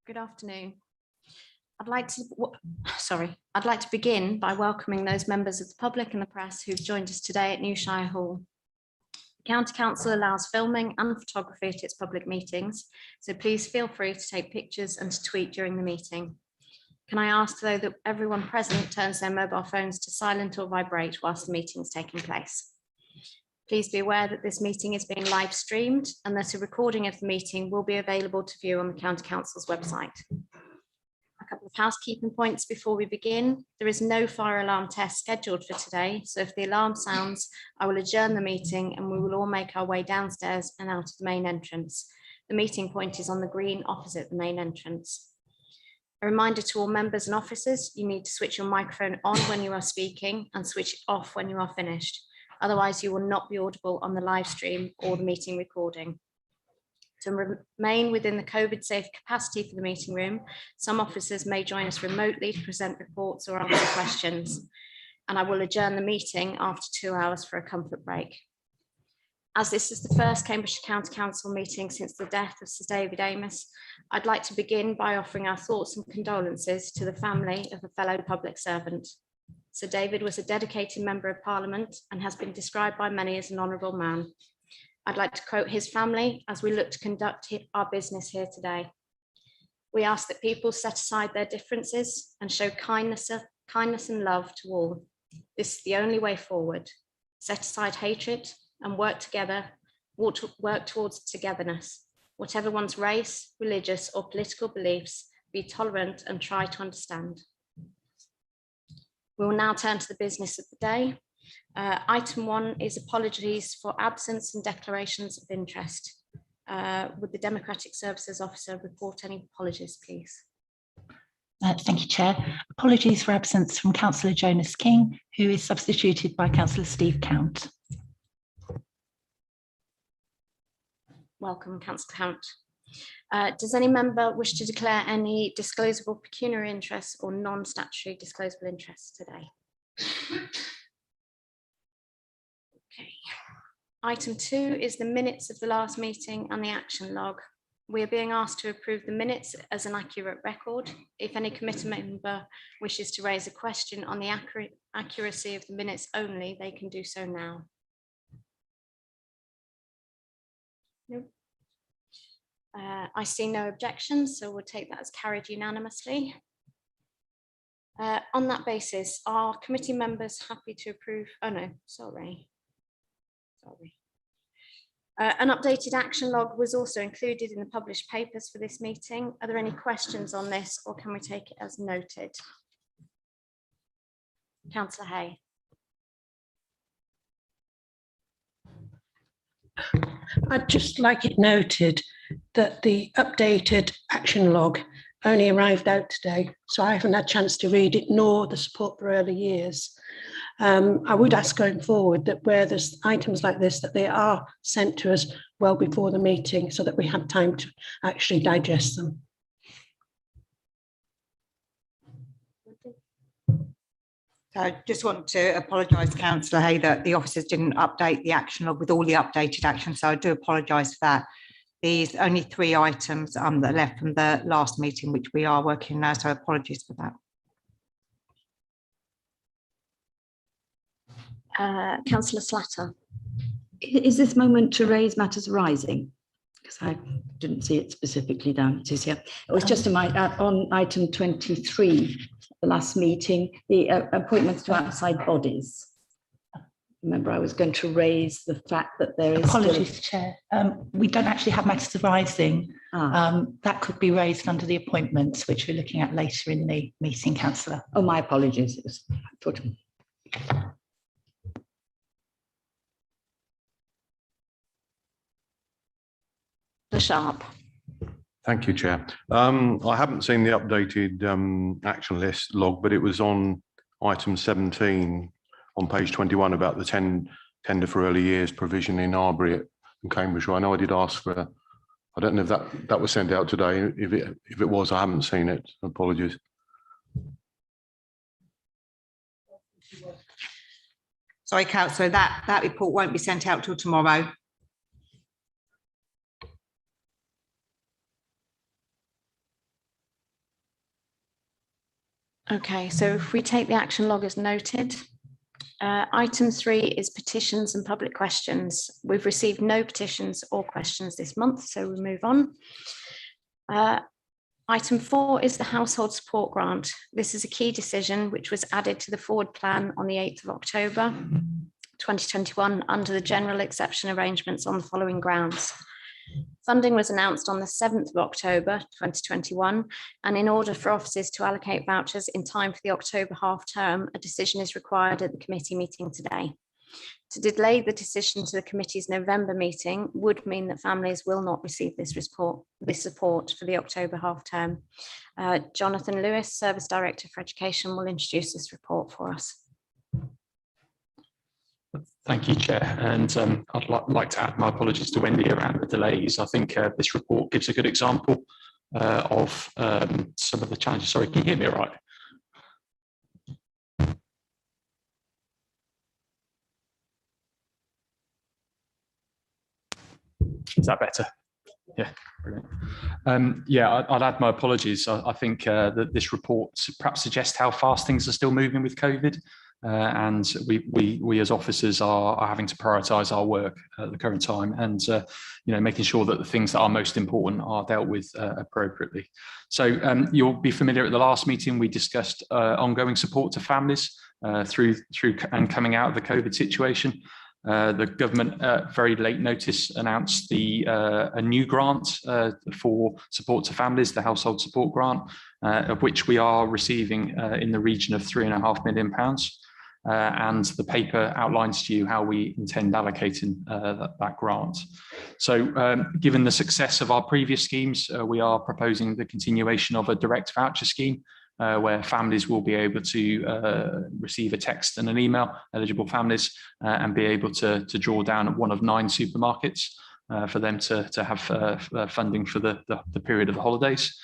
Good afternoon. I'd like to begin by welcoming those members of the public and the press who've joined us today at New Shire Hall. The County Council allows filming and photography at its public meetings, so please feel free to take pictures and to tweet during the meeting. Can I ask, though, that everyone present turns their mobile phones to silent or vibrate whilst the meeting is taking place. Please be aware that this meeting is being live streamed and that a recording of the meeting will be available to view on the County Council's website. A couple of housekeeping points before we begin. There is no fire alarm test scheduled for today, so if the alarm sounds, I will adjourn the meeting and we will all make our way downstairs and out of the main entrance. The meeting point is on the green opposite the main entrance. A reminder to all members and officers, you need to switch your microphone on when you are speaking and switch it off when you are finished. Otherwise, you will not be audible on the live stream or the meeting recording. To remain within the COVID safe capacity for the meeting room, some officers may join us remotely to present reports or answer questions. And I will adjourn the meeting after 2 hours for a comfort break. As this is the first Cambridgeshire County Council meeting since the death of Sir David Amos, I'd like to begin by offering our thoughts and condolences to the family of a fellow public servant. Sir David was a dedicated member of Parliament and has been described by many as an honourable man. I'd like to quote his family as we look to conduct our business here today. We ask that people set aside their differences and show kindness and love to all. This is the only way forward. Set aside hatred and work together, work towards togetherness. Whatever one's race, religious or political beliefs, be tolerant and try to understand. We will now turn to the business of the day. Item 1 is apologies for absence and declarations of interest. Would the Democratic Services Officer report any apologies, please? Thank you, Chair. Apologies for absence from Councillor Jonas King, who is substituted by Councillor Steve Count. Welcome, Councillor Count. Does any member wish to declare any disclosable pecuniary interests or non-statutory disclosable interests today? Okay. Item 2 is the minutes of the last meeting and the action log. We are being asked to approve the minutes as an accurate record. If any committee member wishes to raise a question on the accuracy of the minutes only, they can do so now. Nope. I see no objections, so we'll take that as carried unanimously. On that basis, are committee members happy to approve? Oh no, sorry. An updated action log was also included in the published papers for this meeting. Are there any questions on this, or can we take it as noted? Councillor Hay. I'd just like it noted that the updated action log only arrived out today, so I haven't had a chance to read it, nor the support for early years. I would ask going forward that where there's items like this, that they are sent to us well before the meeting so that we have time to actually digest them. I just want to apologise to Councillor Hay that the officers didn't update the action log with all the updated actions, so I do apologise for that. There's only 3 items that are left from the last meeting, which we are working now, so apologies for that. Councillor Slatter. Is this moment to raise matters arising? Because I didn't see it specifically down. It is here. It was just on item 23, the last meeting, the appointments to outside bodies. Remember, I was going to raise the fact that there is apologies, Chair. We don't actually have matters arising. That could be raised under the appointments, which we're looking at later in the meeting, Councillor. Oh, my apologies. It was, I thought. Sharp. Thank you, Chair. I haven't seen the updated action list log, but it was on item 17 on page 21 about the tender for early years provision in Arbury and Cambridgeshire. I know I did ask for, I don't know if that was sent out today. If it was, I haven't seen it. Apologies. Sorry, Councillor, that report won't be sent out till tomorrow. Okay, so if we take the action log as noted, item 3 is petitions and public questions. We've received no petitions or questions this month, so we move on. Item 4 is the household support grant. This is a key decision which was added to the forward plan on the 8th of October 2021 under the general exception arrangements on the following grounds. Funding was announced on the 7th of October 2021, and in order for officers to allocate vouchers in time for the October half term, a decision is required at the committee meeting today. To delay the decision to the committee's November meeting would mean that families will not receive this support for the October half term. Jonathan Lewis, Service Director for Education, will introduce this report for us. Thank you, Chair. And I'd like to add my apologies to Wendy around the delays. I think this report gives a good example of some of the challenges. Sorry, can you hear me all right? Is that better? Yeah, brilliant. Yeah, I'd add my apologies. I think that this report perhaps suggests how fast things are still moving with COVID. And we as officers are having to prioritise our work at the current time, and making sure that the things that are most important are dealt with appropriately. So you'll be familiar at the last meeting we discussed ongoing support to families through and coming out of the COVID situation. The government very late notice announced a new grant for support to families, the household support grant, of which we are receiving in the region of £3.5 million. And the paper outlines to you how we intend allocating that grant. So given the success of our previous schemes, we are proposing the continuation of a direct voucher scheme where families will be able to receive a text and an email, eligible families, and be able to draw down at one of 9 supermarkets for them to have funding for the period of the holidays.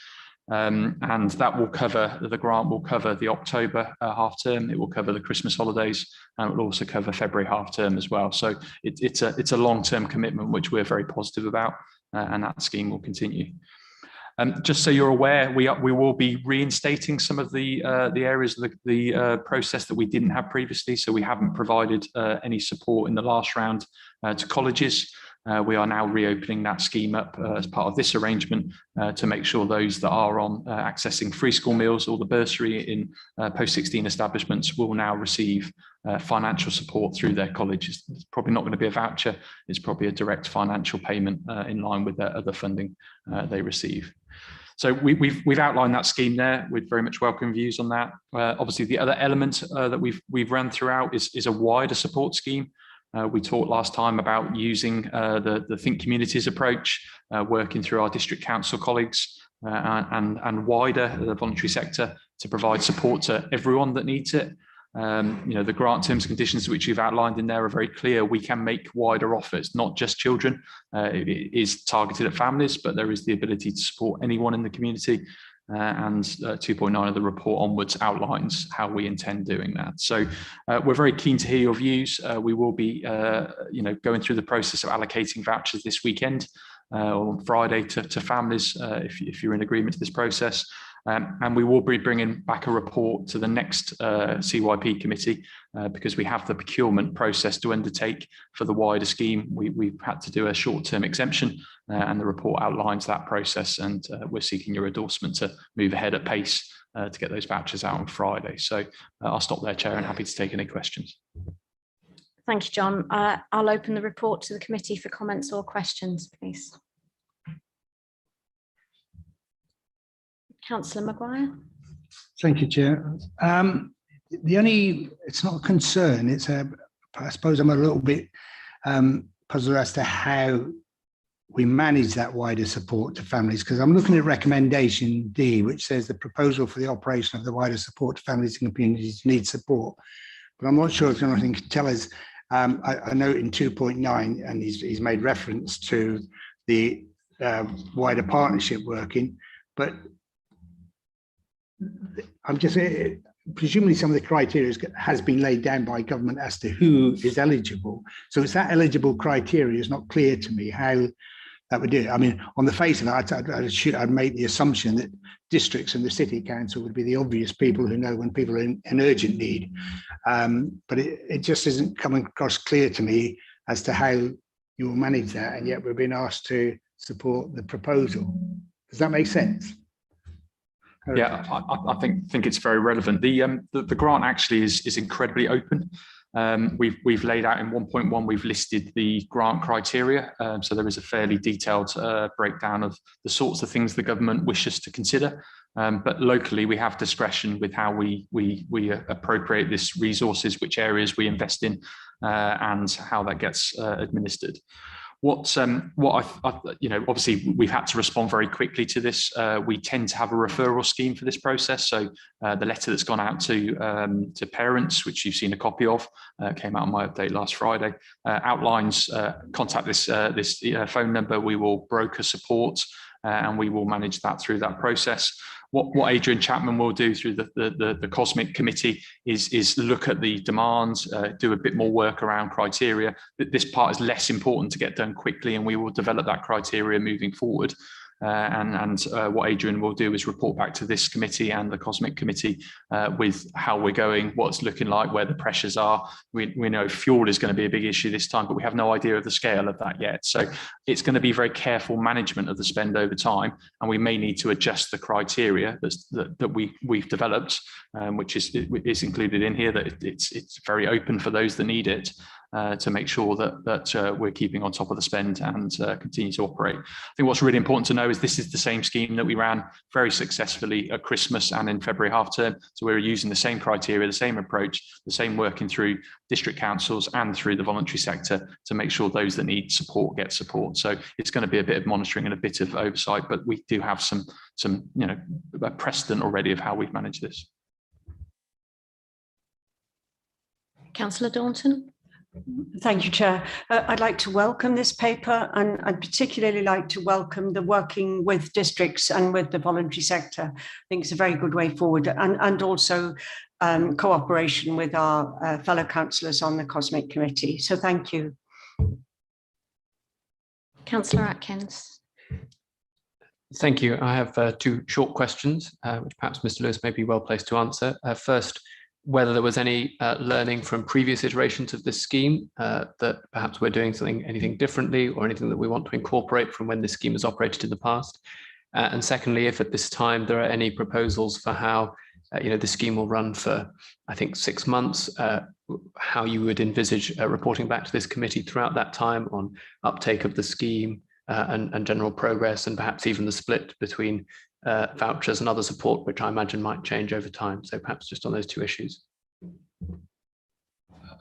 And that will cover, the grant will cover the October half term, it will cover the Christmas holidays, and it will also cover February half term as well. So it's a long-term commitment which we're very positive about, and that scheme will continue. Just so you're aware, we will be reinstating some of the areas of the process that we didn't have previously. So we haven't provided any support in the last round to colleges. We are now reopening that scheme up as part of this arrangement to make sure those that are on accessing free school meals or the bursary in post-16 establishments will now receive financial support through their colleges. It's probably not going to be a voucher, it's probably a direct financial payment in line with their other funding they receive. So we've outlined that scheme there. We'd very much welcome views on that. Obviously, the other element that we've run throughout is a wider support scheme. We talked last time about using the Think Communities approach, working through our district council colleagues and wider the voluntary sector to provide support to everyone that needs it. The grant terms and conditions which you've outlined in there are very clear. We can make wider offers, not just children. It is targeted at families, but there is the ability to support anyone in the community. And 2.9 of the report onwards outlines how we intend doing that. So we're very keen to hear your views. We will be, going through the process of allocating vouchers this weekend on Friday to families, if you're in agreement to this process. And we will be bringing back a report to the next CYP committee because we have the procurement process to undertake for the wider scheme. We've had to do a short-term exemption and the report outlines that process, and we're seeking your endorsement to move ahead at pace to get those vouchers out on Friday. So I'll stop there, Chair, and happy to take any questions. Thank you, John. I'll open the report to the committee for comments or questions, please. Councillor Maguire. Thank you, Chair. It's not a concern, I suppose I'm a little bit puzzled as to how we manage that wider support to families, because I'm looking at recommendation D, which says the proposal for the operation of the wider support to families and communities needs support. But I'm not sure if anything can tell us. I know in 2.9, and he's made reference to the wider partnership working, but I'm just presumably some of the criteria has been laid down by government as to who is eligible. So it's that eligible criteria is not clear to me how that would do it. I mean, on the face of it, I'd make the assumption that districts and the city council would be the obvious people who know when people are in urgent need. But it just isn't coming across clear to me as to how you will manage that, and yet we're being asked to support the proposal. Does that make sense? Yeah, I think it's very relevant. The grant actually is incredibly open. We've laid out in 1.1, we've listed the grant criteria. So there is a fairly detailed breakdown of the sorts of things the government wishes to consider. But locally, we have discretion with how we appropriate this resources, which areas we invest in, and how that gets administered. Obviously we've had to respond very quickly to this. We tend to have a referral scheme for this process. So the letter that's gone out to parents, which you've seen a copy of, came out on my update last Friday, outlines contact this phone number. We will broker support, and we will manage that through that process. What Adrian Chapman will do through the Cosmic Committee is look at the demands, do a bit more work around criteria. This part is less important to get done quickly, and we will develop that criteria moving forward. What Adrian will do is report back to this committee and the Cosmic Committee with how we're going, what's looking like, where the pressures are. We know fuel is going to be a big issue this time, but we have no idea of the scale of that yet. So it's going to be very careful management of the spend over time, and we may need to adjust the criteria that we've developed, which is included in here, that it's very open for those that need it. To make sure that we're keeping on top of the spend and continue to operate. I think what's really important to know is this is the same scheme that we ran very successfully at Christmas and in February half term. So we're using the same criteria, the same approach, the same working through district councils and through the voluntary sector to make sure those that need support get support. So it's going to be a bit of monitoring and a bit of oversight, but we do have some precedent already of how we've managed this. Councillor Daunton. Thank you, Chair. I'd like to welcome this paper, and I'd particularly like to welcome the working with districts and with the voluntary sector. I think it's a very good way forward, and also cooperation with our fellow councillors on the Cosmic Committee. So thank you. Councillor Atkins. Thank you. I have two short questions, which perhaps Mr. Lewis may be well placed to answer. First, whether there was any learning from previous iterations of this scheme, that perhaps we're doing anything differently, or anything that we want to incorporate from when this scheme has operated in the past. And secondly, if at this time there are any proposals for how the scheme will run for, I think, 6 months, how you would envisage reporting back to this committee throughout that time on uptake of the scheme and general progress, and perhaps even the split between vouchers and other support, which I imagine might change over time. So perhaps just on those two issues.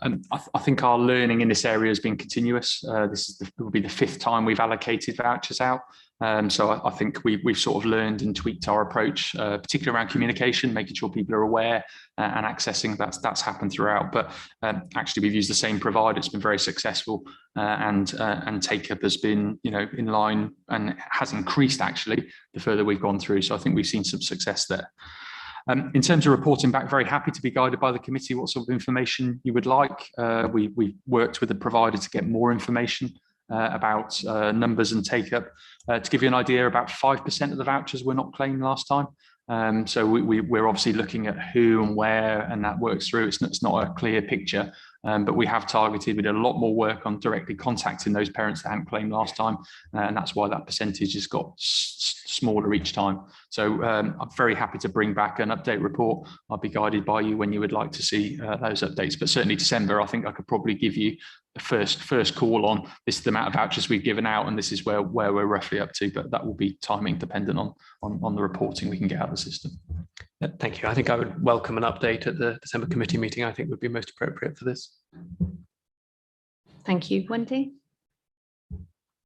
I think our learning in this area has been continuous. This will be the 5th time we've allocated vouchers out. So I think we've sort of learned and tweaked our approach, particularly around communication, making sure people are aware and accessing. That's happened throughout. But actually, we've used the same provider. It's been very successful, and take-up has been in line and has increased actually the further we've gone through. So I think we've seen some success there. In terms of reporting back, very happy to be guided by the committee what sort of information you would like. We worked with the provider to get more information about numbers and take-up. To give you an idea, about 5% of the vouchers were not claimed last time. So we're obviously looking at who and where, and that works through. It's not a clear picture, but we have targeted. We did a lot more work on directly contacting those parents that hadn't claimed last time, and that's why that percentage has got smaller each time. So I'm very happy to bring back an update report. I'll be guided by you when you would like to see those updates, but certainly December, I think I could probably give you the first call on this is the amount of vouchers we've given out, and this is where we're roughly up to, but that will be timing dependent on the reporting we can get out of the system. Thank you. I think I would welcome an update at the December committee meeting. I think would be most appropriate for this. Thank you. Wendy?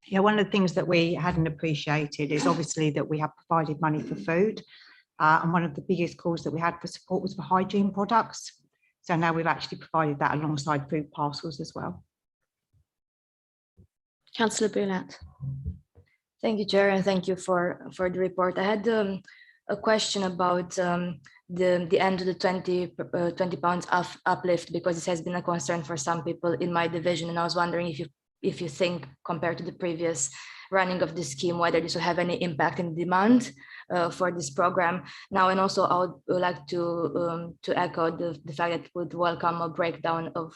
Yeah, one of the things that we hadn't appreciated is obviously that we have provided money for food. And one of the biggest calls that we had for support was for hygiene products. So now we've actually provided that alongside food parcels as well. Councillor Boulat. Thank you, Chair, and thank you for the report. I had a question about the end of the £20 uplift, because this has been a concern for some people in my division, and I was wondering if you think compared to the previous running of the scheme, whether this will have any impact in demand for this program now. And also I would like to echo the fact that would welcome a breakdown of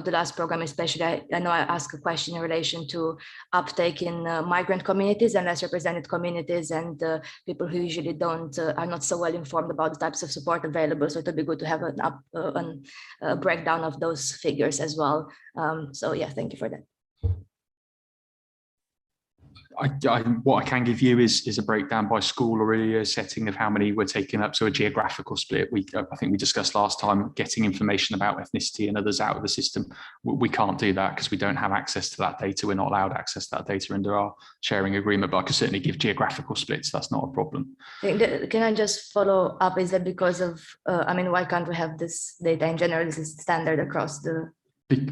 the last program, especially I know I asked a question in relation to uptake in migrant communities and less represented communities, and people who usually are not so well informed about the types of support available. So it would be good to have a breakdown of those figures as well. So yeah, thank you for that. What I can give you is a breakdown by school or earlier setting of how many were taken up. So a geographical split. I think we discussed last time getting information about ethnicity and others out of the system. We can't do that because we don't have access to that data. We're not allowed access to that data under our sharing agreement, but I can certainly give geographical splits. That's not a problem. Can I just follow up? Is that because of, I mean, why can't we have this data in general? This is standard across the...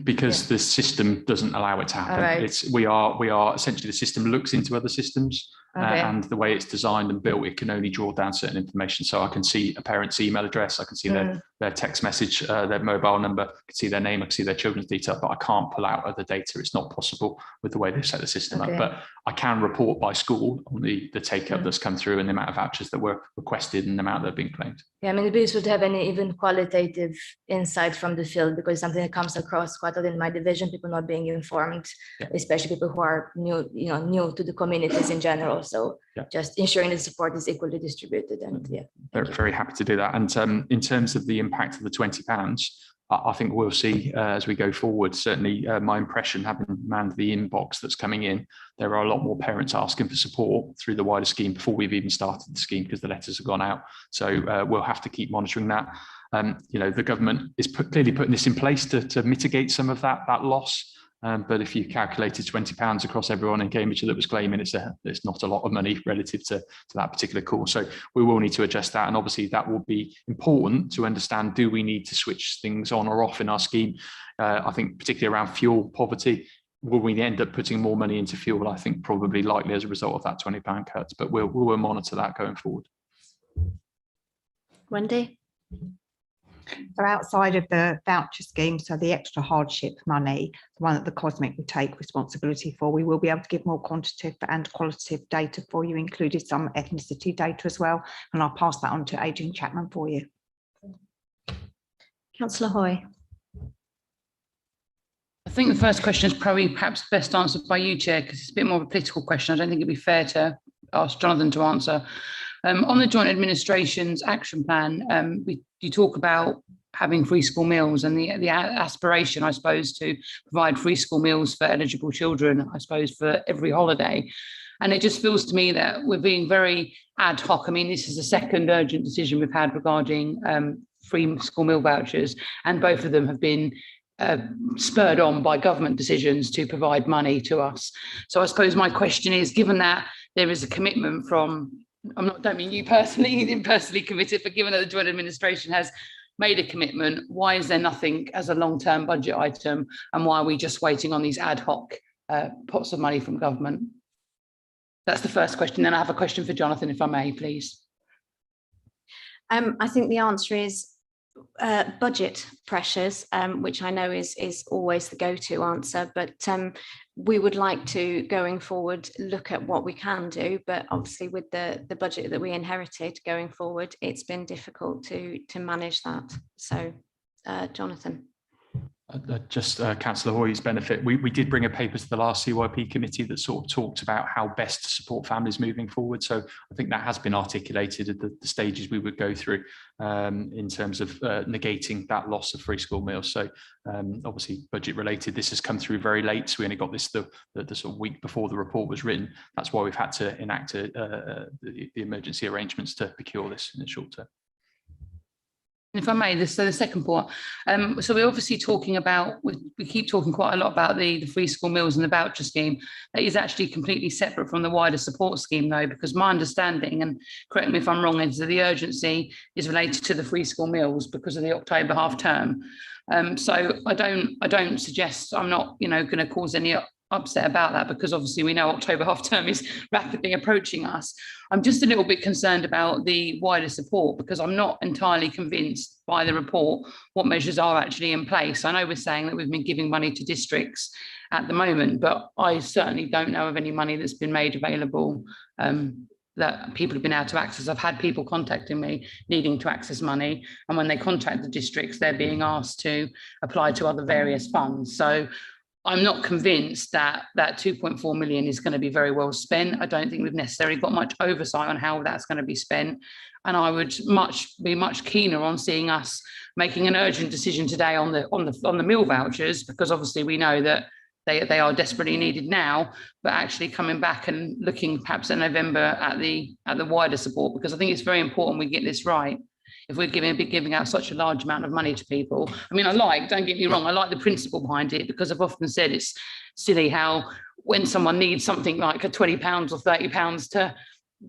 Because the system doesn't allow it to happen. Right. We are essentially, the system looks into other systems, and the way it's designed and built, it can only draw down certain information. So I can see a parent's email address, I can see their text message, their mobile number, I can see their name, I can see their children's detail, but I can't pull out other data. It's not possible with the way they've set the system up. But I can report by school on the take up that's come through and the amount of vouchers that were requested and the amount that have been claimed. Yeah, I mean, it'd be useful to have any even qualitative insight from the field, because something that comes across quite a lot in my division, people not being informed, especially people who are new to the communities in general. So just ensuring the support is equally distributed. And very happy to do that. And in terms of the impact of the £20, I think we'll see as we go forward. Certainly my impression, having manned the inbox that's coming in, there are a lot more parents asking for support through the wider scheme before we've even started the scheme, because the letters have gone out. So we'll have to keep monitoring that. The government is clearly putting this in place to mitigate some of that loss. But if you calculated £20 across everyone in Cambridgeshire that was claiming, it's not a lot of money relative to that particular call. So we will need to adjust that. And obviously that will be important to understand, do we need to switch things on or off in our scheme? I think particularly around fuel poverty, will we end up putting more money into fuel? I think probably likely as a result of that £20 cut, but we'll monitor that going forward. Wendy? So outside of the voucher scheme, so the extra hardship money, the one that the Cosmic will take responsibility for, we will be able to give more quantitative and qualitative data for you, included some ethnicity data as well. And I'll pass that on to Adrian Chapman for you. Councillor Hoy. I think the first question is probably perhaps best answered by you, Chair, because it's a bit more of a political question. I don't think it'd be fair to ask Jonathan to answer. On the Joint Administration's action plan, you talk about having free school meals and the aspiration, I suppose, to provide free school meals for eligible children, I suppose, for every holiday. And it just feels to me that we're being very ad hoc. I mean, this is the second urgent decision we've had regarding free school meal vouchers, and both of them have been spurred on by government decisions to provide money to us. So I suppose my question is, given that there is a commitment from, don't mean you personally, you didn't personally commit it, but given that the Joint Administration has made a commitment, why is there nothing as a long-term budget item, and why are we just waiting on these ad hoc pots of money from government? That's the first question. Then I have a question for Jonathan, if I may, please. I think the answer is budget pressures, which I know is always the go-to answer, but we would like to, going forward, look at what we can do, but obviously with the budget that we inherited going forward, it's been difficult to manage that. So Jonathan. Just Councillor Hoy's benefit, we did bring a paper to the last CYP committee that sort of talked about how best to support families moving forward. So I think that has been articulated at the stages we would go through in terms of negating that loss of free school meals. So obviously budget related, this has come through very late. So we only got this the sort of week before the report was written. That's why we've had to enact the emergency arrangements to procure this in the short term. If I may, so the second part, so we're obviously talking about, we keep talking quite a lot about the free school meals and the voucher scheme. That is actually completely separate from the wider support scheme though, because my understanding, and correct me if I'm wrong, is that the urgency is related to the free school meals because of the October half term. So I don't suggest, I'm not going to cause any upset about that, because obviously we know October half term is rapidly approaching us. I'm just a little bit concerned about the wider support, because I'm not entirely convinced by the report what measures are actually in place. I know we're saying that we've been giving money to districts at the moment, but I certainly don't know of any money that's been made available that people have been able to access. I've had people contacting me needing to access money, and when they contact the districts, they're being asked to apply to other various funds. So I'm not convinced that that 2.4 million is going to be very well spent. I don't think we've necessarily got much oversight on how that's going to be spent. And I would be much keener on seeing us making an urgent decision today on the meal vouchers, because obviously we know that they are desperately needed now, but actually coming back and looking perhaps in November at the wider support, because I think it's very important we get this right. If we're giving out such a large amount of money to people, I mean, don't get me wrong, I like the principle behind it, because I've often said it's silly how when someone needs something like a £20 or £30 to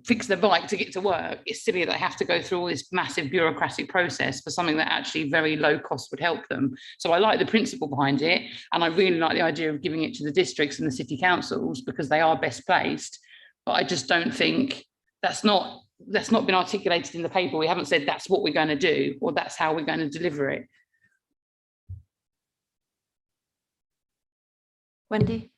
fix their bike to get to work, it's silly that they have to go through all this massive bureaucratic process for something that actually very low cost would help them. So I like the principle behind it, and I really like the idea of giving it to the districts and the city councils because they are best placed. But I just don't think that's not been articulated in the paper. We haven't said that's what we're going to do or that's how we're going to deliver it. Wendy?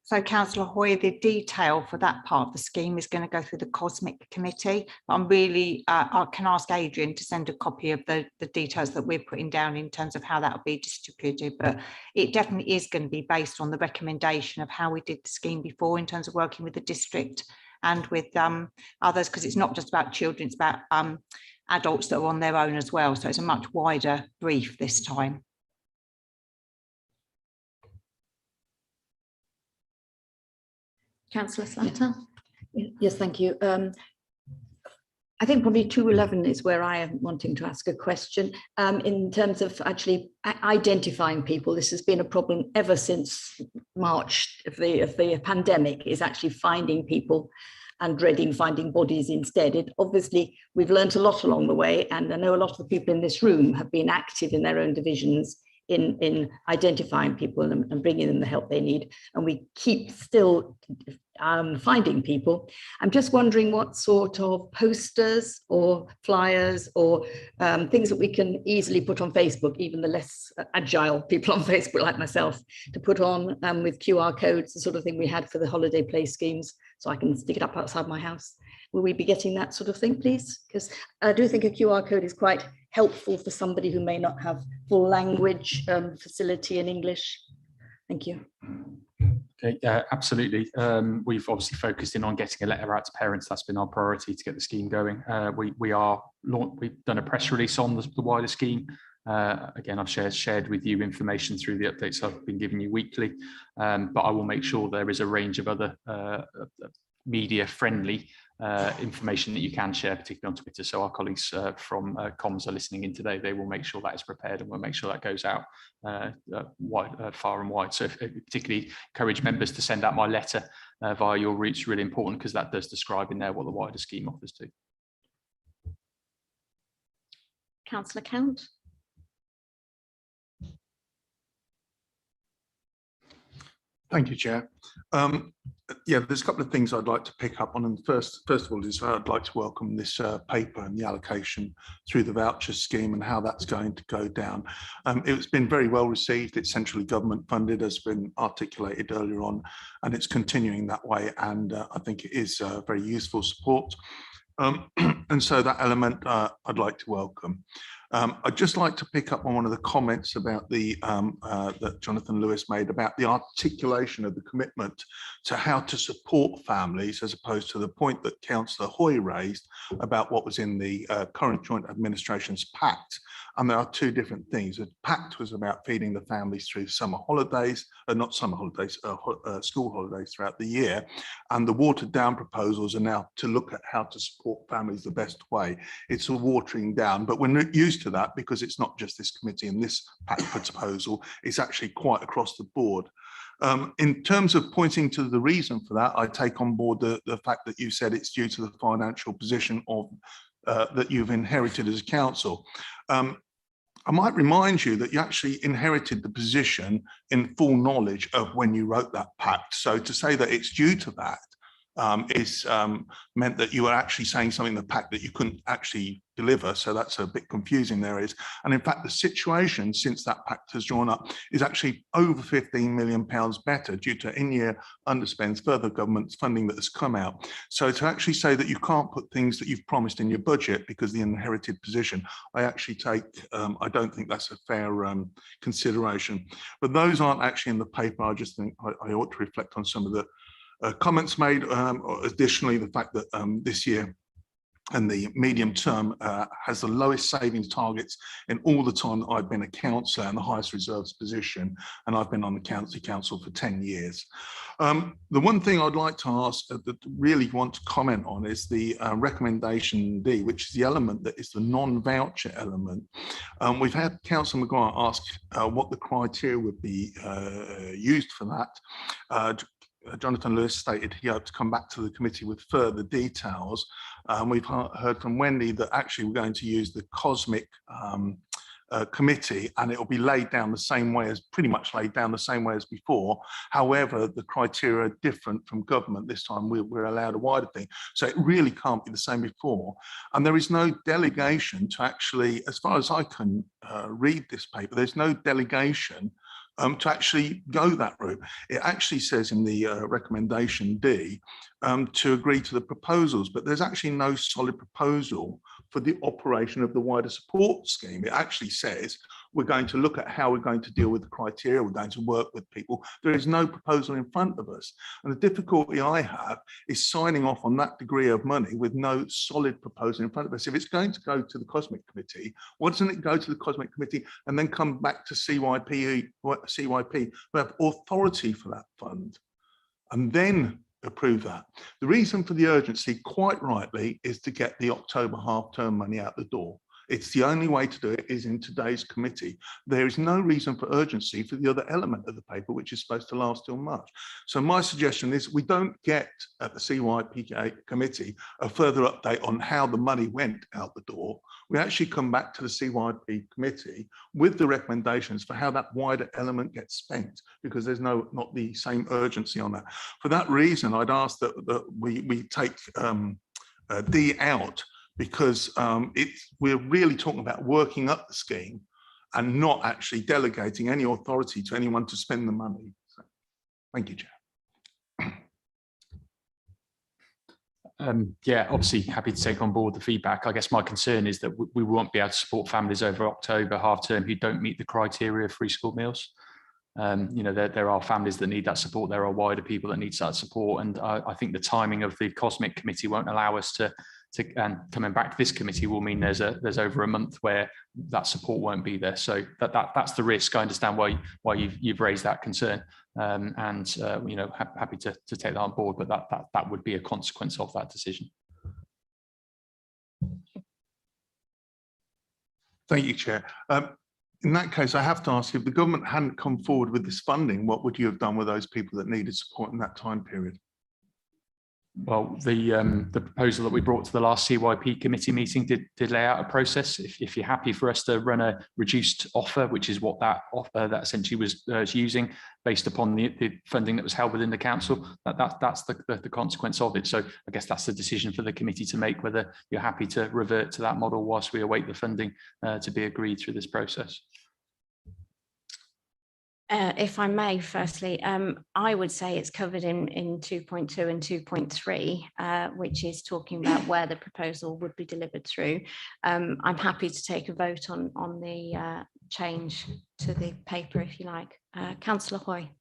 So Councillor Hoy, the detail for that part of the scheme is going to go through the Cosmic Committee. I'm really, I can ask Adrian to send a copy of the details that we're putting down in terms of how that will be distributed, but it definitely is going to be based on the recommendation of how we did the scheme before in terms of working with the district and with others, because it's not just about children, it's about adults that are on their own as well. So it's a much wider brief this time. Councillor Slatter? Yes, thank you. I think probably 211 is where I am wanting to ask a question in terms of actually identifying people. This has been a problem ever since March of the pandemic, is actually finding people and dreading finding bodies instead. Obviously, we've learned a lot along the way, and I know a lot of the people in this room have been active in their own divisions in identifying people and bringing them the help they need, and we keep still finding people. I'm just wondering what sort of posters or flyers or things that we can easily put on Facebook, even the less agile people on Facebook like myself, to put on with QR codes, the sort of thing we had for the holiday play schemes, so I can stick it up outside my house. Will we be getting that sort of thing, please? Because I do think a QR code is quite helpful for somebody who may not have full language facility in English. Thank you. Okay, absolutely. We've obviously focused in on getting a letter out to parents. That's been our priority to get the scheme going. We've done a press release on the wider scheme. Again, I've shared with you information through the updates I've been giving you weekly, but I will make sure there is a range of other media friendly information that you can share, particularly on Twitter. So our colleagues from comms are listening in today. They will make sure that is prepared, and we'll make sure that goes out far and wide. So particularly encourage members to send out my letter via your routes, really important, because that does describe in there what the wider scheme offers too. Councillor Count? Thank you, Chair. Yeah, there's a couple of things I'd like to pick up on. And first of all, is I'd like to welcome this paper and the allocation through the voucher scheme and how that's going to go down. It's been very well received. It's centrally government funded, as been articulated earlier on, and it's continuing that way. And I think it is very useful support. And so that element I'd like to welcome. I'd just like to pick up on one of the comments about that Jonathan Lewis made about the articulation of the commitment to how to support families, as opposed to the point that Councillor Hoy raised about what was in the current Joint Administration's Pact. And there are two different things. The Pact was about feeding the families through summer holidays, not summer holidays, school holidays throughout the year. And the watered down proposals are now to look at how to support families the best way. It's a watering down, but we're not used to that because it's not just this committee and this Pact proposal, it's actually quite across the board. In terms of pointing to the reason for that, I take on board the fact that you said it's due to the financial position of that you've inherited as a council. I might remind you that you actually inherited the position in full knowledge of when you wrote that pact. So to say that it's due to that is meant that you were actually saying something in the pack that you couldn't actually deliver. So that's a bit confusing there is. And in fact, the situation since that pact has drawn up is actually over £15 million better due to in-year underspends, further government funding that has come out. So to actually say that you can't put things that you've promised in your budget because the inherited position, I actually take, I don't think that's a fair consideration. But those aren't actually in the paper. I just think I ought to reflect on some of the comments made. Additionally, the fact that this year and the medium term has the lowest savings targets in all the time that I've been a councillor and the highest reserves position, and I've been on the county council for 10 years. The one thing I'd like to ask that really want to comment on is the recommendation D, which is the element that is the non-voucher element. We've had Councillor Maguire ask what the criteria would be used for that. Jonathan Lewis stated he hoped to come back to the committee with further details. We've heard from Wendy that actually we're going to use the COSMIC committee, and it will be laid down the same way as, pretty much laid down the same way as before. However, the criteria are different from government. This time we're allowed a wider thing. So it really can't be the same before. And there is no delegation to actually, as far as I can read this paper, there's no delegation to actually go that route. It actually says in the recommendation D to agree to the proposals, but there's actually no solid proposal for the operation of the wider support scheme. It actually says we're going to look at how we're going to deal with the criteria, we're going to work with people. There is no proposal in front of us. And the difficulty I have is signing off on that degree of money with no solid proposal in front of us. If it's going to go to the COSMIC committee, why doesn't it go to the COSMIC committee and then come back to CYP who have authority for that fund, and then approve that? The reason for the urgency, quite rightly, is to get the October half-term money out the door. It's the only way to do it is in today's committee. There is no reason for urgency for the other element of the paper, which is supposed to last till March. So my suggestion is we don't get at the CYP committee a further update on how the money went out the door. We actually come back to the CYP committee with the recommendations for how that wider element gets spent, because there's not the same urgency on that. For that reason, I'd ask that we take D out, because we're really talking about working up the scheme and not actually delegating any authority to anyone to spend the money. So, thank you, Chair. Yeah, obviously happy to take on board the feedback. I guess my concern is that we won't be able to support families over October half term who don't meet the criteria of free school meals. You know, there are families that need that support. There are wider people that need that support. And I think the timing of the COSMIC committee won't allow us to and coming back to this committee will mean there's over a month where that support won't be there. So that's the risk. I understand why you've raised that concern, and you know, happy to take that on board. But that would be a consequence of that decision. Thank you, Chair. In that case, I have to ask, if the government hadn't come forward with this funding, what would you have done with those people that needed support in that time period? Well, the proposal that we brought to the last CYP committee meeting did lay out a process. If you're happy for us to run a reduced offer, which is what that offer that essentially was using, based upon the funding that was held within the council, that's the consequence of it. So I guess that's the decision for the committee to make, whether you're happy to revert to that model whilst we await the funding to be agreed through this process. If I may, firstly, I would say it's covered in 2.2 and 2.3, which is talking about where the proposal would be delivered through. I'm happy to take a vote on the change to the paper, if you like. Councillor Hoy.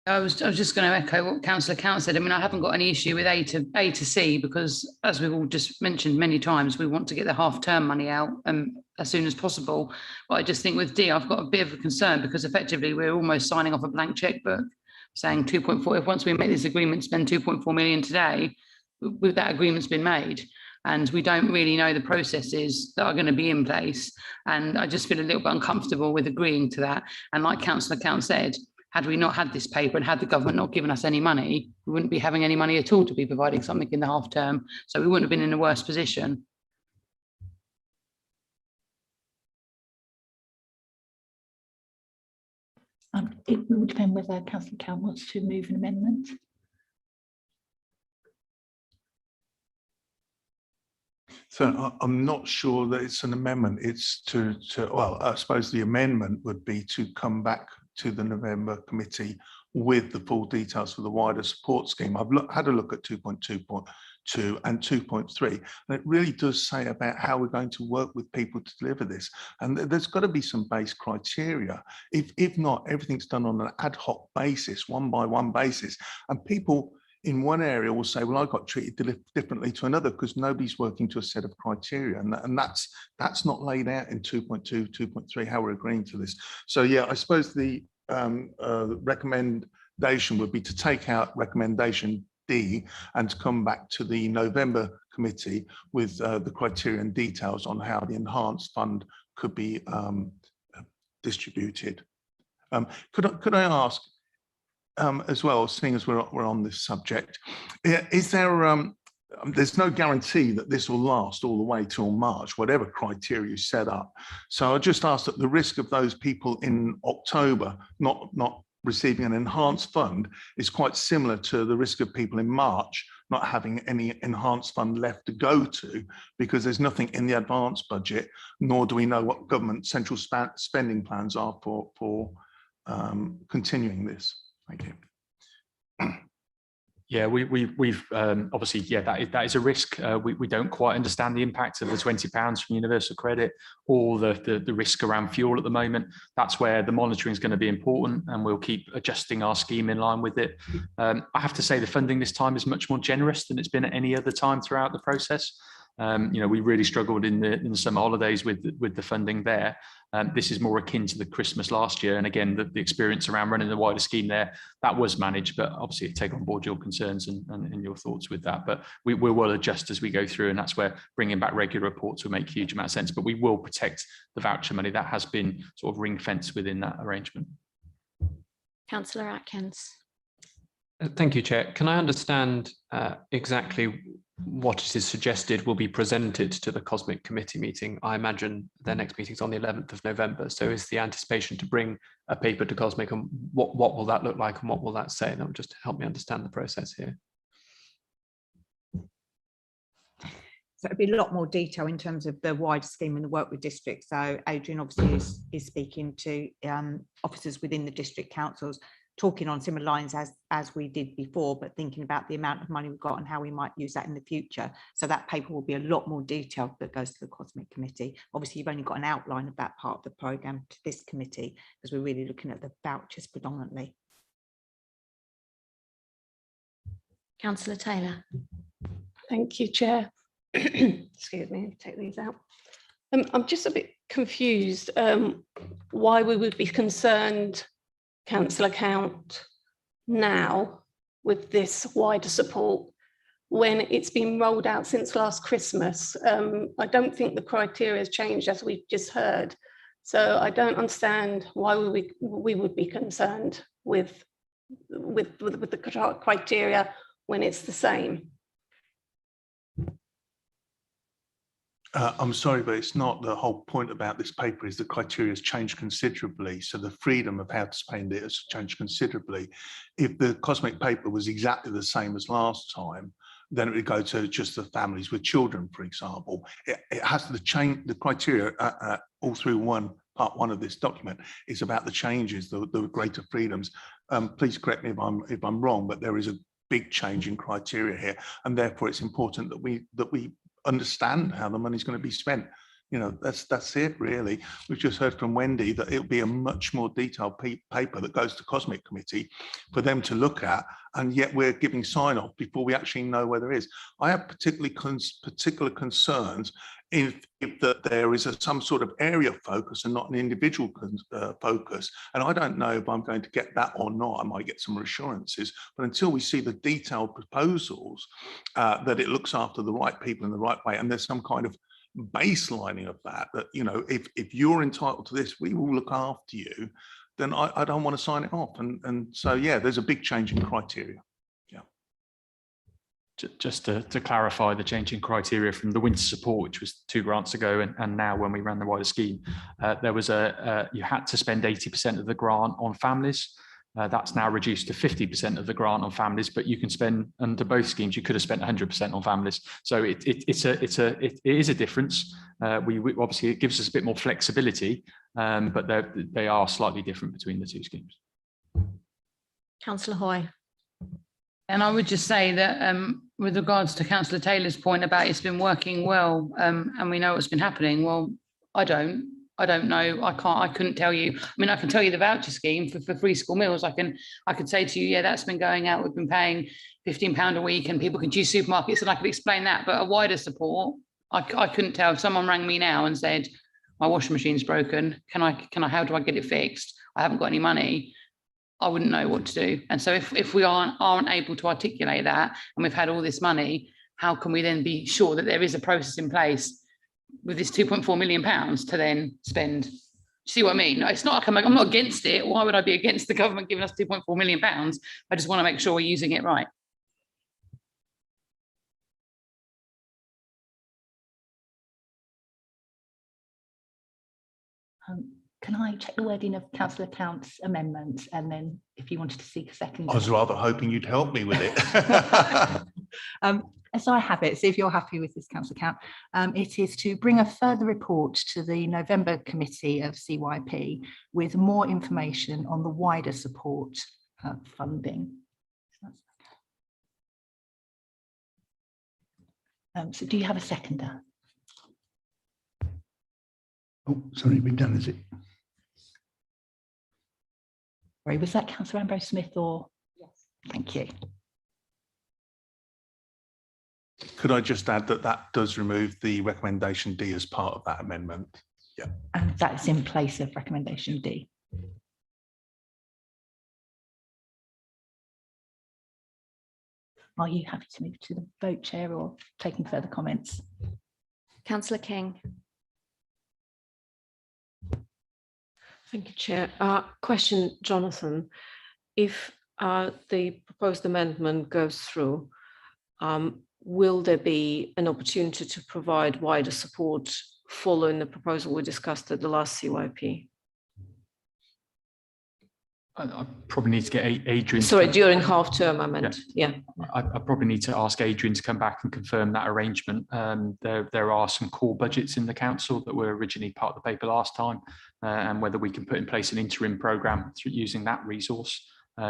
I was just going to echo what Councillor Count said. I mean, I haven't got any issue with A to C, because as we've all just mentioned many times, we want to get the half-term money out as soon as possible. But I just think with D, I've got a bit of a concern, because effectively we're almost signing off a blank checkbook, saying 2.4. If once we make this agreement, spend 2.4 million today, with that agreement's been made, and we don't really know the processes that are going to be in place. And I just feel a little bit uncomfortable with agreeing to that. And like Councillor Count said, had we not had this paper and had the government not given us any money, we wouldn't be having any money at all to be providing something in the half term. So we wouldn't have been in a worse position. It will depend whether Councillor Count wants to move an amendment. So I'm not sure that it's an amendment. It's well, I suppose the amendment would be to come back to the November committee with the full details for the wider support scheme. I've had a look at 2.2.2 and 2.3, and it really does say about how we're going to work with people to deliver this. And there's got to be some base criteria. If not, everything's done on an ad hoc basis, one by one basis, and people in one area will say, well, I got treated differently to another because nobody's working to a set of criteria. And that's not laid out in 2.2, 2.3, how we're agreeing to this. So yeah, I suppose the recommendation would be to take out recommendation D and to come back to the November committee with the criteria and details on how the enhanced fund could be distributed. Could I ask, as well, seeing as we're on this subject, is there, there's no guarantee that this will last all the way till March, whatever criteria you set up. So I just asked at the risk of those people in October not receiving an enhanced fund is quite similar to the risk of people in March not having any enhanced fund left to go to, because there's nothing in the advanced budget, nor do we know what government central spending plans are for continuing this. Thank you. Yeah, we've obviously, yeah, that is a risk. We don't quite understand the impact of the £20 from Universal Credit or the risk around fuel at the moment. That's where the monitoring is going to be important, and we'll keep adjusting our scheme in line with it. I have to say the funding this time is much more generous than it's been at any other time throughout the process. You know, we really struggled in the summer holidays with the funding there. This is more akin to the Christmas last year. And again, the experience around running the wider scheme there, that was managed, but obviously take on board your concerns and your thoughts with that. But we will adjust as we go through, and that's where bringing back regular reports will make a huge amount of sense. But we will protect the voucher money that has been sort of ring fenced within that arrangement. Councillor Atkins. Thank you, Chair. Can I understand exactly what it is suggested will be presented to the COSMIC committee meeting? I imagine their next meeting is on the 11th of November. So is the anticipation to bring a paper to COSMIC, and what will that look like and what will that say? That would just help me understand the process here. So it'd be a lot more detail in terms of the wider scheme and the work with districts. So Adrian obviously is speaking to officers within the district councils, talking on similar lines as we did before, but thinking about the amount of money we've got and how we might use that in the future. So that paper will be a lot more detailed that goes to the COSMIC committee. Obviously, you've only got an outline of that part of the programme to this committee, because we're really looking at the vouchers predominantly. Councillor Taylor. Thank you, Chair. Excuse me, take these out. I'm just a bit confused why we would be concerned, Councillor Count, now with this wider support when it's been rolled out since last Christmas. I don't think the criteria has changed, as we've just heard. So I don't understand why we would be concerned with the criteria when it's the same. I'm sorry, but it's not. The whole point about this paper is the criteria has changed considerably. So the freedom of how to spend it has changed considerably. If the COSMIC paper was exactly the same as last time, then it would go to just the families with children, for example. It has to change the criteria all through part one of this document is about the changes, the greater freedoms. Please correct me if I'm wrong, but there is a big change in criteria here, and therefore it's important that we understand how the money's going to be spent. You know, that's it really. We've just heard from Wendy that it'll be a much more detailed paper that goes to COSMIC committee for them to look at, and yet we're giving sign off before we actually know where there is. I have particular concerns if that there is some sort of area focus and not an individual focus, and I don't know if I'm going to get that or not. I might get some reassurances, but until we see the detailed proposals that it looks after the right people in the right way, and there's some kind of baselining of that, you know, if you're entitled to this, we will look after you, then I don't want to sign it off. And so, yeah, there's a big change in criteria. Yeah. Just to clarify the change in criteria from the winter support, which was 2 grants ago, and now when we ran the wider scheme, there was you had to spend 80% of the grant on families. That's now reduced to 50% of the grant on families, but you can spend under both schemes. You could have spent 100% on families. So it is a difference. We obviously, it gives us a bit more flexibility, but they are slightly different between the two schemes. Councillor Hoy. And I would just say that with regards to Councillor Taylor's point about it's been working well, and we know what's been happening. Well, I don't know. I couldn't tell you. I mean, I can tell you the voucher scheme for free school meals. I could say to you, yeah, that's been going out. We've been paying £15 a week and people can choose supermarkets, and I could explain that. But a wider support, I couldn't tell. If someone rang me now and said, my washing machine's broken, how do I get it fixed? I haven't got any money. I wouldn't know what to do. And so if we aren't able to articulate that, and we've had all this money, how can we then be sure that there is a process in place with this £2.4 million to then spend? See what I mean? It's not like I'm not against it. Why would I be against the government giving us £2.4 million? I just want to make sure we're using it right. Can I check the wording of Councillor Count's amendment, and then if you wanted to seek a second? I was rather hoping you'd help me with it. As I have it, see if you're happy with this, Councillor Count. It is to bring a further report to the November committee of CYP with more information on the wider support funding. So do you have a seconder? Oh, sorry, we've done, is it? Sorry, was that Councillor Ambrose Smith or? Yes. Thank you. Could I just add that that does remove the recommendation D as part of that amendment? Yeah. And that's in place of recommendation D. Are you happy to move to the vote, Chair, or taking further comments? Councillor King. Thank you, Chair. Question, Jonathan. If the proposed amendment goes through, will there be an opportunity to provide wider support following the proposal we discussed at the last CYP? I probably need to get Adrian. Sorry, during half term, I meant. Yeah. I probably need to ask Adrian to come back and confirm that arrangement. There are some core budgets in the council that were originally part of the paper last time, and whether we can put in place an interim programme through using that resource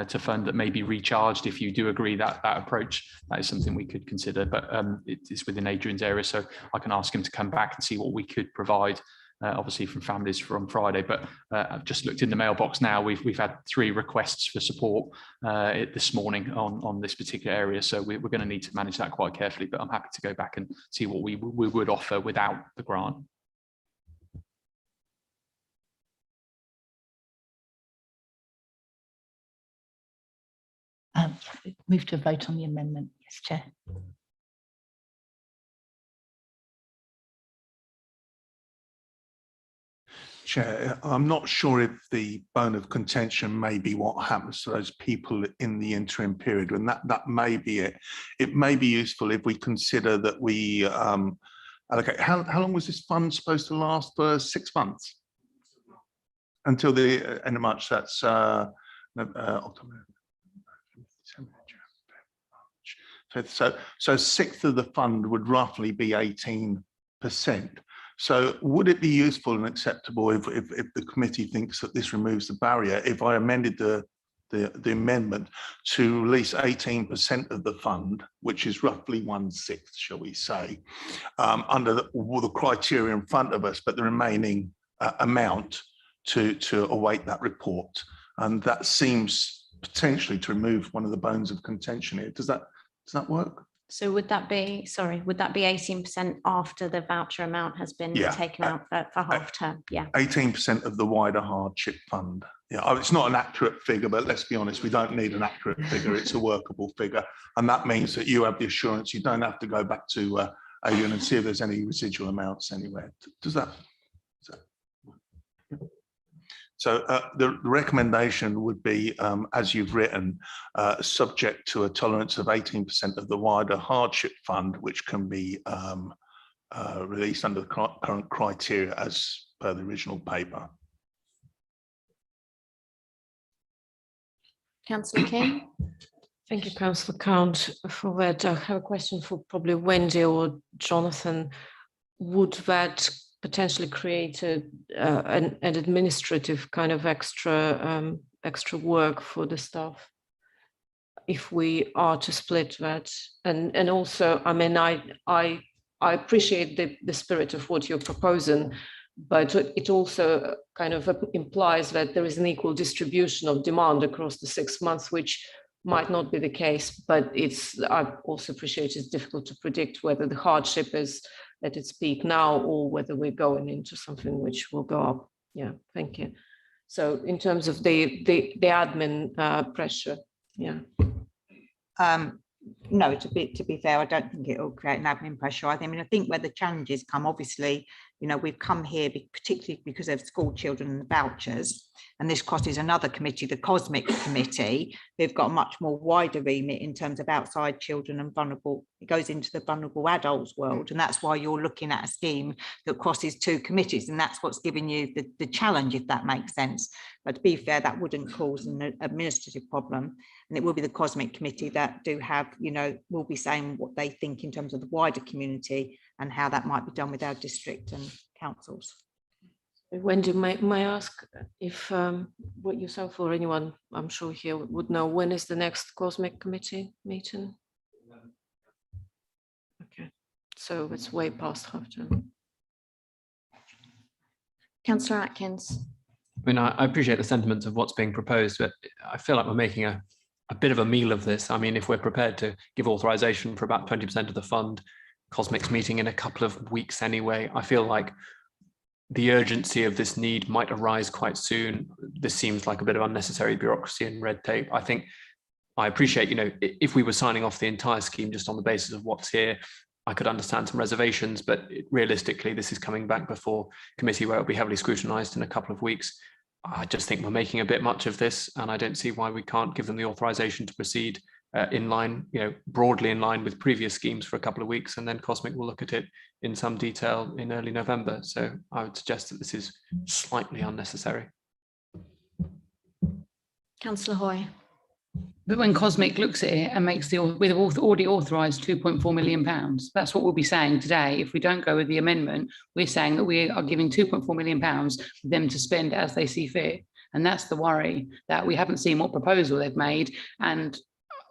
to fund that may be recharged. If you do agree that approach, that is something we could consider, but it's within Adrian's area, so I can ask him to come back and see what we could provide. Obviously from families from Friday, but I've just looked in the mailbox now. We've had 3 requests for support this morning on this particular area, so we're going to need to manage that quite carefully, but I'm happy to go back and see what we would offer without the grant. Move to a vote on the amendment. Yes, Chair. Chair, I'm not sure if the bone of contention may be what happens to those people in the interim period, and that may be it. It may be useful if we consider that we allocate. How long was this fund supposed to last? For 6 months? Until the end of March. That's October. So 1/6 of the fund would roughly be 18%. So would it be useful and acceptable if the committee thinks that this removes the barrier, if I amended the amendment to release 18% of the fund, which is roughly 1/6, shall we say, under the criteria in front of us, but the remaining amount to await that report? And that seems potentially to remove one of the bones of contention here. Does that work? So would that be, sorry, would that be 18% after the voucher amount has been taken out for half term? Yeah. 18% of the wider hardship fund. Yeah, it's not an accurate figure, but let's be honest, we don't need an accurate figure. It's a workable figure. And that means that you have the assurance you don't have to go back to Adrian and see if there's any residual amounts anywhere. Does that? So the recommendation would be, as you've written, subject to a tolerance of 18% of the wider hardship fund, which can be released under the current criteria as per the original paper. Councillor King. Thank you, Councillor Count, for that. I have a question for probably Wendy or Jonathan. Would that potentially create an administrative kind of extra work for the staff if we are to split that? And also, I mean, I appreciate the spirit of what you're proposing, but it also kind of implies that there is an equal distribution of demand across the 6 months, which might not be the case, but I also appreciate it's difficult to predict whether the hardship is at its peak now or whether we're going into something which will go up. Yeah, thank you. So in terms of the admin pressure, yeah. No, to be fair, I don't think it will create an admin pressure. I think where the challenges come, obviously, we've come here particularly because of school children and the vouchers, and this crosses another committee, the Cosmic Committee, who've got a much more wider remit in terms of outside children and vulnerable. It goes into the vulnerable adults world, and that's why you're looking at a scheme that crosses 2 committees, and that's what's giving you the challenge, if that makes sense. But to be fair, that wouldn't cause an administrative problem, and it will be the Cosmic Committee that do have, will be saying what they think in terms of the wider community and how that might be done with our district and councils. Wendy, may I ask if what yourself or anyone I'm sure here would know, when is the next Cosmic Committee meeting? Okay, so it's way past half term. Councillor Atkins. I mean, I appreciate the sentiments of what's being proposed, but I feel like we're making a bit of a meal of this. I mean, if we're prepared to give authorization for about 20% of the fund, Cosmic's meeting in a couple of weeks anyway, I feel like the urgency of this need might arise quite soon. This seems like a bit of unnecessary bureaucracy and red tape. I appreciate, if we were signing off the entire scheme just on the basis of what's here, I could understand some reservations, but realistically, this is coming back before committee where it'll be heavily scrutinized in a couple of weeks. I just think we're making a bit much of this, and I don't see why we can't give them the authorization to proceed in line, broadly in line with previous schemes for a couple of weeks, and then Cosmic will look at it in some detail in early November. So I would suggest that this is slightly unnecessary. Councillor Hoy. But when Cosmic looks at it and makes we've already authorised £2.4 million. That's what we'll be saying today. If we don't go with the amendment, we're saying that we are giving £2.4 million for them to spend as they see fit. And that's the worry, that we haven't seen what proposal they've made. And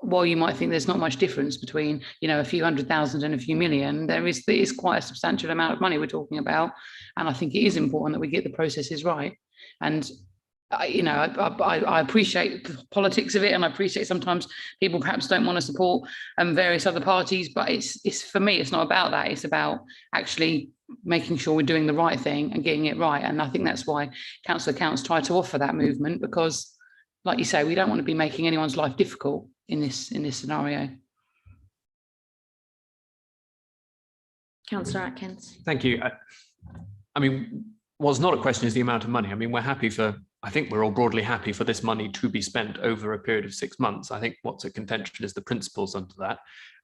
while you might think there's not much difference between, a few 100,000 and a few million, there is quite a substantial amount of money we're talking about. And I think it is important that we get the processes right. And I appreciate the politics of it, and I appreciate sometimes people perhaps don't want to support various other parties, but it's for me, it's not about that. It's about actually making sure we're doing the right thing and getting it right. And I think that's why Council Accounts try to offer that movement, because, like you say, we don't want to be making anyone's life difficult in this scenario. Councillor Atkins. Thank you. I mean, what's not a question is the amount of money. I mean, I think we're all broadly happy for this money to be spent over a period of 6 months. I think what's at contention is the principles under that.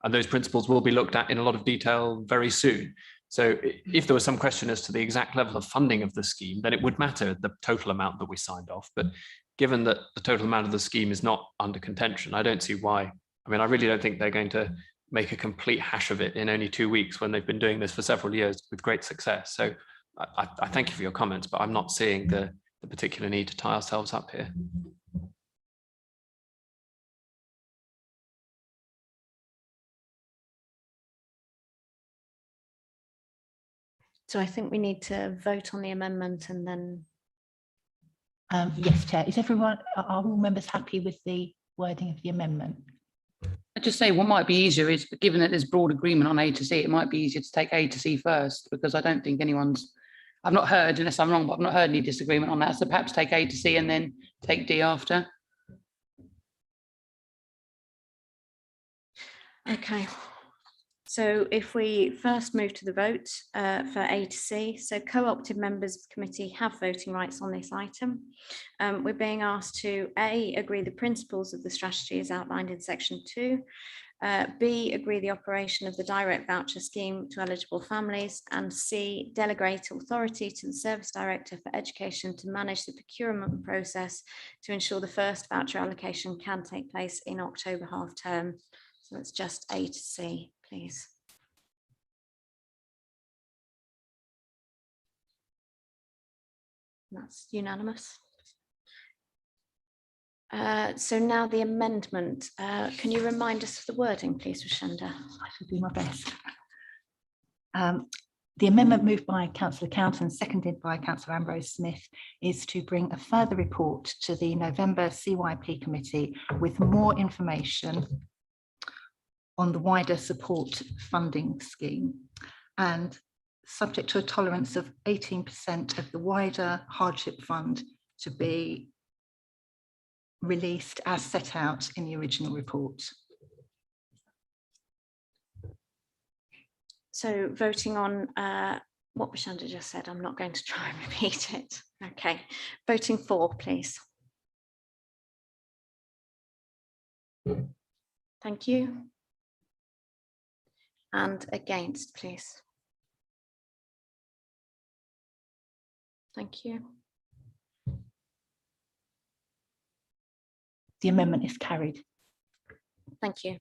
And those principles will be looked at in a lot of detail very soon. So if there was some question as to the exact level of funding of the scheme, then it would matter the total amount that we signed off. But given that the total amount of the scheme is not under contention, I don't see why. I mean, I really don't think they're going to make a complete hash of it in only 2 weeks when they've been doing this for several years with great success. So I thank you for your comments, but I'm not seeing the particular need to tie ourselves up here. So I think we need to vote on the amendment and then. Yes, Chair. Are all members happy with the wording of the amendment? I'd just say what might be easier is, given that there's broad agreement on A to C, it might be easier to take A to C first, because I don't think I've not heard, unless I'm wrong, but I've not heard any disagreement on that. So perhaps take A to C and then take D after. Okay. So if we first move to the vote for A to C, so co-opted members of the committee have voting rights on this item. We're being asked to A, agree the principles of the strategy as outlined in section 2, B, agree the operation of the direct voucher scheme to eligible families, and C, delegate authority to the Service Director for Education to manage the procurement process to ensure the first voucher allocation can take place in October half term. So it's just A to C, please. That's unanimous. So now the amendment. Can you remind us of the wording, please, Rashenda? I shall do my best. The amendment moved by Councillor Count and seconded by Councillor Ambrose Smith is to bring a further report to the November CYP committee with more information on the wider support funding scheme, and subject to a tolerance of 18% of the wider hardship fund to be released as set out in the original report. So voting on what Rashenda just said, I'm not going to try and repeat it. Okay, voting for, please. Thank you. And against, please. Thank you. The amendment is carried. Thank you.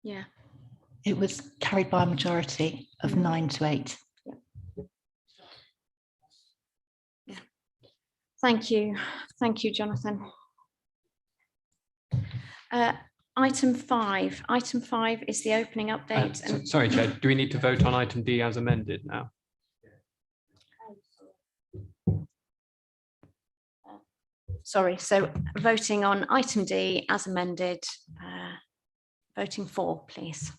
Yeah. It was carried by a majority of 9 to 8. Yeah. Thank you. Thank you, Jonathan. Item 5. Item 5 is the opening update. Sorry, Chair, do we need to vote on item D as amended now? Sorry, so voting on item D as amended, voting for, please.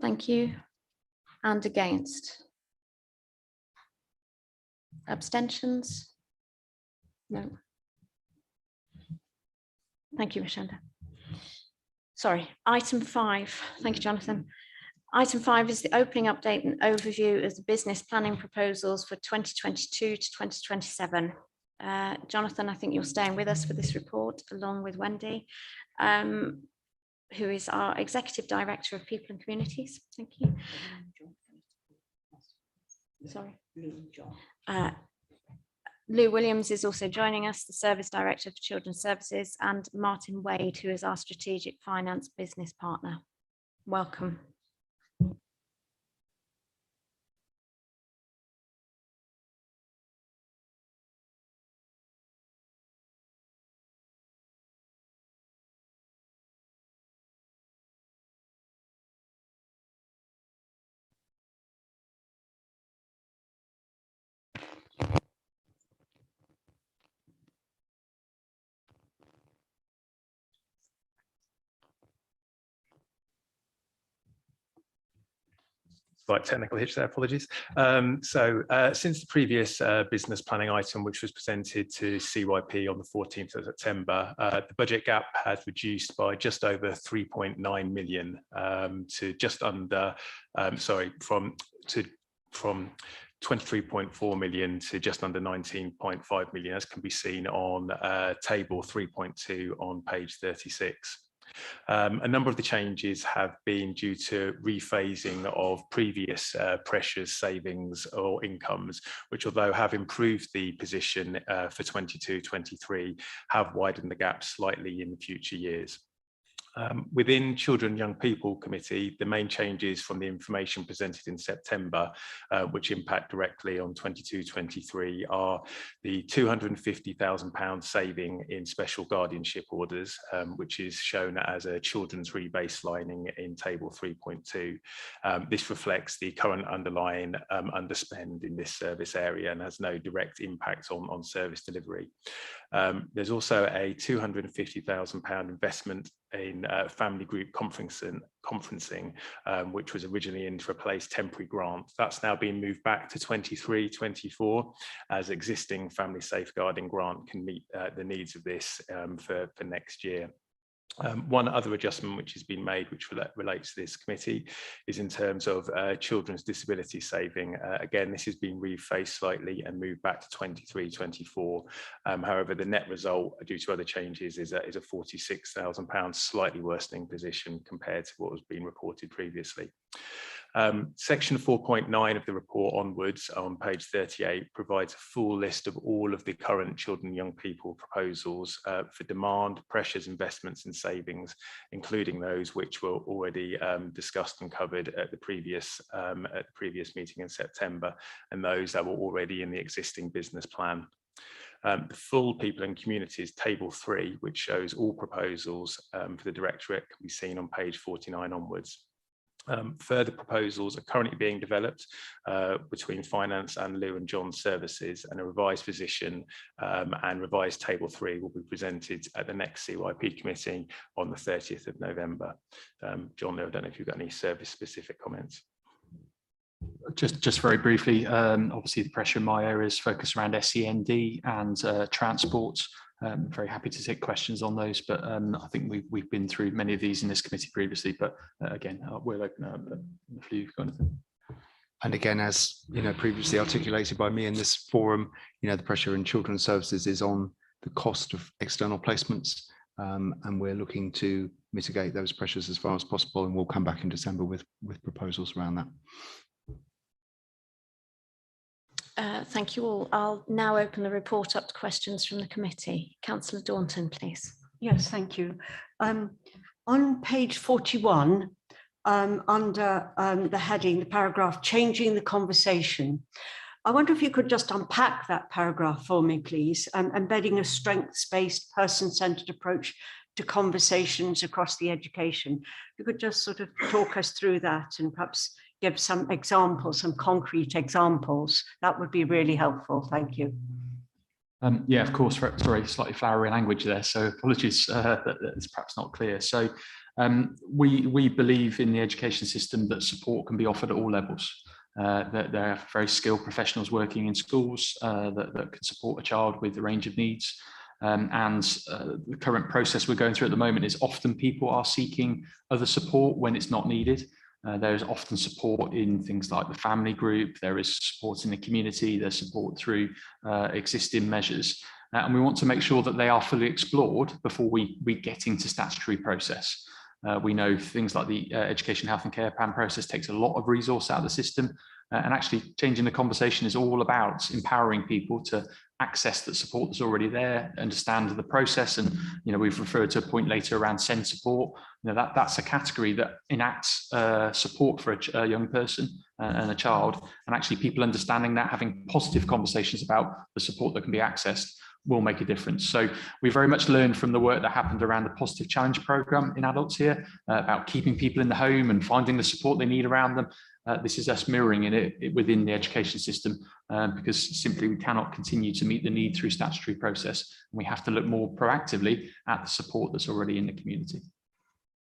Thank you. And against? Abstentions? No. Thank you, Rashenda. Sorry, item 5. Thank you, Jonathan. Item 5 is the opening update and overview of the business planning proposals for 2022 to 2027. Jonathan, I think you're staying with us for this report, along with Wendy, who is our Executive Director of People and Communities. Thank you. Sorry. Lou Williams is also joining us, the Service Director for Children's Services, and Martin Wade, who is our Strategic Finance Business Partner. Welcome. Slight technical hitch there, apologies. Since the previous business planning item, which was presented to CYP on the 14th of September, the budget gap has reduced by just over 3.9 million to just under, from 23.4 million to just under 19.5 million, as can be seen on table 3.2 on page 36. A number of the changes have been due to rephasing of previous pressures, savings or incomes, which, although have improved the position for 22-23, have widened the gap slightly in future years. Within Children and Young People Committee, the main changes from the information presented in September, which impact directly on 22-23, are the £250,000 saving in special guardianship orders, which is shown as a children's rebaselining in table 3.2. This reflects the current underlying underspend in this service area and has no direct impact on service delivery. There's also a £250,000 investment in family group conferencing, which was originally in to replace temporary grants. That's now being moved back to 23-24 as existing family safeguarding grant can meet the needs of this for next year. One other adjustment which has been made, which relates to this committee, is in terms of children's disability saving. Again, this has been rephased slightly and moved back to 23-24. However, the net result, due to other changes, is a £46,000 slightly worsening position compared to what was being reported previously. Section 4.9 of the report onwards on page 38 provides a full list of all of the current children and young people proposals for demand, pressures, investments and savings, including those which were already discussed and covered at the previous meeting in September, and those that were already in the existing business plan. The full people and communities table 3, which shows all proposals for the directorate, can be seen on page 49 onwards. Further proposals are currently being developed between Finance and Lou and John's services, and a revised position and revised table 3 will be presented at the next CYP committee on the 30th of November. John, I don't know if you've got any service specific comments. Just very briefly, obviously the pressure in my area is focused around Scnd and transport. Very happy to take questions on those, but I think we've been through many of these in this committee previously, but again, we'll open up if you've got anything. And again, as previously articulated by me in this forum, the pressure in children's services is on the cost of external placements, and we're looking to mitigate those pressures as far as possible, and we'll come back in December with proposals around that. Thank you all. I'll now open the report up to questions from the committee. Councillor Daunton, please. Yes, thank you. On page 41, under the heading, the paragraph, changing the conversation, I wonder if you could just unpack that paragraph for me, please, embedding a strengths-based, person-centred approach to conversations across the education. If you could just sort of talk us through that and perhaps give some examples, some concrete examples, that would be really helpful. Thank you. Yeah, of course, very slightly flowery language there, so apologies that it's perhaps not clear. So we believe in the education system that support can be offered at all levels. That there are very skilled professionals working in schools that can support a child with a range of needs. And the current process we're going through at the moment is often people are seeking other support when it's not needed. There is often support in things like the family group, there is support in the community, there's support through existing measures. And we want to make sure that they are fully explored before we get into statutory process. We know things like the education, health and care plan process takes a lot of resource out of the system, and actually changing the conversation is all about empowering people to access the support that's already there, understand the process. And we've referred to a point later around SEND support. That's a category that enacts support for a young person and a child, and actually people understanding that, having positive conversations about the support that can be accessed will make a difference. So we very much learned from the work that happened around the Positive Challenge programme in adults here about keeping people in the home and finding the support they need around them. This is us mirroring it within the education system, because simply we cannot continue to meet the need through statutory process. And we have to look more proactively at the support that's already in the community.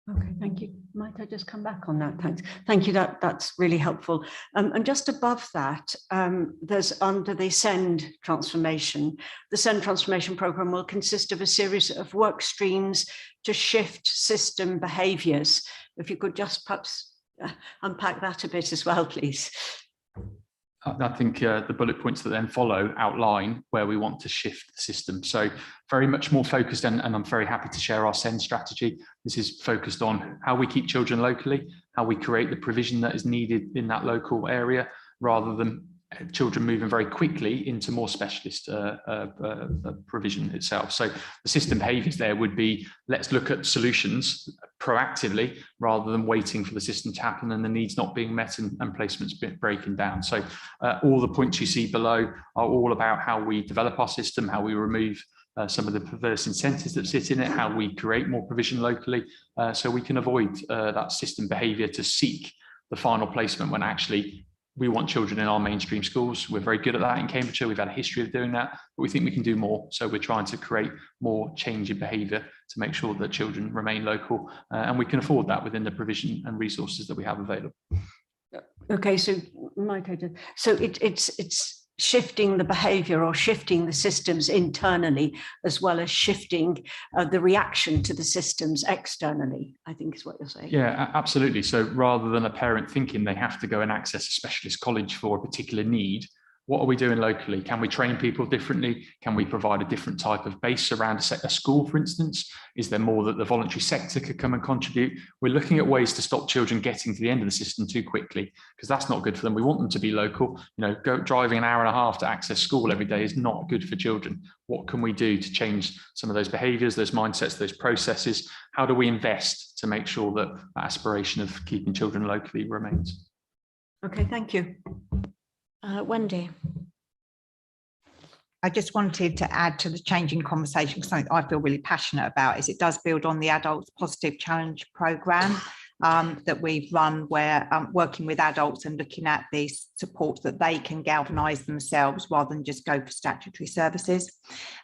Okay, thank you. Might I just come back on that? Thanks. Thank you. That's really helpful. And just above that, there's under the SEND transformation. The SEND transformation programme will consist of a series of work streams to shift system behaviours. If you could just perhaps unpack that a bit as well, please. I think the bullet points that then follow outline where we want to shift the system. So very much more focused, and I'm very happy to share our SEND strategy. This is focused on how we keep children locally, how we create the provision that is needed in that local area, rather than children moving very quickly into more specialist provision itself. So the system behaviours there would be, let's look at solutions proactively rather than waiting for the system to happen and the needs not being met and placements breaking down. So all the points you see below are all about how we develop our system, how we remove some of the perverse incentives that sit in it, how we create more provision locally, so we can avoid that system behaviour to seek the final placement when actually we want children in our mainstream schools. We're very good at that in Cambridgeshire. We've had a history of doing that, but we think we can do more. So we're trying to create more change in behaviour to make sure that children remain local, and we can afford that within the provision and resources that we have available. Okay, so it's shifting the behavior or shifting the systems internally, as well as shifting the reaction to the systems externally, I think is what you're saying. Yeah, absolutely. So rather than a parent thinking they have to go and access a specialist college for a particular need, what are we doing locally? Can we train people differently? Can we provide a different type of base around a school, for instance? Is there more that the voluntary sector could come and contribute? We're looking at ways to stop children getting to the end of the system too quickly, because that's not good for them. We want them to be local. You know, driving an hour and a half to access school every day is not good for children. What can we do to change some of those behaviours, those mindsets, those processes? How do we invest to make sure that that aspiration of keeping children locally remains? Okay, thank you. Wendy. I just wanted to add to the changing conversation, something I feel really passionate about is it does build on the Adults Positive Challenge programme that we've run, where working with adults and looking at the support that they can galvanise themselves rather than just go for statutory services,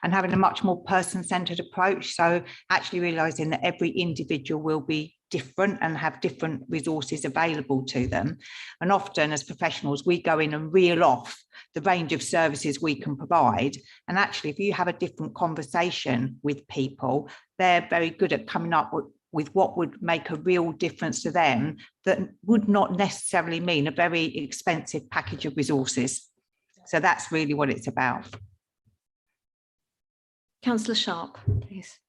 and having a much more person-centred approach. So actually realising that every individual will be different and have different resources available to them. And often as professionals, we go in and reel off the range of services we can provide. And actually, if you have a different conversation with people, they're very good at coming up with what would make a real difference to them that would not necessarily mean a very expensive package of resources. So that's really what it's about. Councillor Sharp, please.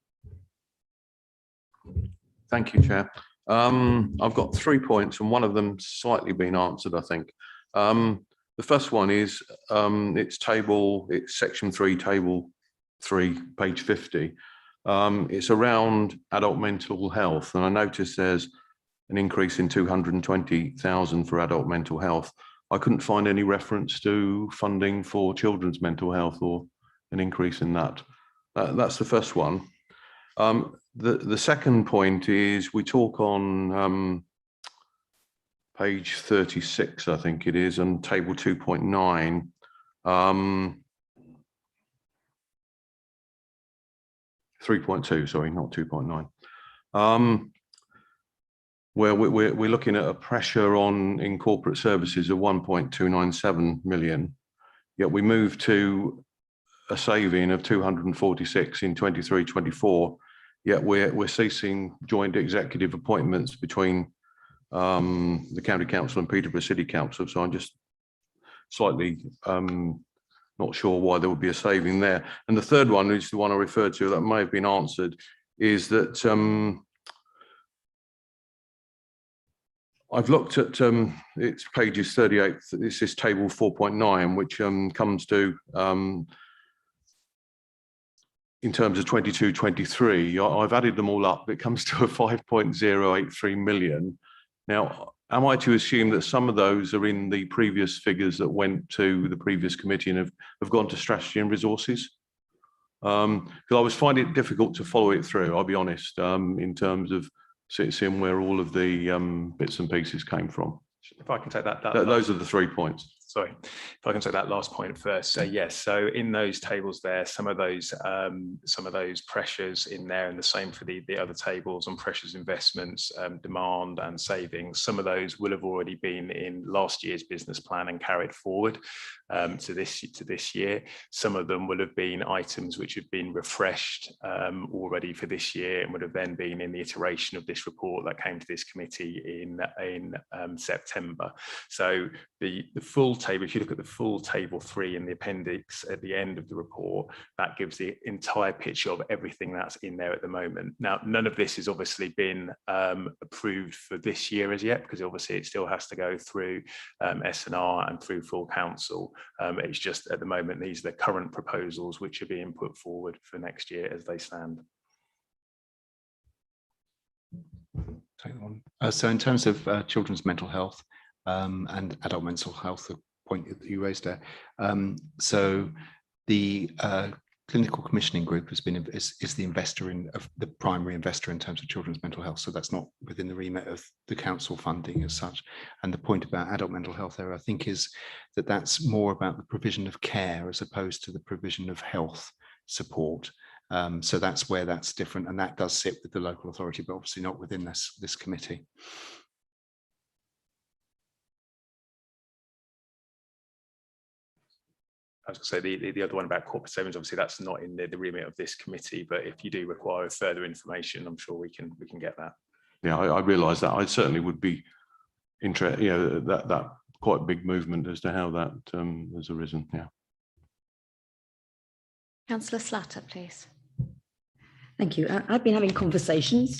Thank you, Chair. I've got 3 points and one of them slightly been answered, I think. The first one is it's section 3, table 3, page 50. It's around adult mental health, and I noticed there's an increase in 220,000 for adult mental health. I couldn't find any reference to funding for children's mental health or an increase in that. That's the first one. The second point is we talk on page 36, I think it is, and table 2.9. 3.2, sorry, not 2.9. Where we're looking at a pressure in corporate services of 1.297 million, yet we move to a saving of 246 in 23-24, yet we're ceasing joint executive appointments between the County Council and Peterborough City Council. So I'm just slightly not sure why there would be a saving there. And the third one is the one I referred to that may have been answered, is that I've looked at it's pages 38, this is table 4.9, which comes to in terms of 22-23, I've added them all up, it comes to a 5.083 million. Now, am I to assume that some of those are in the previous figures that went to the previous committee and have gone to strategy and resources? Because I was finding it difficult to follow it through, I'll be honest, in terms of seeing where all of the bits and pieces came from. If I can take that. Those are the 3 points. Sorry, if I can take that last point first. So yes, so in those tables there, some of those pressures in there, and the same for the other tables on pressures, investments, demand and savings. Some of those will have already been in last year's business plan and carried forward to this year. Some of them will have been items which have been refreshed already for this year and would have then been in the iteration of this report that came to this committee in September. So the full table, if you look at the full table 3 in the appendix at the end of the report, that gives the entire picture of everything that's in there at the moment. Now, none of this has obviously been approved for this year as yet, because obviously it still has to go through S&R and through full council. It's just at the moment, these are the current proposals which are being put forward for next year as they stand. So in terms of children's mental health and adult mental health, the point that you raised there, so the clinical commissioning group has been is the investor of the primary investor in terms of children's mental health. So that's not within the remit of the council funding as such. And the point about adult mental health there, I think, is that that's more about the provision of care as opposed to the provision of health support. So that's where that's different, and that does sit with the local authority, but obviously not within this committee. I was going to say the other one about corporate savings, obviously that's not in the remit of this committee, but if you do require further information, I'm sure we can get that. Yeah, I realise that. I certainly would be interested. You know, that quite big movement as to how that has arisen. Yeah. Councillor Slatter, please. Thank you. I've been having conversations,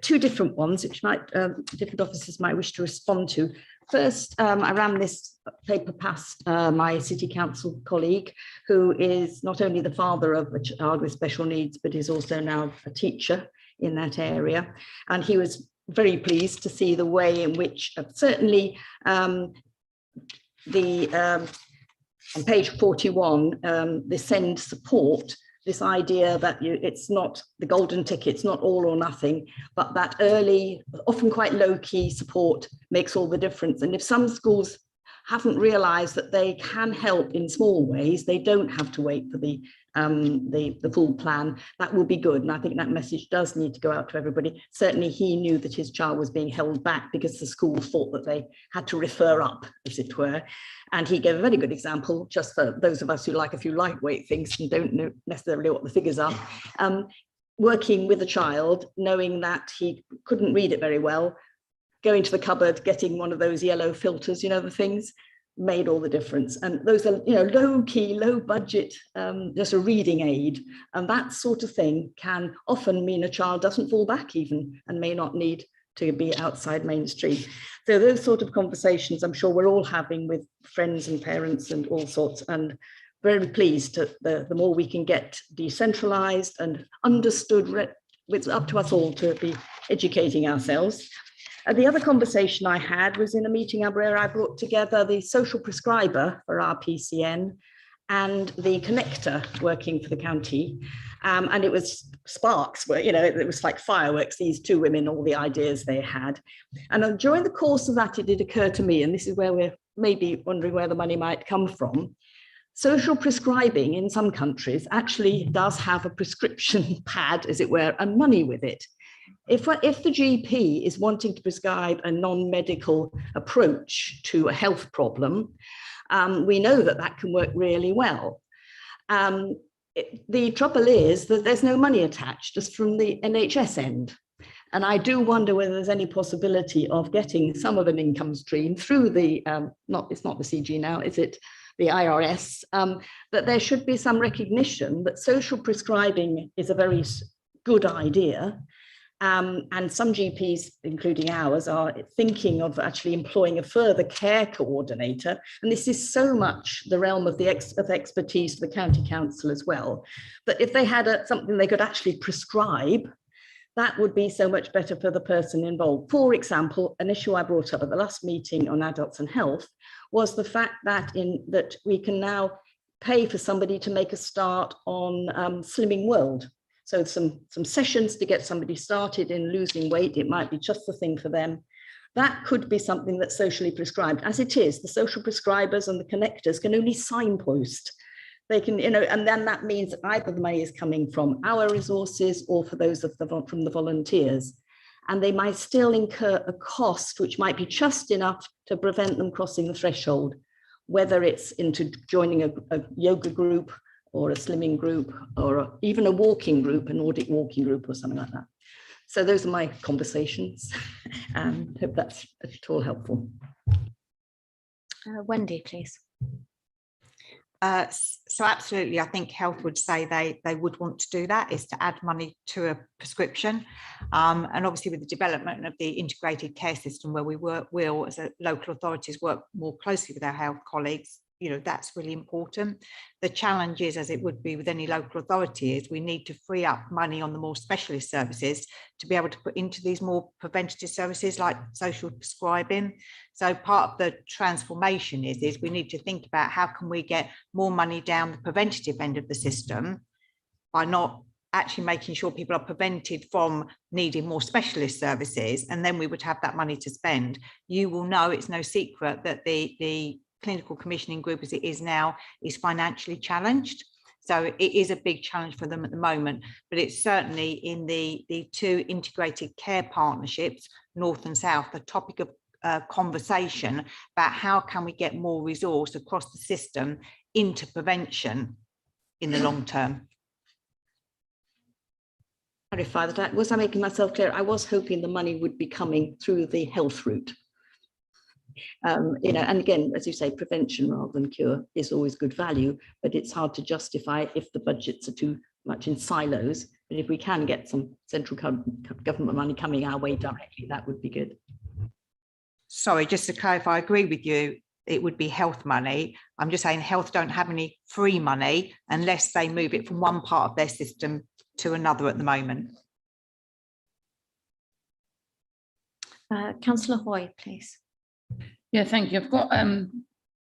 two different ones, which might different officers might wish to respond to. First, I ran this paper past my city council colleague, who is not only the father of a child with special needs, but is also now a teacher in that area. And he was very pleased to see the way in which certainly on page 41, the Scnd support, this idea that it's not the golden ticket, it's not all or nothing, but that early, often quite low-key support makes all the difference. And if some schools haven't realized that they can help in small ways, they don't have to wait for the full plan, that will be good. And I think that message does need to go out to everybody. Certainly he knew that his child was being held back because the school thought that they had to refer up, as it were. And he gave a very good example, just for those of us who like a few lightweight things and don't know necessarily what the figures are. Working with a child, knowing that he couldn't read it very well, going to the cupboard, getting one of those yellow filters, you know, the things, made all the difference. And those are, you know, low key, low budget, just a reading aid. And that sort of thing can often mean a child doesn't fall back even and may not need to be outside mainstream. So those sort of conversations, I'm sure we're all having with friends and parents and all sorts, and very pleased that the more we can get decentralized and understood, it's up to us all to be educating ourselves. The other conversation I had was in a meeting where I brought together the social prescriber for our PCN and the connector working for the county. And it was sparks, where, you know, it was like fireworks, these two women, all the ideas they had. And during the course of that, it did occur to me, and this is where we're maybe wondering where the money might come from. Social prescribing in some countries actually does have a prescription pad, as it were, and money with it. If the GP is wanting to prescribe a non-medical approach to a health problem, we know that that can work really well. The trouble is that there's no money attached, just from the NHS end. And I do wonder whether there's any possibility of getting some of an income stream through the, it's not the CG now, is it? The IRS, that there should be some recognition that social prescribing is a very good idea. And some GPs, including ours, are thinking of actually employing a further care coordinator. And this is so much the realm of the expertise of the county council as well. But if they had something they could actually prescribe, that would be so much better for the person involved. For example, an issue I brought up at the last meeting on adults and health was the fact that that we can now pay for somebody to make a start on Slimming World. So some sessions to get somebody started in losing weight. It might be just the thing for them. That could be something that's socially prescribed. As it is, the social prescribers and the connectors can only signpost. They can, you know, and then that means that either the money is coming from our resources or for those from the volunteers. And they might still incur a cost, which might be just enough to prevent them crossing the threshold, whether it's into joining a yoga group or a slimming group, or even a walking group, a Nordic walking group or something like that. So those are my conversations. Hope that's at all helpful. Wendy, please. So absolutely, I think health would say they would want to do that, is to add money to a prescription. And obviously with the development of the integrated care system, where we'll as local authorities work more closely with our health colleagues, you know, that's really important. The challenge is, as it would be with any local authority, is we need to free up money on the more specialist services to be able to put into these more preventative services like social prescribing. So part of the transformation is we need to think about how can we get more money down the preventative end of the system by not actually making sure people are prevented from needing more specialist services, and then we would have that money to spend. You will know, it's no secret that the clinical commissioning group as it is now is financially challenged. So it is a big challenge for them at the moment, but it's certainly in the two integrated care partnerships, North and South, the topic of conversation about how can we get more resource across the system into prevention in the long term. Clarify that. Was I making myself clear? I was hoping the money would be coming through the health route. And again, as you say, prevention rather than cure is always good value, but it's hard to justify if the budgets are too much in silos. But if we can get some central government money coming our way directly, that would be good. Sorry, just to clarify, I agree with you. It would be health money. I'm just saying health don't have any free money unless they move it from one part of their system to another at the moment. Councillor Hoy, please. Yeah, thank you. I've got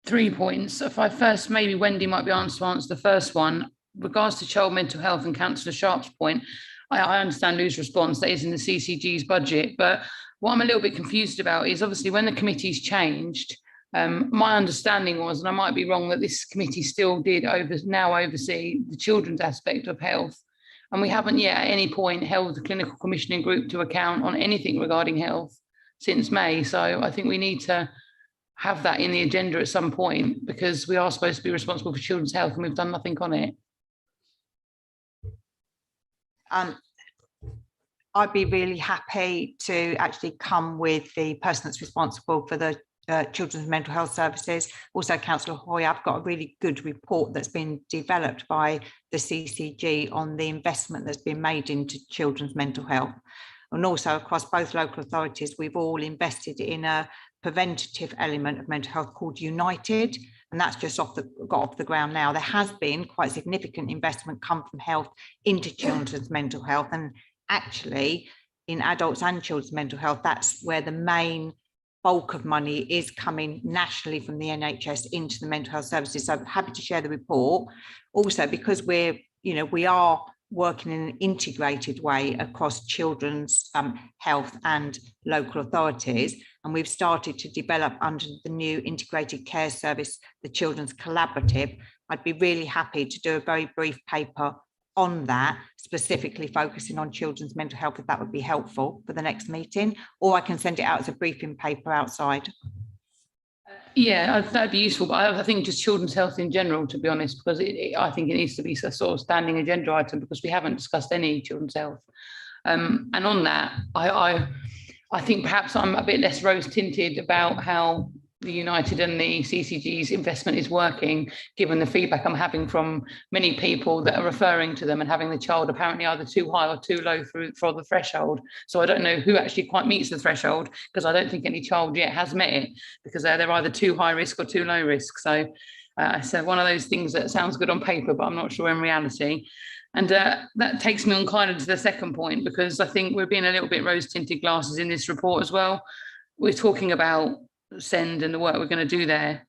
3 points. If I first, maybe Wendy might be able to answer the first one. Regards to child mental health and Councillor Sharp's point, I understand Lou's response, that is in the CCG's budget, but what I'm a little bit confused about is obviously when the committee's changed, my understanding was, and I might be wrong, that this committee still did now oversee the children's aspect of health. And we haven't yet at any point held the clinical commissioning group to account on anything regarding health since May. So I think we need to have that in the agenda at some point, because we are supposed to be responsible for children's health and we've done nothing on it. I'd be really happy to actually come with the person that's responsible for the children's mental health services. Also, Councillor Hoy, I've got a really good report that's been developed by the CCG on the investment that's been made into children's mental health. And also across both local authorities, we've all invested in a preventative element of mental health called United, and that's just got off the ground now. There has been quite significant investment come from health into children's mental health, and actually in adults and children's mental health, that's where the main bulk of money is coming nationally from the NHS into the mental health services. So I'm happy to share the report. Also, because we are working in an integrated way across children's health and local authorities, and we've started to develop under the new integrated care service, the Children's Collaborative. I'd be really happy to do a very brief paper on that, specifically focusing on children's mental health, if that would be helpful for the next meeting, or I can send it out as a briefing paper outside. Yeah, that'd be useful, but I think just children's health in general, to be honest, because I think it needs to be a sort of standing agenda item, because we haven't discussed any children's health. And on that, I think perhaps I'm a bit less rose tinted about how the United and the CCG's investment is working, given the feedback I'm having from many people that are referring to them and having the child apparently either too high or too low for the threshold. So I don't know who actually quite meets the threshold, because I don't think any child yet has met it, because they're either too high risk or too low risk. So one of those things that sounds good on paper, but I'm not sure in reality. And that takes me on kind of to the second point, because I think we're being a little bit rose tinted glasses in this report as well. We're talking about Scnd and the work we're going to do there,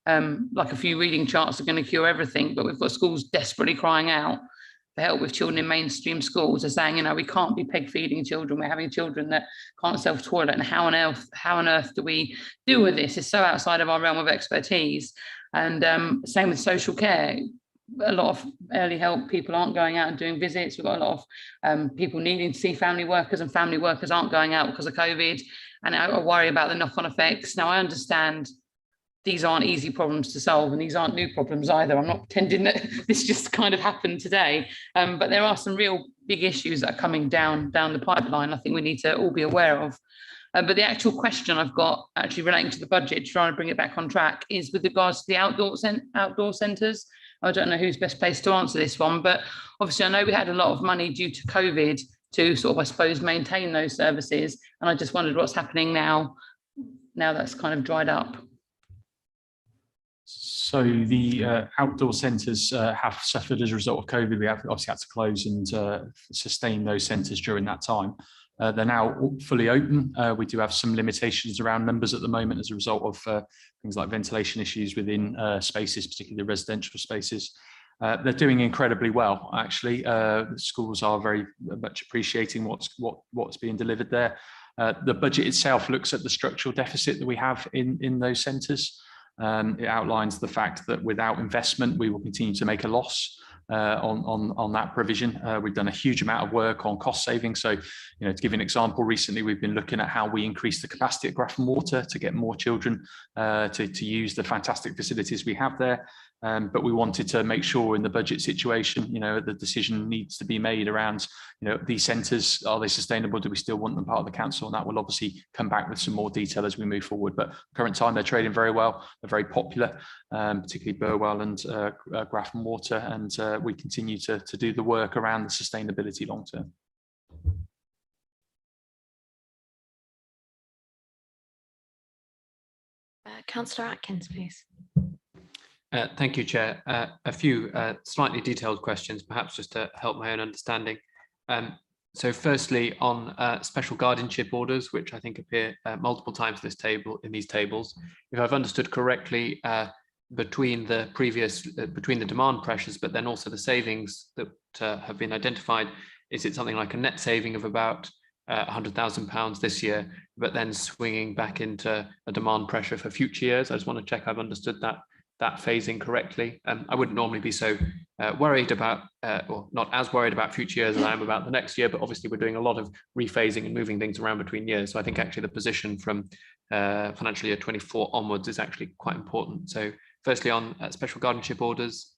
like a few reading charts are going to cure everything, but we've got schools desperately crying out for help with children in mainstream schools. They're saying, we can't be peg feeding children, we're having children that can't self-toilet, and how on earth do we deal with this? It's so outside of our realm of expertise. And same with social care. A lot of early help people aren't going out and doing visits. We've got a lot of people needing to see family workers, and family workers aren't going out because of COVID. And I worry about the knock-on effects. Now, I understand these aren't easy problems to solve, and these aren't new problems either. I'm not pretending that this just kind of happened today, but there are some real big issues that are coming down the pipeline I think we need to all be aware of. But the actual question I've got actually relating to the budget, trying to bring it back on track, is with regards to the outdoor centres. I don't know who's best placed to answer this one, but obviously I know we had a lot of money due to COVID to sort of, I suppose, maintain those services. And I just wondered what's happening now that's kind of dried up. So the outdoor centres have suffered as a result of COVID. We have obviously had to close and sustain those centres during that time. They're now fully open. We do have some limitations around numbers at the moment as a result of things like ventilation issues within spaces, particularly residential spaces. They're doing incredibly well, actually. The schools are very much appreciating what's being delivered there. The budget itself looks at the structural deficit that we have in those centres. It outlines the fact that without investment, we will continue to make a loss on that provision. We've done a huge amount of work on cost saving. So, to give you an example, recently we've been looking at how we increase the capacity at Grafton Water to get more children to use the fantastic facilities we have there. But we wanted to make sure in the budget situation, the decision needs to be made around, these centres, are they sustainable? Do we still want them part of the council? And that will obviously come back with some more detail as we move forward. But current time, they're trading very well. They're very popular, particularly Burwell and Grafton Water. And we continue to do the work around the sustainability long term. Councillor Atkins, please. Thank you, Chair. A few slightly detailed questions, perhaps just to help my own understanding. So firstly, on special guardianship orders, which I think appear multiple times in these tables, if I've understood correctly, between the demand pressures, but then also the savings that have been identified, is it something like a net saving of about £100,000 this year, but then swinging back into a demand pressure for future years? I just want to check I've understood that phasing correctly. I wouldn't normally be so worried about, or not as worried about future years as I am about the next year, but obviously we're doing a lot of rephasing and moving things around between years. So I think actually the position from financial year 24 onwards is actually quite important. So firstly on special guardianship orders,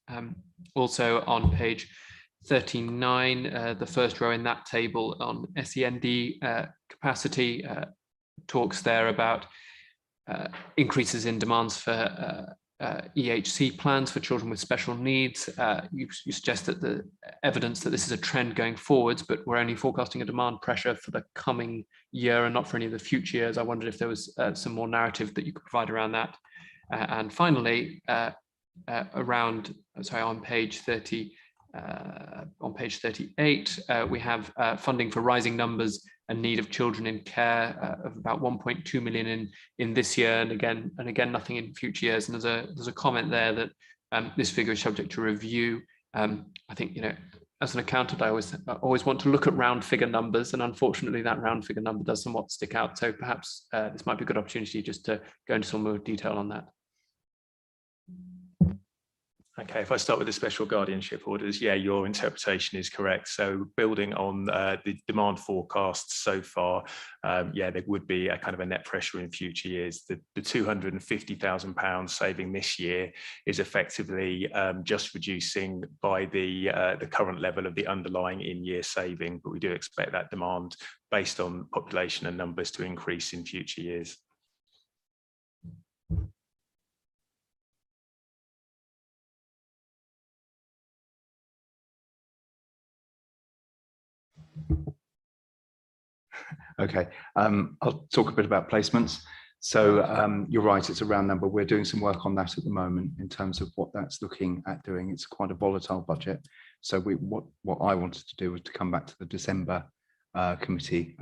also on page 39, the first row in that table on SEND capacity talks there about increases in demands for EHC plans for children with special needs. You suggest that the evidence that this is a trend going forwards, but we're only forecasting a demand pressure for the coming year and not for any of the future years. I wondered if there was some more narrative that you could provide around that. And finally, on page 30, on page 38, we have funding for rising numbers and need of children in care of about 1.2 million in this year, and again nothing in future years. And there's a comment there that this figure is subject to review. I think, as an accountant, I always want to look at round figure numbers, and unfortunately that round figure number does somewhat stick out. So perhaps this might be a good opportunity just to go into some more detail on that. Okay, if I start with the special guardianship orders, yeah, your interpretation is correct. So building on the demand forecasts so far, yeah, there would be a kind of a net pressure in future years. The £250,000 saving this year is effectively just reducing by the current level of the underlying in-year saving, but we do expect that demand based on population and numbers to increase in future years. Okay, I'll talk a bit about placements. So you're right, it's a round number. We're doing some work on that at the moment in terms of what that's looking at doing. It's quite a volatile budget. So what I wanted to do was to come back to the December committee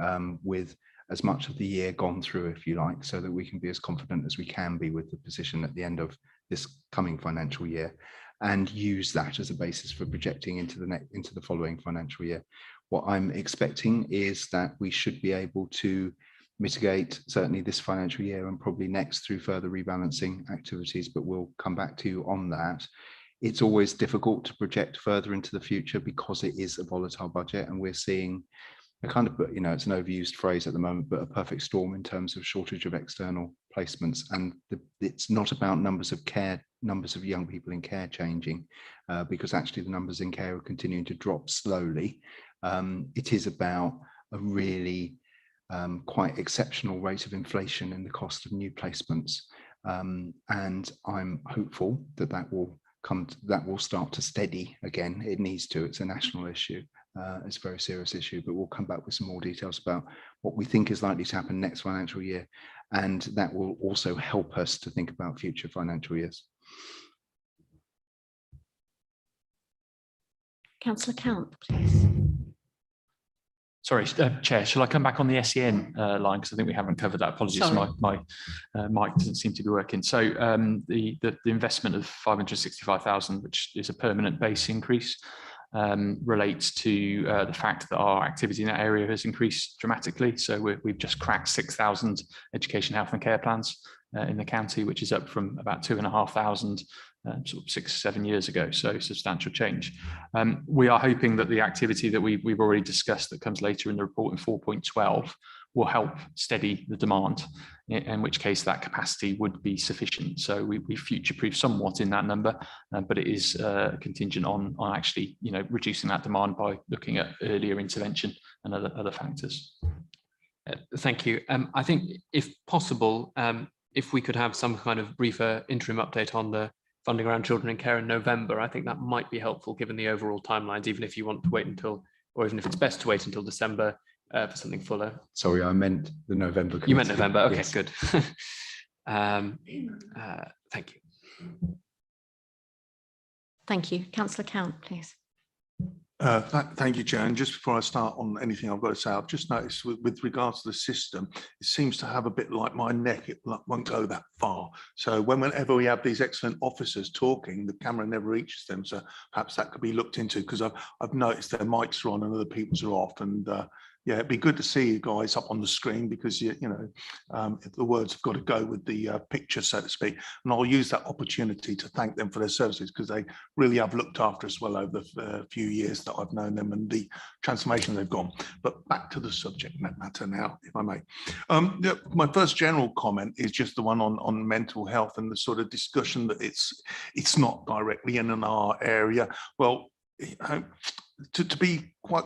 with as much of the year gone through, if you like, so that we can be as confident as we can be with the position at the end of this coming financial year, and use that as a basis for projecting into the following financial year. What I'm expecting is that we should be able to mitigate certainly this financial year and probably next through further rebalancing activities, but we'll come back to you on that. It's always difficult to project further into the future because it is a volatile budget, and we're seeing a kind of, it's an overused phrase at the moment, but a perfect storm in terms of shortage of external placements. And it's not about numbers of young people in care changing, because actually the numbers in care are continuing to drop slowly. It is about a really quite exceptional rate of inflation in the cost of new placements, and I'm hopeful that will start to steady again. It needs to. It's a national issue. It's a very serious issue, but we'll come back with some more details about what we think is likely to happen next financial year, and that will also help us to think about future financial years. Councillor Count, please. Sorry, Chair, shall I come back on the SEN line, because I think we haven't covered that. Apologies, my mic doesn't seem to be working. So the investment of 565,000, which is a permanent base increase, relates to the fact that our activity in that area has increased dramatically. So we've just cracked 6,000 education, health and care plans in the county, which is up from about 2,500 sort of 6 or 7 years ago, so substantial change. We are hoping that the activity that we've already discussed that comes later in the report in 4.12 will help steady the demand, in which case that capacity would be sufficient. So we future-proof somewhat in that number, but it is contingent on actually, reducing that demand by looking at earlier intervention and other factors. Thank you. I think if possible, if we could have some kind of briefer interim update on the funding around children in care in November, I think that might be helpful given the overall timelines, even if you want to wait until, or even if it's best to wait until December for something fuller. Sorry, I meant the November committee. You meant November, okay, Yes. Good. Thank you. Thank you. Councillor Count, please. Thank you, Chair. And just before I start on anything I've got to say, I've just noticed with regards to the system, it seems to have a bit like my neck, it won't go that far. So whenever we have these excellent officers talking, the camera never reaches them. So perhaps that could be looked into, because I've noticed their mics are on and other people's are off. And yeah, it'd be good to see you guys up on the screen, because the words have got to go with the picture, so to speak. And I'll use that opportunity to thank them for their services, because they really have looked after us well over the few years that I've known them and the transformation they've gone. But back to the subject matter now, if I may. My first general comment is just the one on mental health and the sort of discussion that it's not directly in our area. Well, to be quite,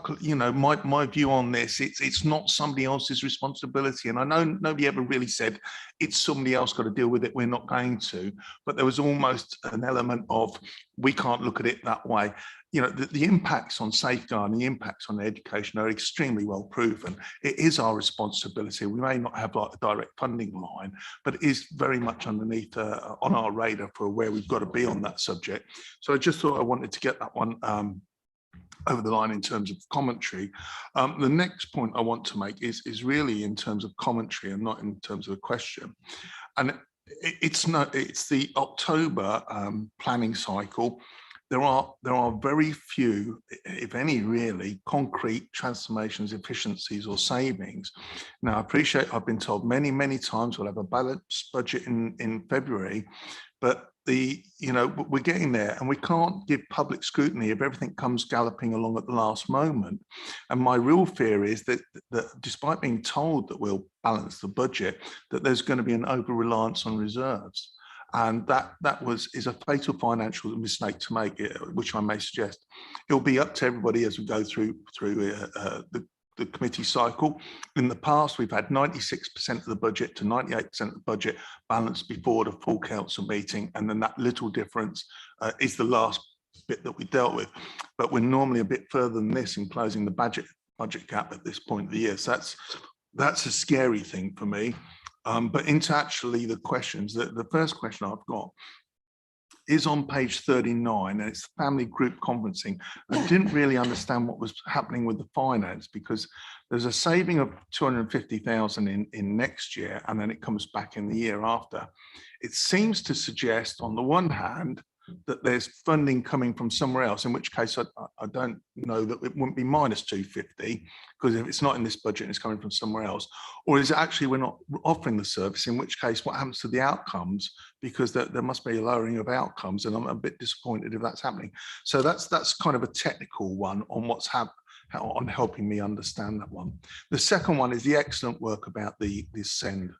my view on this, it's not somebody else's responsibility. And I know nobody ever really said it's somebody else got to deal with it, we're not going to, but there was almost an element of, we can't look at it that way. The impacts on safeguarding, the impacts on education are extremely well proven. It is our responsibility. We may not have like a direct funding line, but it is very much underneath on our radar for where we've got to be on that subject. So I just thought I wanted to get that one over the line in terms of commentary. The next point I want to make is really in terms of commentary and not in terms of a question. And it's the October planning cycle. There are very few, if any, really concrete transformations, efficiencies or savings. Now, I appreciate I've been told many times we'll have a balanced budget in February, but we're getting there, and we can't give public scrutiny if everything comes galloping along at the last moment. And my real fear is that despite being told that we'll balance the budget, that there's going to be an over-reliance on reserves. And that is a fatal financial mistake to make, which I may suggest. It'll be up to everybody as we go through the committee cycle. In the past, we've had 96% of the budget to 98% of the budget balanced before the full council meeting, and then that little difference is the last bit that we dealt with. But we're normally a bit further than this in closing the budget gap at this point of the year. So that's a scary thing for me. But into actually the questions, the first question I've got is on page 39, and it's family group conferencing. I didn't really understand what was happening with the finance, because there's a saving of 250,000 in next year, and then it comes back in the year after. It seems to suggest, on the one hand, that there's funding coming from somewhere else, in which case I don't know that it wouldn't be minus 250, because if it's not in this budget and it's coming from somewhere else, or is it actually we're not offering the service, in which case what happens to the outcomes, because there must be a lowering of outcomes, and I'm a bit disappointed if that's happening. So that's kind of a technical one on what's on helping me understand that one. The second one is the excellent work about the Scnd,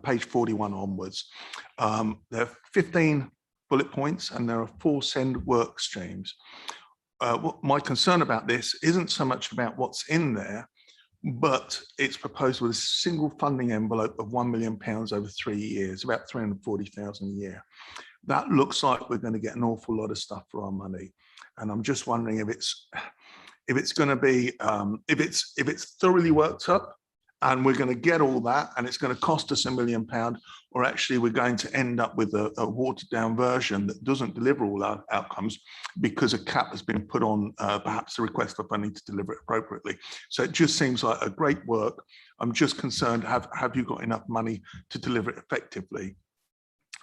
page 41 onwards. There are 15 bullet points, and there are 4 Scnd work streams. My concern about this isn't so much about what's in there, but it's proposed with a single funding envelope of £1 million over 3 years, about 340,000 a year. That looks like we're going to get an awful lot of stuff for our money, and I'm just wondering if it's going to be if it's thoroughly worked up, and we're going to get all that, and it's going to cost us £1 million, or actually we're going to end up with a watered down version that doesn't deliver all our outcomes because a cap has been put on perhaps the request for funding to deliver it appropriately. So it just seems like a great work. I'm just concerned, have you got enough money to deliver it effectively?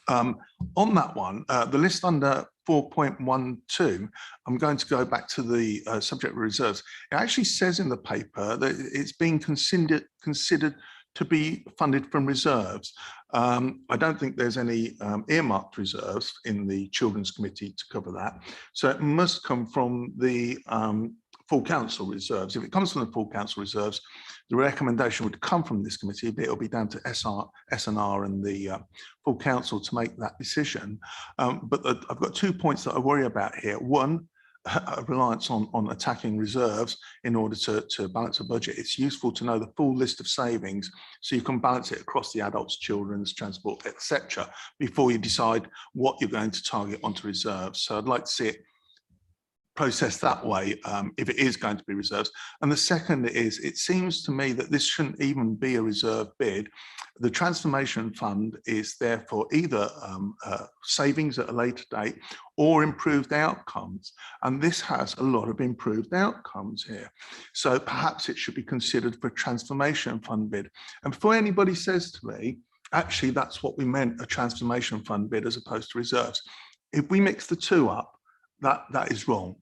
On that one, the list under 4.12, I'm going to go back to the subject reserves. It actually says in the paper that it's being considered to be funded from reserves. I don't think there's any earmarked reserves in the Children's Committee to cover that. So it must come from the full council reserves. If it comes from the full council reserves, the recommendation would come from this committee, but it'll be down to SNR and the full council to make that decision. But I've got 2 points that I worry about here. One, a reliance on attacking reserves in order to balance a budget. It's useful to know the full list of savings so you can balance it across the adults, children's, transport, etc. before you decide what you're going to target onto reserves. So I'd like to see it processed that way if it is going to be reserves. And the second is, it seems to me that this shouldn't even be a reserve bid. The transformation fund is therefore either savings at a later date or improved outcomes. And this has a lot of improved outcomes here. So perhaps it should be considered for a transformation fund bid. And before anybody says to me, actually, that's what we meant, a transformation fund bid as opposed to reserves. If we mix the two up, that is wrong.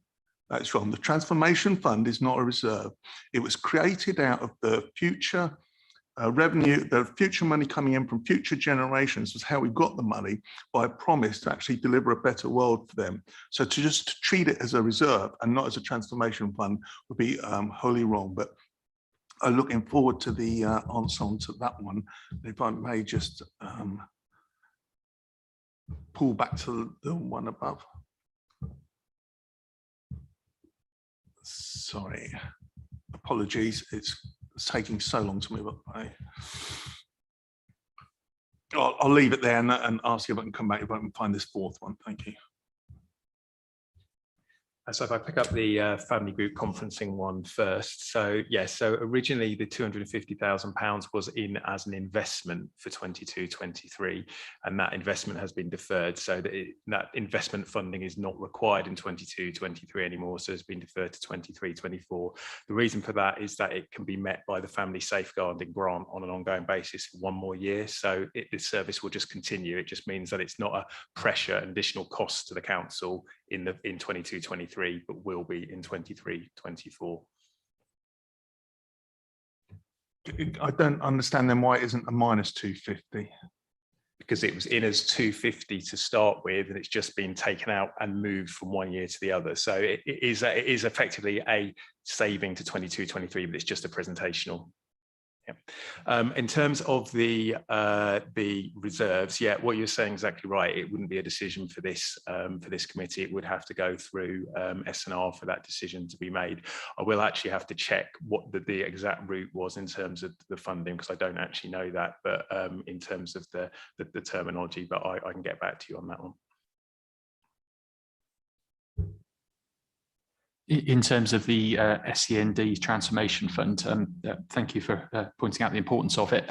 That's wrong. The transformation fund is not a reserve. It was created out of the future revenue, the future money coming in from future generations was how we got the money by a promise to actually deliver a better world for them. So to just treat it as a reserve and not as a transformation fund would be wholly wrong. But I'm looking forward to the answer on to that one. If I may just pull back to the one above. Sorry, apologies, it's taking so long to move up. I'll leave it there and ask you if I can come back if I can find this fourth one. Thank you. So if I pick up the family group conferencing one first. So yes, so originally the £250,000 was in as an investment for 22-23, and that investment has been deferred. So that investment funding is not required in 22-23 anymore. So it's been deferred to 23-24. The reason for that is that it can be met by the family safeguarding grant on an ongoing basis for one more year. So the service will just continue. It just means that it's not a pressure and additional cost to the council in 22-23, but will be in 23-24. I don't understand then why it isn't a minus 250. Because it was in as 250 to start with, and it's just been taken out and moved from one year to the other. So it is effectively a saving to 22-23, but it's just a presentational. Yeah. In terms of the reserves, yeah, what you're saying is exactly right. It wouldn't be a decision for this committee. It would have to go through SNR for that decision to be made. I will actually have to check what the exact route was in terms of the funding, because I don't actually know that, but in terms of the terminology, but I can get back to you on that one. In terms of the Scnd transformation fund, thank you for pointing out the importance of it.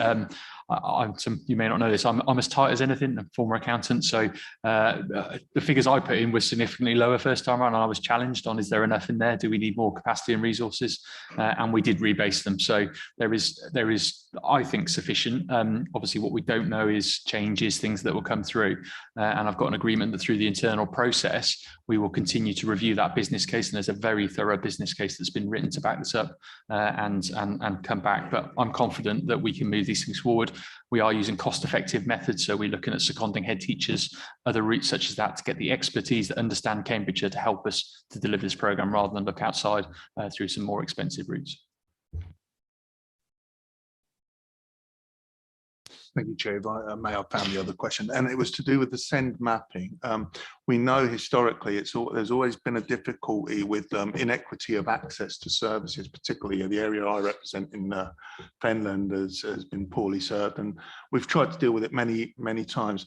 You may not know this, I'm as tight as anything, a former accountant, so the figures I put in were significantly lower first time around, and I was challenged on, is there enough in there? Do we need more capacity and resources? And we did rebase them, so there is I think sufficient. Obviously what we don't know is changes, things that will come through, and I've got an agreement that through the internal process we will continue to review that business case, and there's a very thorough business case that's been written to back this up and come back. But I'm confident that we can move these things forward. We are using cost-effective methods, so we're looking at seconding head teachers, other routes such as that, to get the expertise that understand Cambridgeshire to help us to deliver this programme, rather than look outside through some more expensive routes. Thank you, Chair. If I may, I found the other question, and it was to do with the Scnd mapping. We know historically there's always been a difficulty with inequity of access to services, particularly the area I represent in Fenland has been poorly served, and we've tried to deal with it many times.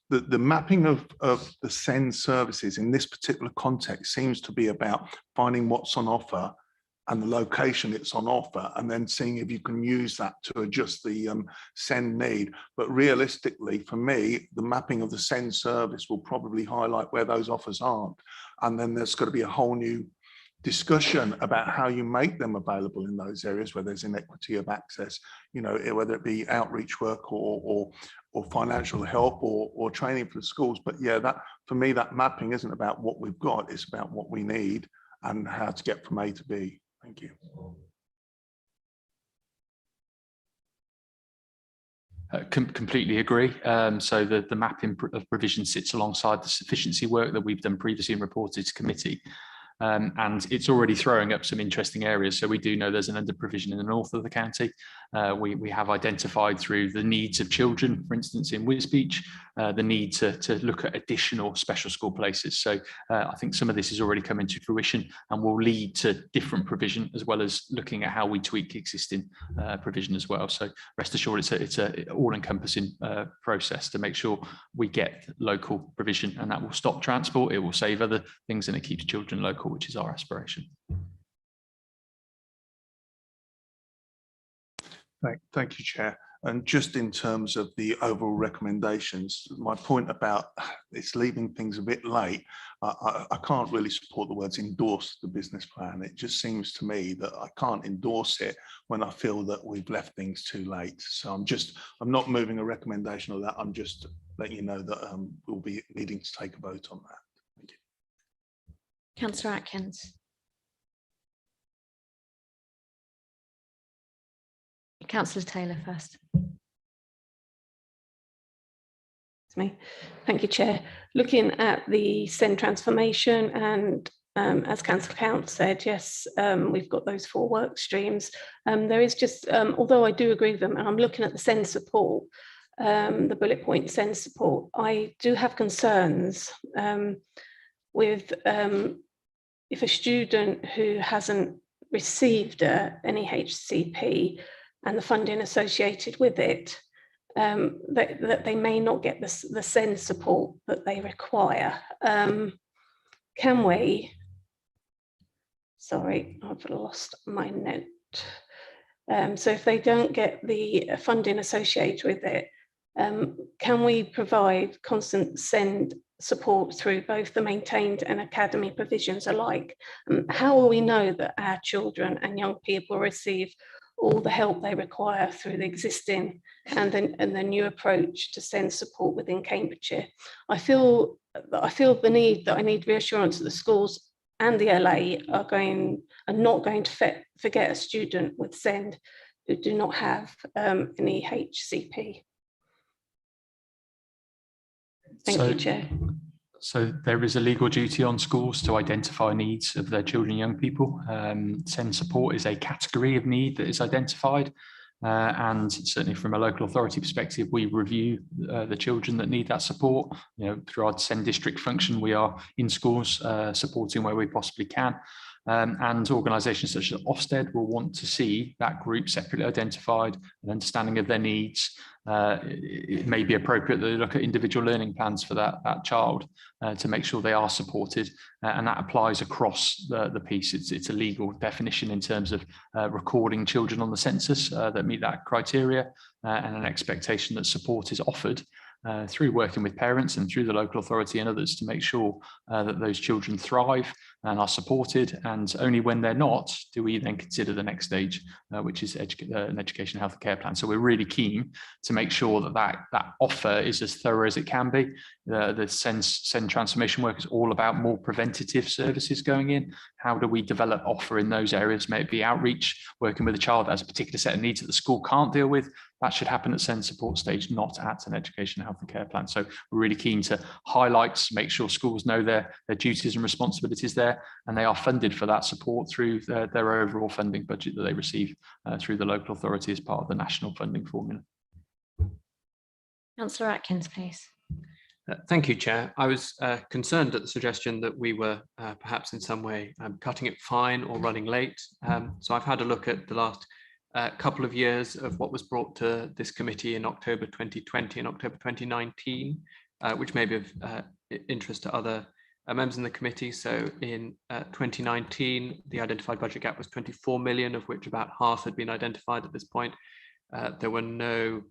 The mapping of the Scnd services in this particular context seems to be about finding what's on offer and the location it's on offer, and then seeing if you can use that to adjust the Scnd need. But realistically, for me, the mapping of the Scnd service will probably highlight where those offers aren't. And then there's got to be a whole new discussion about how you make them available in those areas where there's inequity of access, you know, whether it be outreach work or financial help or training for the schools. But yeah, that for me, that mapping isn't about what we've got, it's about what we need and how to get from A to B. Thank you. Completely agree. So the mapping of provision sits alongside the sufficiency work that we've done previously and reported to committee. And it's already throwing up some interesting areas. So we do know there's an under provision in the north of the county. We have identified through the needs of children, for instance, in Wisbech, the need to look at additional special school places. So I think some of this is already coming to fruition and will lead to different provision, as well as looking at how we tweak existing provision as well. So rest assured, it's a all-encompassing process to make sure we get local provision, and that will stop transport, it will save other things, and it keeps children local, which is our aspiration. Thank you, Chair. And just in terms of the overall recommendations, my point about it's leaving things a bit late, I can't really support the words endorse the business plan. It just seems to me that I can't endorse it when I feel that we've left things too late. So I'm not moving a recommendation of that. I'm just letting you know that we'll be needing to take a vote on that. Thank you. Councillor Atkins. Councillor Taylor first. It's me. Thank you, Chair. Looking at the Scnd transformation, and as Councillor Count said, yes, we've got those 4 work streams. There is just, although I do agree with them, and I'm looking at the Scnd support, the bullet point Scnd support, I do have concerns with if a student who hasn't received an EHCP and the funding associated with it, that they may not get the Scnd support that they require. Can we, sorry, I've lost my note. So if they don't get the funding associated with it, can we provide constant Scnd support through both the maintained and academy provisions alike? How will we know that our children and young people receive all the help they require through the existing and the new approach to Scnd support within Cambridgeshire? I feel the need that I need reassurance that the schools and the LA are not going to forget a student with Scnd who do not have an EHCP. Thank you, Chair. So there is a legal duty on schools to identify needs of their children and young people. Scnd support is a category of need that is identified. And certainly from a local authority perspective, we review the children that need that support. You know, through our Scnd district function, we are in schools supporting where we possibly can. And organisations such as Ofsted will want to see that group separately identified, an understanding of their needs. It may be appropriate that they look at individual learning plans for that child to make sure they are supported, and that applies across the piece. It's a legal definition in terms of recording children on the census that meet that criteria, and an expectation that support is offered through working with parents and through the local authority and others to make sure that those children thrive and are supported. And only when they're not do we then consider the next stage, which is an education, health and care plan. So we're really keen to make sure that offer is as thorough as it can be. The Scnd transformation work is all about more preventative services going in. How do we develop offer in those areas? May it be outreach, working with a child that has a particular set of needs that the school can't deal with. That should happen at Scnd support stage, not at an education, health and care plan. So we're really keen to highlight, make sure schools know their duties and responsibilities there, and they are funded for that support through their overall funding budget that they receive through the local authority as part of the national funding formula. Councillor Atkins, please. Thank you, Chair. I was concerned at the suggestion that we were perhaps in some way cutting it fine or running late. So I've had a look at the last couple of years of what was brought to this committee in October 2020 and October 2019, which may be of interest to other members in the committee. So in 2019, the identified budget gap was 24 million, of which about half had been identified at this point. There were no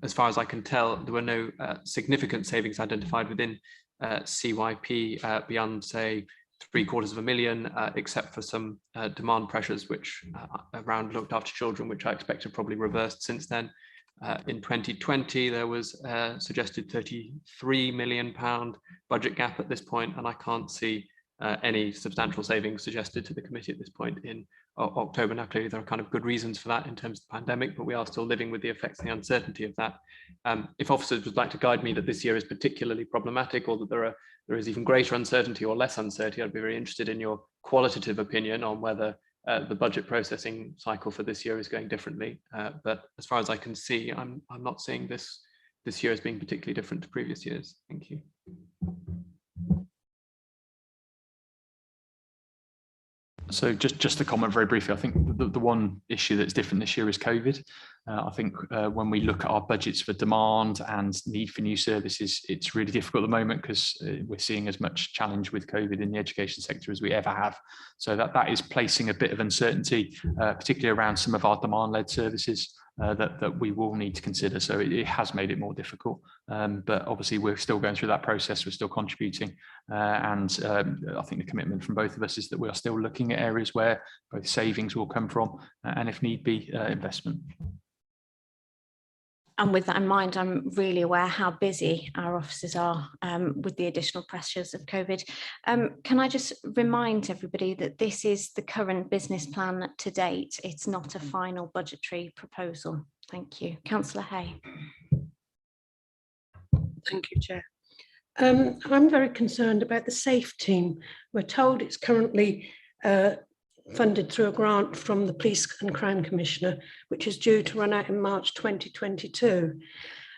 as far as I can tell, there were no significant savings identified within CYP beyond, say, $750,000, except for some demand pressures, which around looked after children, which I expect have probably reversed since then. In 2020, there was a suggested £33 million budget gap at this point, and I can't see any substantial savings suggested to the committee at this point in October. Now, clearly there are kind of good reasons for that in terms of the pandemic, but we are still living with the effects and the uncertainty of that. If officers would like to guide me that this year is particularly problematic, or that there is even greater uncertainty or less uncertainty, I'd be very interested in your qualitative opinion on whether the budget processing cycle for this year is going differently. But as far as I can see, I'm not seeing this year as being particularly different to previous years. Thank you. So just to comment very briefly, I think the one issue that's different this year is COVID. I think when we look at our budgets for demand and need for new services, it's really difficult at the moment because we're seeing as much challenge with COVID in the education sector as we ever have. So that is placing a bit of uncertainty, particularly around some of our demand-led services that we will need to consider. So it has made it more difficult. But obviously we're still going through that process. We're still contributing. And I think the commitment from both of us is that we are still looking at areas where both savings will come from and, if need be, investment. And with that in mind, I'm really aware how busy our officers are with the additional pressures of COVID. Can I just remind everybody that this is the current business plan to date. It's not a final budgetary proposal. Thank you. Councillor Hay. Thank you, Chair. I'm very concerned about the SAFE team. We're told it's currently funded through a grant from the Police and Crime Commissioner, which is due to run out in March 2022.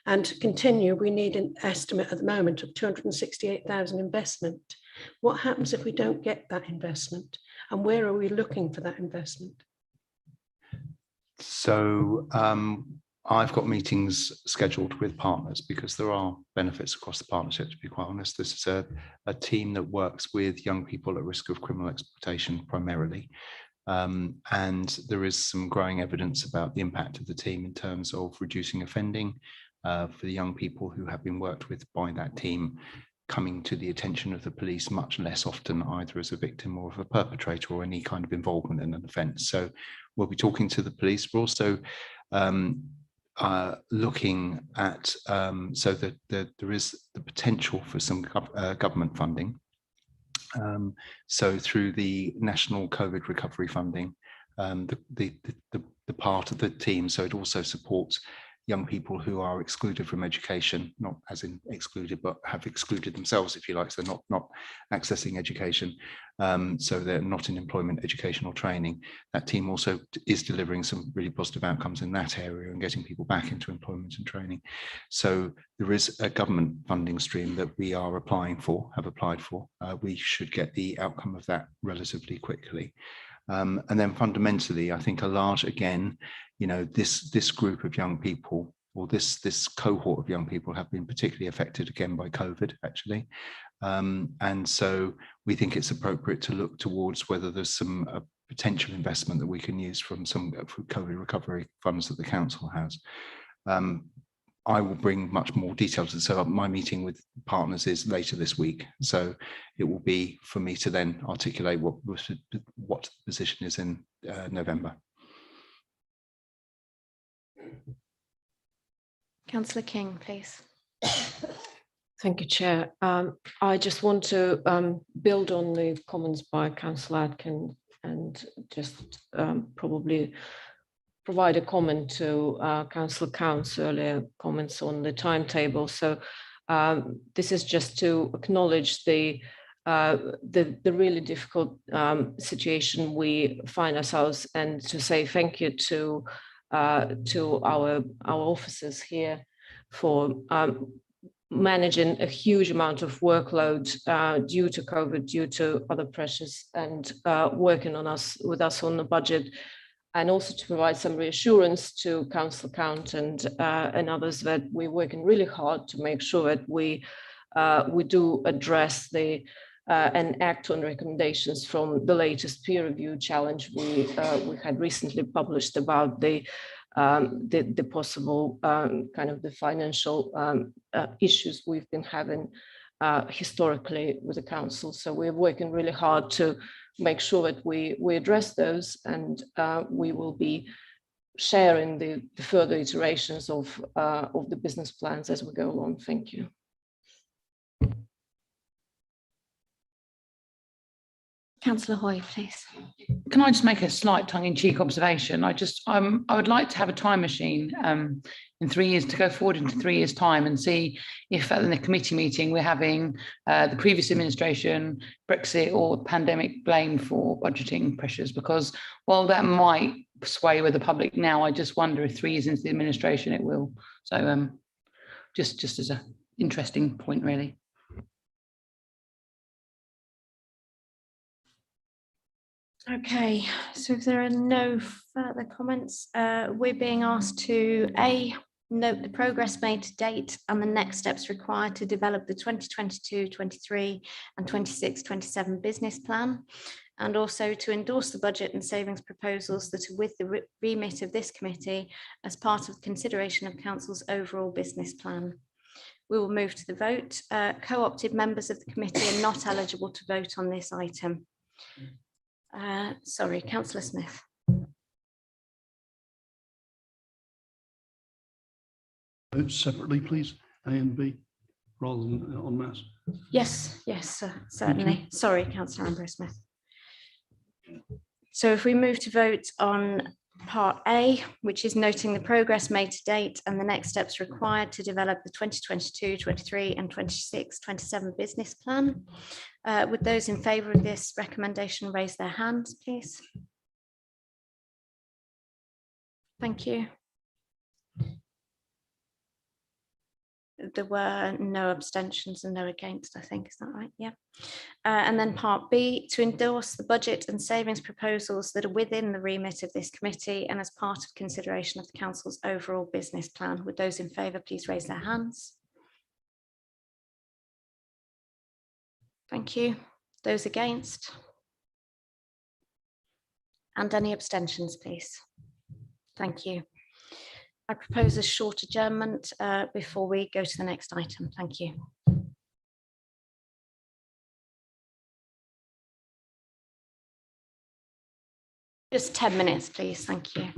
And to continue, we need an estimate at the moment of 268,000 investment. What happens if we don't get that investment? And where are we looking for that investment? So I've got meetings scheduled with partners because there are benefits across the partnership, to be quite honest. This is a team that works with young people at risk of criminal exploitation primarily. And there is some growing evidence about the impact of the team in terms of reducing offending for the young people who have been worked with by that team, coming to the attention of the police much less often, either as a victim or of a perpetrator or any kind of involvement in an offence. So we'll be talking to the police. We're also looking at so that there is the potential for some government funding. So through the National COVID Recovery Funding, the part of the team, so it also supports young people who are excluded from education, not as in excluded, but have excluded themselves, if you like, so they're not accessing education. So they're not in employment, education or training. That team also is delivering some really positive outcomes in that area and getting people back into employment and training. So there is a government funding stream that we are applying for, have applied for. We should get the outcome of that relatively quickly. And then fundamentally, I think a large, again, you know, this group of young people, or this cohort of young people, have been particularly affected again by COVID, actually. And so we think it's appropriate to look towards whether there's some potential investment that we can use from some COVID recovery funds that the council has. I will bring much more detail to this. So my meeting with partners is later this week. So it will be for me to then articulate what the position is in November. Councillor King, please. Thank you, Chair. I just want to build on the comments by Councillor Atkin and just probably provide a comment to Councillor Count's earlier comments on the timetable. So this is just to acknowledge the really difficult situation we find ourselves, and to say thank you to our officers here for managing a huge amount of workload due to COVID, due to other pressures, and working with us on the budget, and also to provide some reassurance to Councillor Count and others that we're working really hard to make sure that we do address and act on recommendations from the latest peer review challenge we had recently published about the possible kind of the financial issues we've been having historically with the council. So we're working really hard to make sure that we address those, and we will be sharing the further iterations of the business plans as we go along. Thank you. Councillor Hoy, please. Can I just make a slight tongue-in-cheek observation? I would like to have a time machine in 3 years, to go forward into 3 years' time and see if in the committee meeting we're having the previous administration, Brexit or pandemic blamed for budgeting pressures, because while that might sway with the public now, I just wonder if 3 years into the administration it will. So just as an interesting point, really. Okay, so if there are no further comments, we're being asked to note the progress made to date and the next steps required to develop the 2022-23 and 26-27 business plan, and also to endorse the budget and savings proposals that are with the remit of this committee as part of consideration of Council's overall business plan. We will move to the vote. Co-opted members of the committee are not eligible to vote on this item. Sorry, Councillor Smith. Vote separately, please, A and B, rather than en masse. Yes, certainly. Sorry, Councillor Ambrose Smith. So if we move to vote on part A, which is noting the progress made to date and the next steps required to develop the 2022-23 and 26-27 business plan. Would those in favour of this recommendation raise their hands, please? Thank you. There were no abstentions and no against, I think, is that right? Yeah. And then part B, to endorse the budget and savings proposals that are within the remit of this committee and as part of consideration of the Council's overall business plan. Would those in favour please raise their hands? Thank you. Those against? And any abstentions, please? Thank you. I propose a short adjournment before we go to the next item. Thank you. Just 10 minutes, please. Thank you.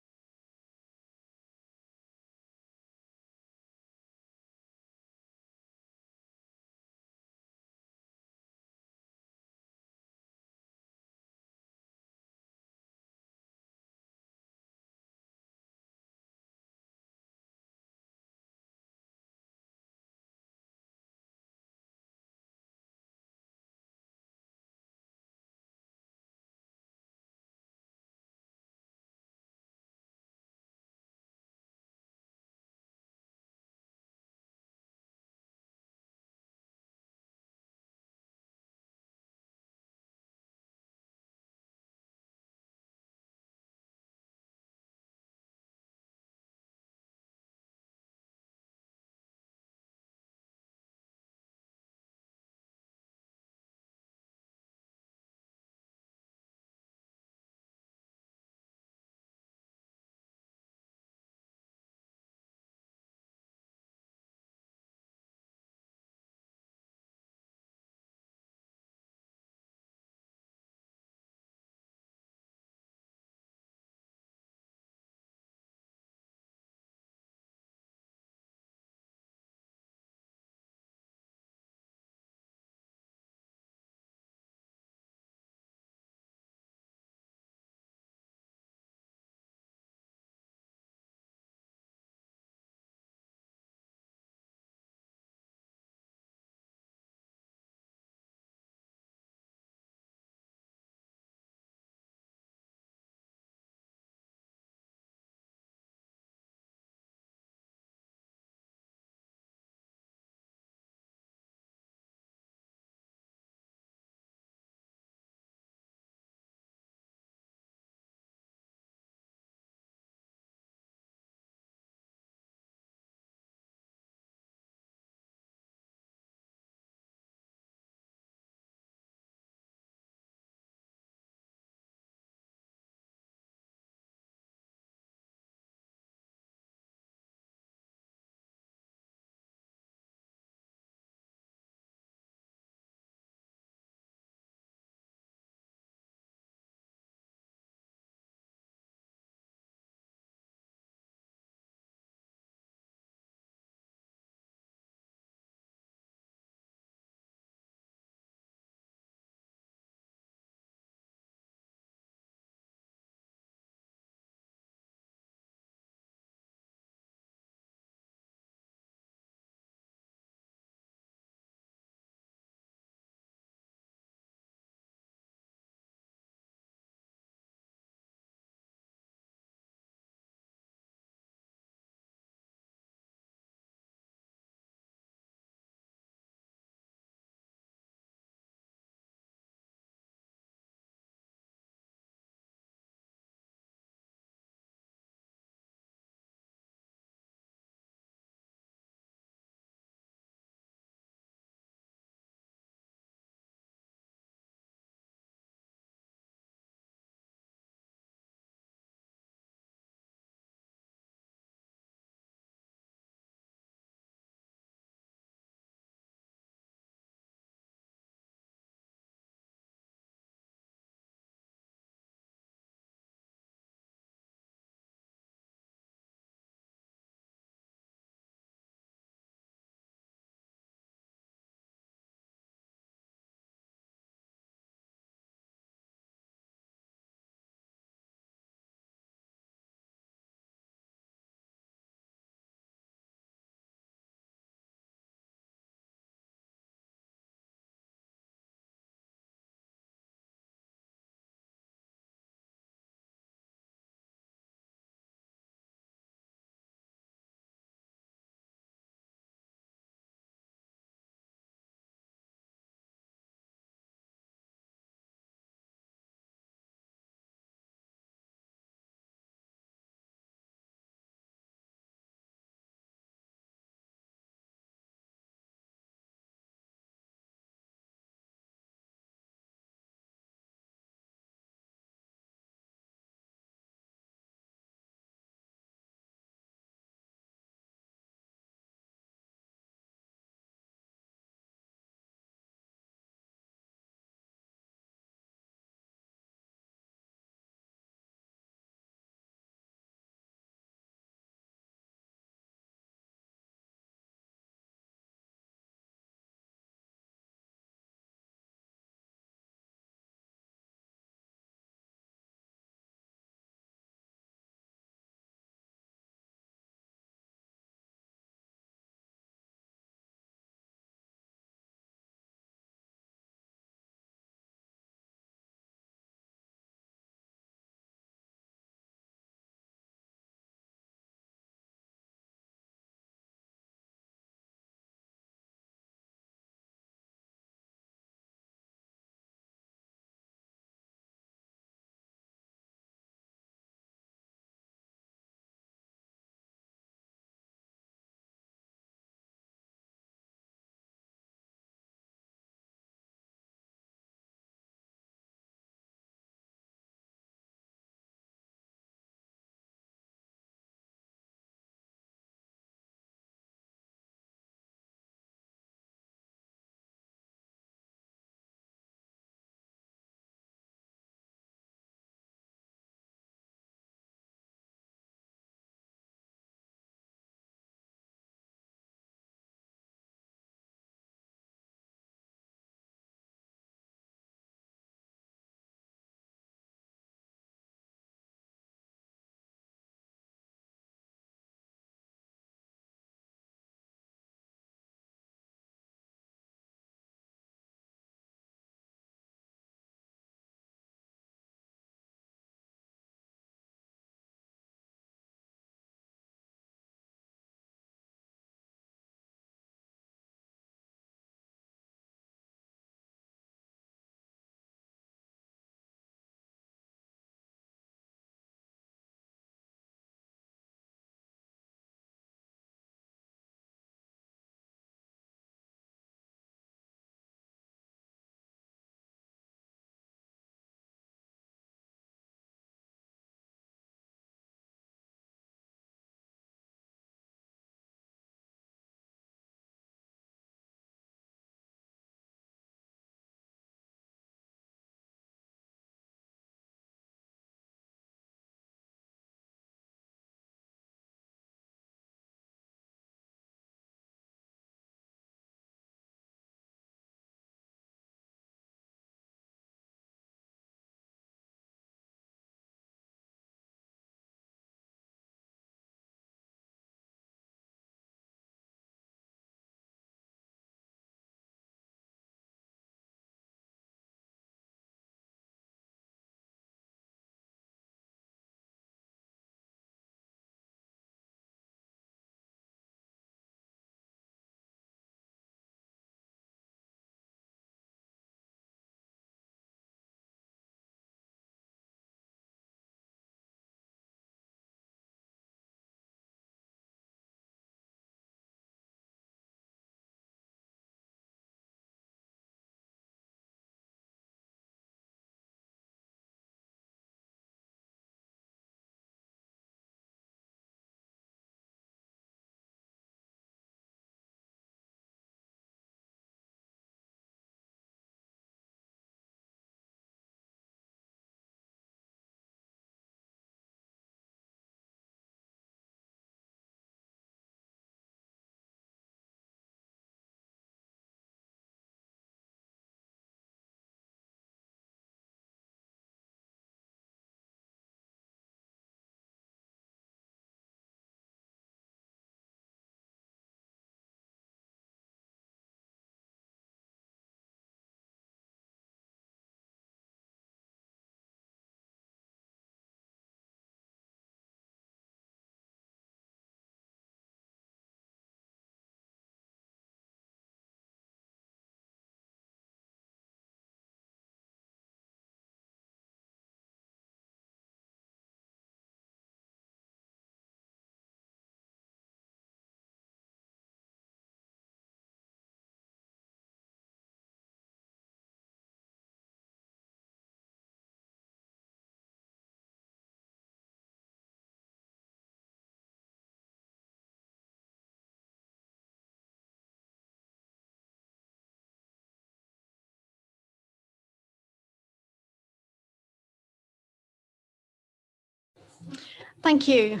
Thank you.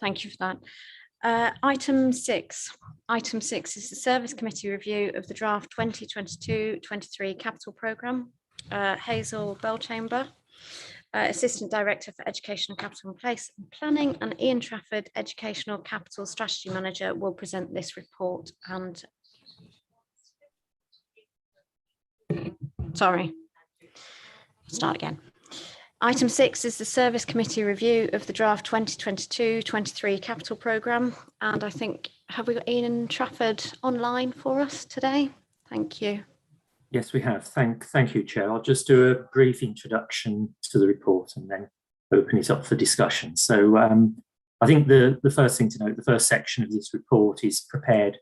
Thank you for that. Item 6. Item 6 is the Service Committee review of the draft 2022-23 capital programme. Hazel Belchamber, Assistant Director for Educational Capital and Place and Planning, and Ian Trafford, Educational Capital Strategy Manager, will present this report. And sorry, start again. Item 6 is the Service Committee review of the draft 2022-23 capital programme. And I think, have we got Ian Trafford online for us today? Thank you. Yes, we have. Thank you, Chair. I'll just do a brief introduction to the report and then open it up for discussion. So I think the first thing to note, the first section of this report is prepared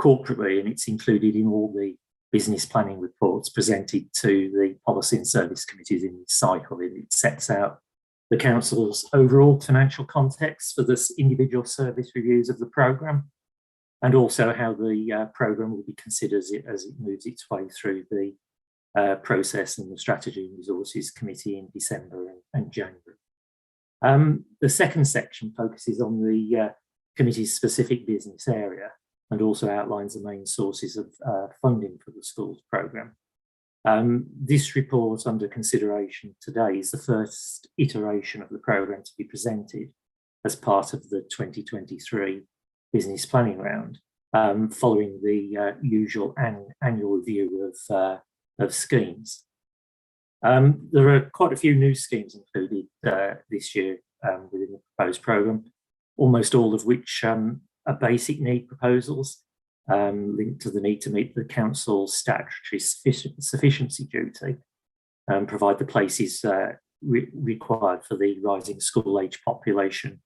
corporately, and it's included in all the business planning reports presented to the Policy and Service Committees in this cycle. It sets out the Council's overall financial context for this individual service reviews of the programme, and also how the programme will be considered as it moves its way through the process and the Strategy and Resources Committee in December and January. The second section focuses on the committee's specific business area and also outlines the main sources of funding for the schools programme. This report under consideration today is the first iteration of the programme to be presented as part of the 2023 business planning round, following the usual annual review of schemes. There are quite a few new schemes included this year within the proposed programme, almost all of which are basic need proposals linked to the need to meet the Council's statutory sufficiency duty and provide the places required for the rising school age population,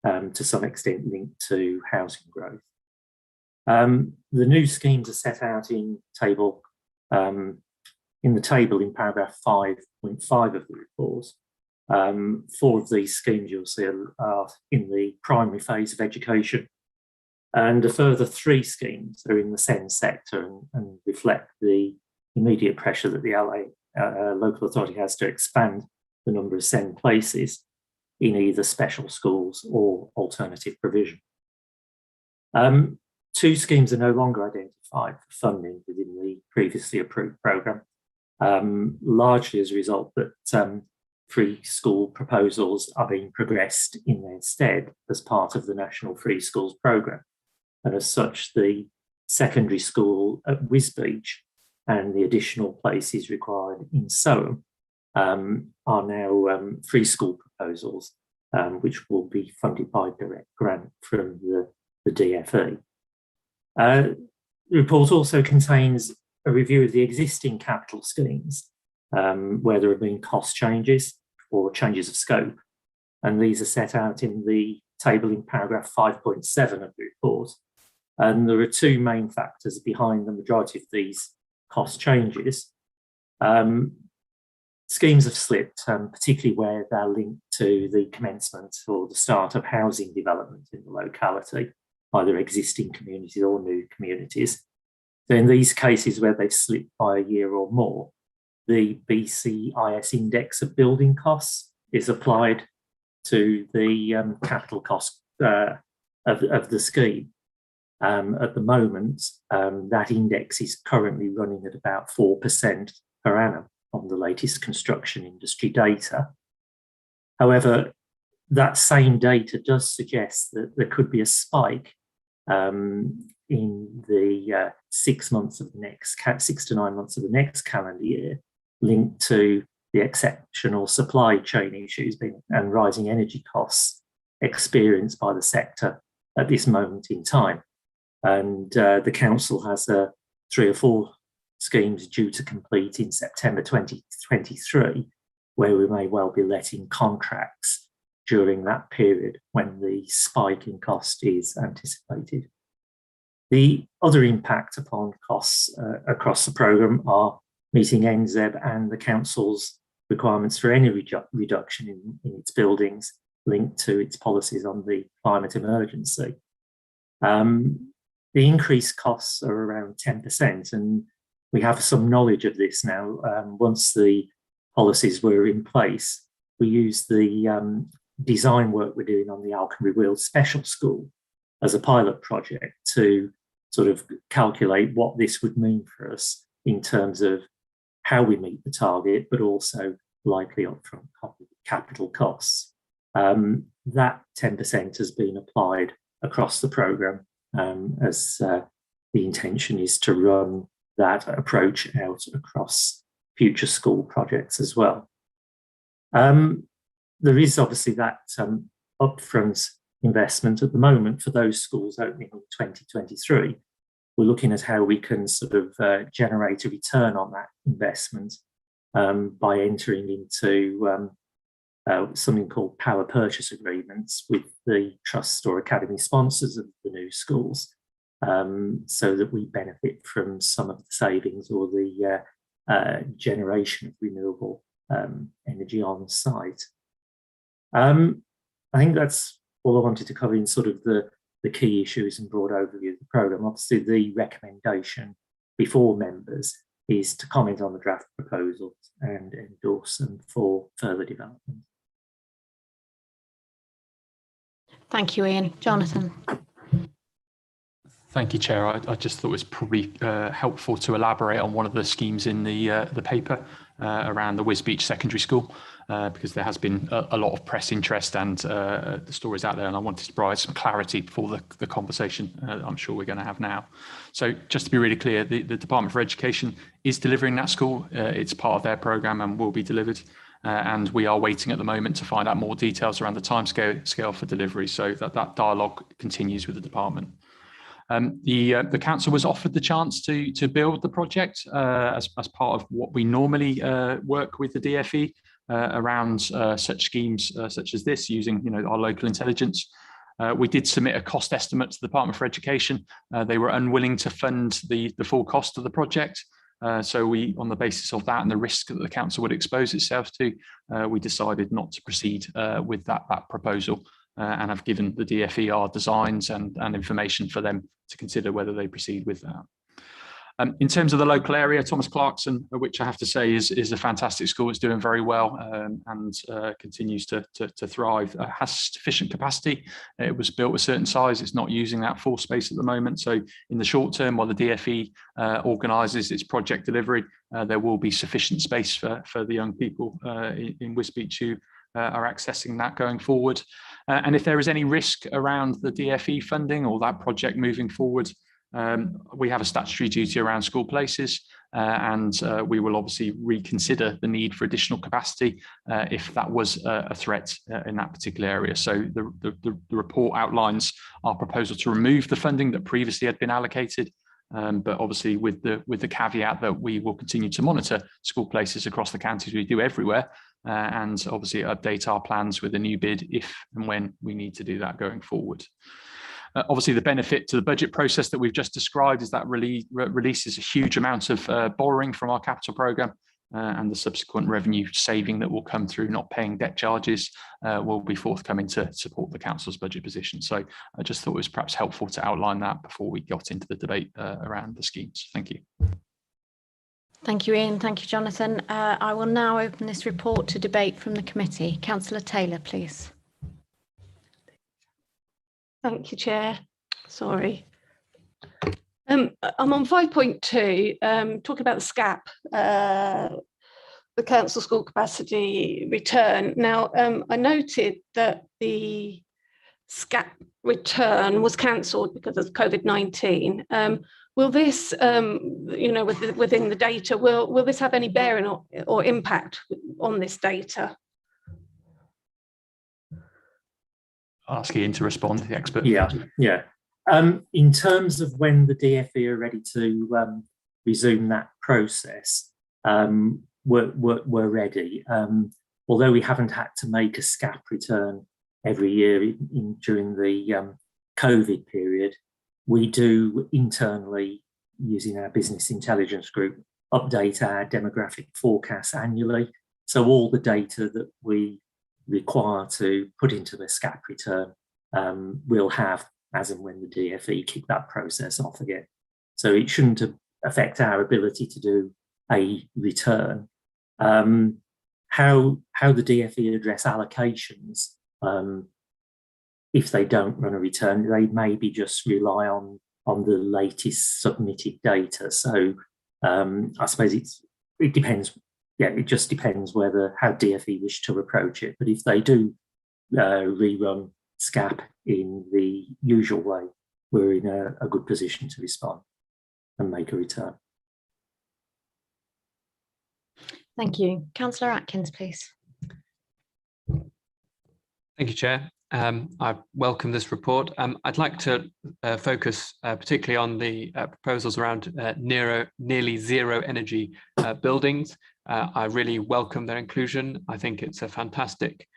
to some extent linked to housing growth. The new schemes are set out in the table in paragraph 5.5 of the report. 4 of these schemes you'll see are in the primary phase of education, and a further 3 schemes are in the Scnd sector and reflect the immediate pressure that the local authority has to expand the number of Scnd places in either special schools or alternative provision. 2 schemes are no longer identified for funding within the previously approved programme, largely as a result that 3 school proposals are being progressed in their stead as part of the National Free Schools programme. And as such, the secondary school at Wisbeach and the additional places required in Soham are now free school proposals, which will be funded by direct grant from the DFE. The report also contains a review of the existing capital schemes, where there have been cost changes or changes of scope, and these are set out in the table in paragraph 5.7 of the report. And there are 2 main factors behind the majority of these cost changes. Schemes have slipped, particularly where they're linked to the commencement or the start of housing development in the locality, either existing communities or new communities. So in these cases where they've slipped by a year or more, the BCIS index of building costs is applied to the capital cost of the scheme. At the moment, that index is currently running at about 4% per annum on the latest construction industry data. However, that same data does suggest that there could be a spike in the 6 months of the next 6 to 9 months of the next calendar year, linked to the exceptional supply chain issues and rising energy costs experienced by the sector at this moment in time. And the council has 3 or 4 schemes due to complete in September 2023, where we may well be letting contracts during that period when the spike in cost is anticipated. The other impact upon costs across the programme are meeting NZEB and the council's requirements for any reduction in its buildings linked to its policies on the climate emergency. The increased costs are around 10%, and we have some knowledge of this now. Once the policies were in place, we used the design work we're doing on the Alconbury Weald Special School as a pilot project to sort of calculate what this would mean for us in terms of how we meet the target, but also likely upfront capital costs. That 10% has been applied across the programme, as the intention is to run that approach out across future school projects as well. There is obviously that upfront investment at the moment for those schools opening in 2023. We're looking at how we can sort of generate a return on that investment by entering into something called power purchase agreements with the trust or academy sponsors of the new schools, so that we benefit from some of the savings or the generation of renewable energy on site. I think that's all I wanted to cover in sort of the key issues and broad overview of the programme. Obviously, the recommendation before members is to comment on the draft proposals and endorse them for further development. Thank you, Ian. Jonathan. Thank you, Chair. I just thought it was probably helpful to elaborate on one of the schemes in the paper around the Wisbeach Secondary School, because there has been a lot of press interest and the stories out there, and I wanted to provide some clarity before the conversation I'm sure we're going to have now. So just to be really clear, the Department for Education is delivering that school. It's part of their programme and will be delivered. And we are waiting at the moment to find out more details around the timescale for delivery. So that dialogue continues with the department. The council was offered the chance to build the project as part of what we normally work with the DFE around such schemes such as this, using our local intelligence. We did submit a cost estimate to the Department for Education. They were unwilling to fund the full cost of the project. So we, on the basis of that and the risk that the council would expose itself to, we decided not to proceed with that proposal. And have given the DFE our designs and information for them to consider whether they proceed with that. In terms of the local area, Thomas Clarkson, which I have to say is a fantastic school. It's doing very well and continues to thrive. Has sufficient capacity. It was built a certain size. It's not using that full space at the moment. So in the short term, while the DFE organises its project delivery, there will be sufficient space for the young people in Wisbeach who are accessing that going forward. And if there is any risk around the DFE funding or that project moving forward, we have a statutory duty around school places, and we will obviously reconsider the need for additional capacity if that was a threat in that particular area. So the report outlines our proposal to remove the funding that previously had been allocated, but obviously with the caveat that we will continue to monitor school places across the county as we do everywhere, and obviously update our plans with a new bid if and when we need to do that going forward. Obviously, the benefit to the budget process that we've just described is that releases a huge amount of borrowing from our capital programme, and the subsequent revenue saving that will come through not paying debt charges will be forthcoming to support the council's budget position. So I just thought it was perhaps helpful to outline that before we got into the debate around the schemes. Thank you. Thank you, Ian. Thank you, Jonathan. I will now open this report to debate from the committee. Councillor Taylor, please. Thank you, Chair. Sorry. I'm on 5.2, talking about the SCAP, the council school capacity return. Now, I noted that the SCAP return was cancelled because of COVID-19. Will this, within the data, will this have any bearing or impact on this data? Ask Ian to respond, the expert. Yeah. In terms of when the DFE are ready to resume that process, we're ready. Although we haven't had to make a SCAP return every year during the COVID period, we do internally, using our business intelligence group, update our demographic forecasts annually. So all the data that we require to put into the SCAP return we'll have as and when the DfE kick that process off again. So it shouldn't affect our ability to do a return. How the DfE address allocations, if they don't run a return, they maybe just rely on the latest submitted data. So I suppose it depends. Yeah, it just depends how DfE wish to approach it. But if they do rerun SCAP in the usual way, we're in a good position to respond and make a return. Thank you. Councillor Atkins, please. Thank you, Chair. I welcome this report. I'd like to focus particularly on the proposals around nearly zero energy buildings. I really welcome their inclusion. I think it's a fantastic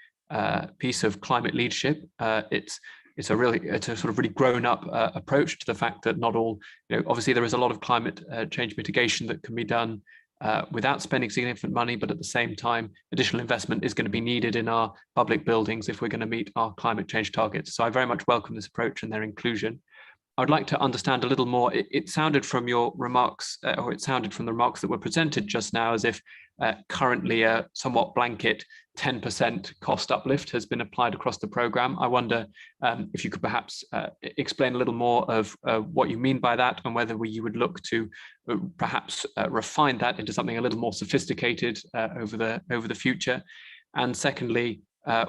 piece of climate leadership. It's a sort of really grown-up approach to the fact that not all, obviously there is a lot of climate change mitigation that can be done without spending significant money, but at the same time, additional investment is going to be needed in our public buildings if we're going to meet our climate change targets. So I very much welcome this approach and their inclusion. I'd like to understand a little more. It sounded from your remarks, or it sounded from the remarks that were presented just now, as if currently a somewhat blanket 10% cost uplift has been applied across the programme. I wonder if you could perhaps explain a little more of what you mean by that, and whether you would look to perhaps refine that into something a little more sophisticated over the future. And secondly,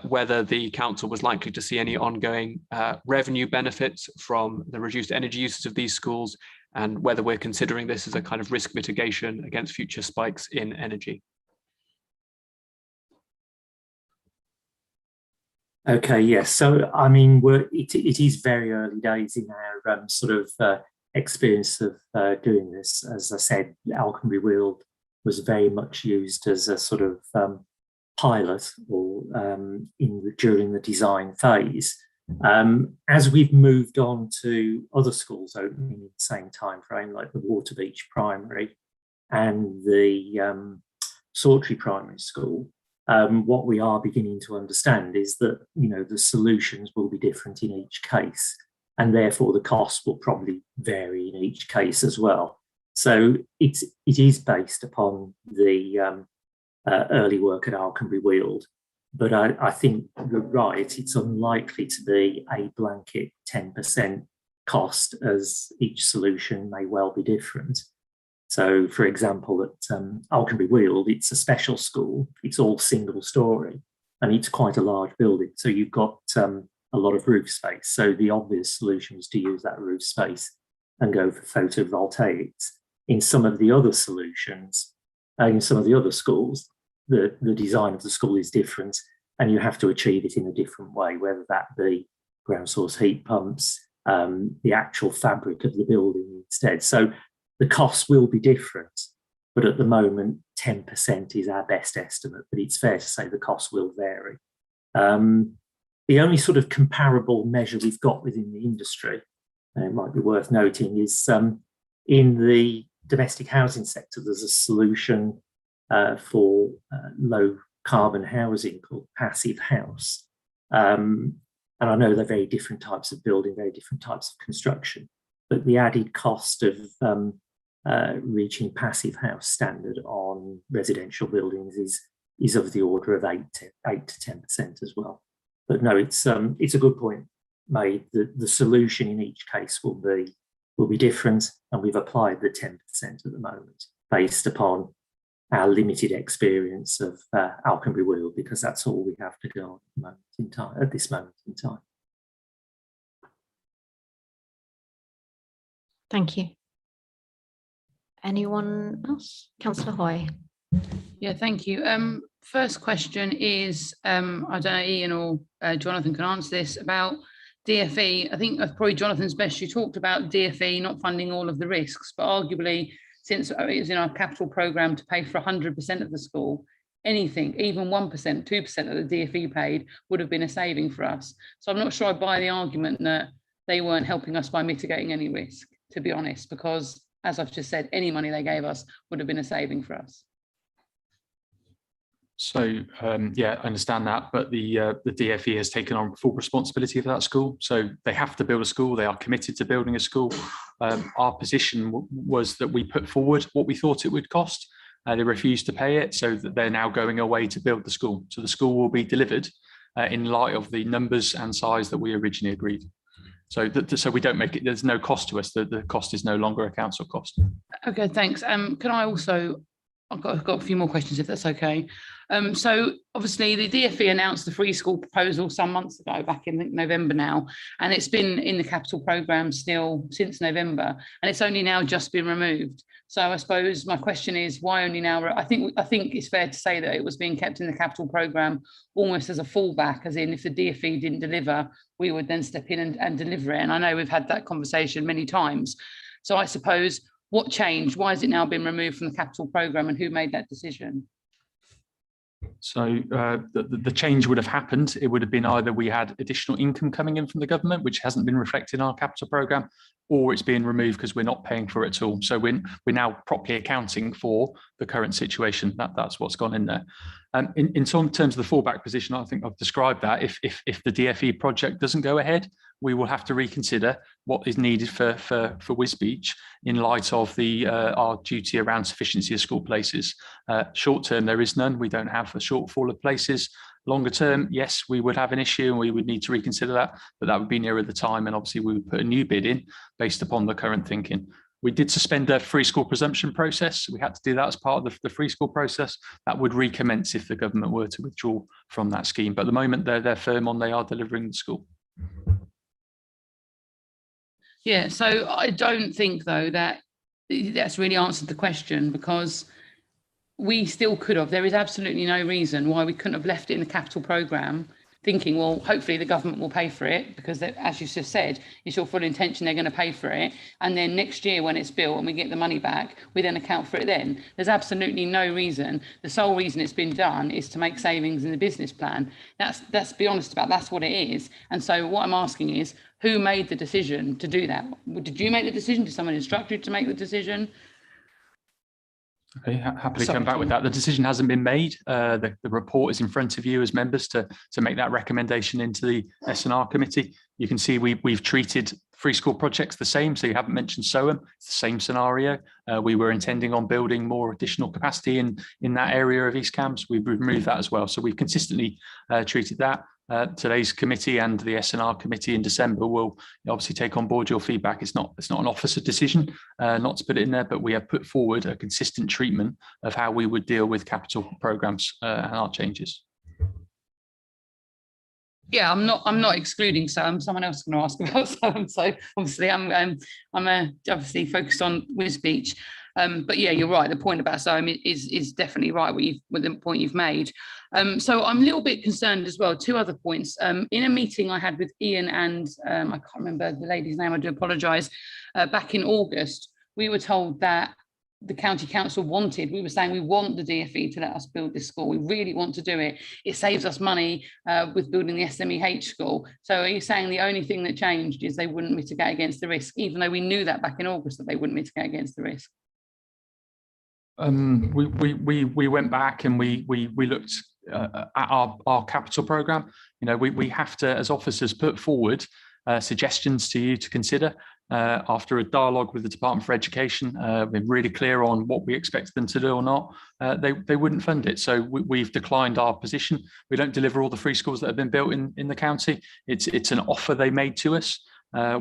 whether the council was likely to see any ongoing revenue benefits from the reduced energy uses of these schools, and whether we're considering this as a kind of risk mitigation against future spikes in energy. Okay, yes. So, I mean, it is very early days in our sort of experience of doing this. As I said, Alconbury Weald was very much used as a sort of pilot or during the design phase. As we've moved on to other schools opening in the same time frame, like the Waterbeach Primary and the Sawtry Primary School, what we are beginning to understand is that the solutions will be different in each case, and therefore the costs will probably vary in each case as well. So it is based upon the early work at Alconbury Weald, but I think you're right, it's unlikely to be a blanket 10% cost, as each solution may well be different. So, for example, at Alconbury Weald, it's a special school, it's all single story, and it's quite a large building. So you've got a lot of roof space. So the obvious solution is to use that roof space and go for photovoltaics. In some of the other solutions, in some of the other schools, the design of the school is different, and you have to achieve it in a different way, whether that be ground source heat pumps, the actual fabric of the building instead. So the costs will be different, but at the moment, 10% is our best estimate, but it's fair to say the costs will vary. The only sort of comparable measure we've got within the industry, and it might be worth noting, is in the domestic housing sector, there's a solution for low carbon housing called Passive House. And I know they're very different types of building, very different types of construction, but the added cost of reaching Passive House standard on residential buildings is of the order of 8 to 10% as well. But no, it's a good point made. The solution in each case will be different, and we've applied the 10% at the moment based upon our limited experience of Alconbury Weald, because that's all we have to go on at this moment in time. Thank you. Anyone else? Councillor Hoy. Yeah, thank you. First question is, I don't know, Ian or Jonathan can answer this, about DfE. I think probably Jonathan's best. You talked about DfE not funding all of the risks, but arguably, since it was in our capital programme to pay for 100% of the school, anything, even 1%, 2% of the DfE paid would have been a saving for us. So I'm not sure I buy the argument that they weren't helping us by mitigating any risk, to be honest, because as I've just said, any money they gave us would have been a saving for us. So yeah, I understand that, but the DfE has taken on full responsibility for that school. So they have to build a school. They are committed to building a school. Our position was that we put forward what we thought it would cost. They refused to pay it, so that they're now going away to build the school. So the school will be delivered in light of the numbers and size that we originally agreed. So so we don't make it, there's no cost to us. The cost is no longer a council cost. Okay, thanks. Can I also, I've got a few more questions if that's okay. So obviously the DfE announced the free school proposal some months ago, back in November now, and it's been in the capital programme still since November, and it's only now just been removed. So I suppose my question is, why only now? I think it's fair to say that it was being kept in the capital programme almost as a fallback, as in if the DfE didn't deliver, we would then step in and deliver it. And I know we've had that conversation many times. So I suppose, what changed? Why has it now been removed from the capital programme, and who made that decision? So the change would have happened. It would have been either we had additional income coming in from the government, which hasn't been reflected in our capital programme, or it's being removed because we're not paying for it at all. So we're now properly accounting for the current situation. That's what's gone in there. In terms of the fallback position, I think I've described that. If the DfE project doesn't go ahead, we will have to reconsider what is needed for Wisbech in light of our duty around sufficiency of school places. Short term, there is none. We don't have a shortfall of places. Longer term, yes, we would have an issue and we would need to reconsider that, but that would be nearer the time. And obviously we would put a new bid in based upon the current thinking. We did suspend the free school presumption process. We had to do that as part of the free school process. That would recommence if the government were to withdraw from that scheme. But at the moment, they're firm on they are delivering the school. Yeah, so I don't think, though, that that's really answered the question, because we still could have. There is absolutely no reason why we couldn't have left it in the capital programme, thinking, well, hopefully the government will pay for it, because as you just said, it's your full intention they're going to pay for it. And then next year when it's built and we get the money back, we then account for it then. There's absolutely no reason. The sole reason it's been done is to make savings in the business plan. That's be honest about, that's what it is. And so what I'm asking is, who made the decision to do that? Did you make the decision? Did someone instruct you to make the decision? Okay, happily come back with that. The decision hasn't been made. The report is in front of you as members to make that recommendation into the S&R committee. You can see we've treated free school projects the same. So you haven't mentioned SOAM. It's the same scenario. We were intending on building more additional capacity in that area of East Cambs. We've removed that as well. So we've consistently treated that. Today's committee and the S&R committee in December will obviously take on board your feedback. It's not an officer decision not to put it in there, but we have put forward a consistent treatment of how we would deal with capital programs and our changes. Yeah, I'm not excluding SOAM. Someone else is going to ask about SOAM. So obviously I'm obviously focused on Wisbech. But yeah, you're right. The point about SOAM is definitely right with the point you've made. So I'm a little bit concerned as well. Two other points. In a meeting I had with Ian and I can't remember the lady's name, I do apologise, back in August, we were told that the county council we were saying we want the DfE to let us build this school. We really want to do it. It saves us money with building the SMEH school. So are you saying the only thing that changed is they wouldn't mitigate against the risk, even though we knew that back in August that they wouldn't mitigate against the risk? We went back and we looked at our capital programme. You know, we have to, as officers, put forward suggestions to you to consider. After a dialogue with the Department for Education, we're really clear on what we expect them to do or not. They wouldn't fund it, so we've declined our position. We don't deliver all the free schools that have been built in the county. It's an offer they made to us.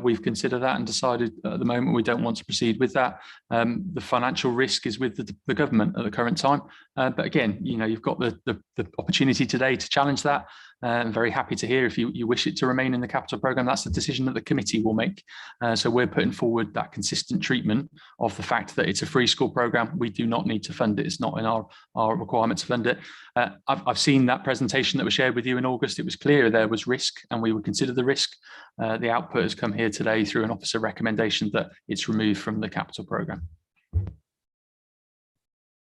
We've considered that and decided at the moment we don't want to proceed with that. The financial risk is with the government at the current time. But again, you know, you've got the opportunity today to challenge that. I'm very happy to hear if you wish it to remain in the capital programme. That's the decision that the committee will make. So we're putting forward that consistent treatment of the fact that it's a free school programme. We do not need to fund it. It's not in our requirement to fund it. I've seen that presentation that was shared with you in August. It was clear there was risk and we would consider the risk. The output has come here today through an officer recommendation that it's removed from the capital programme.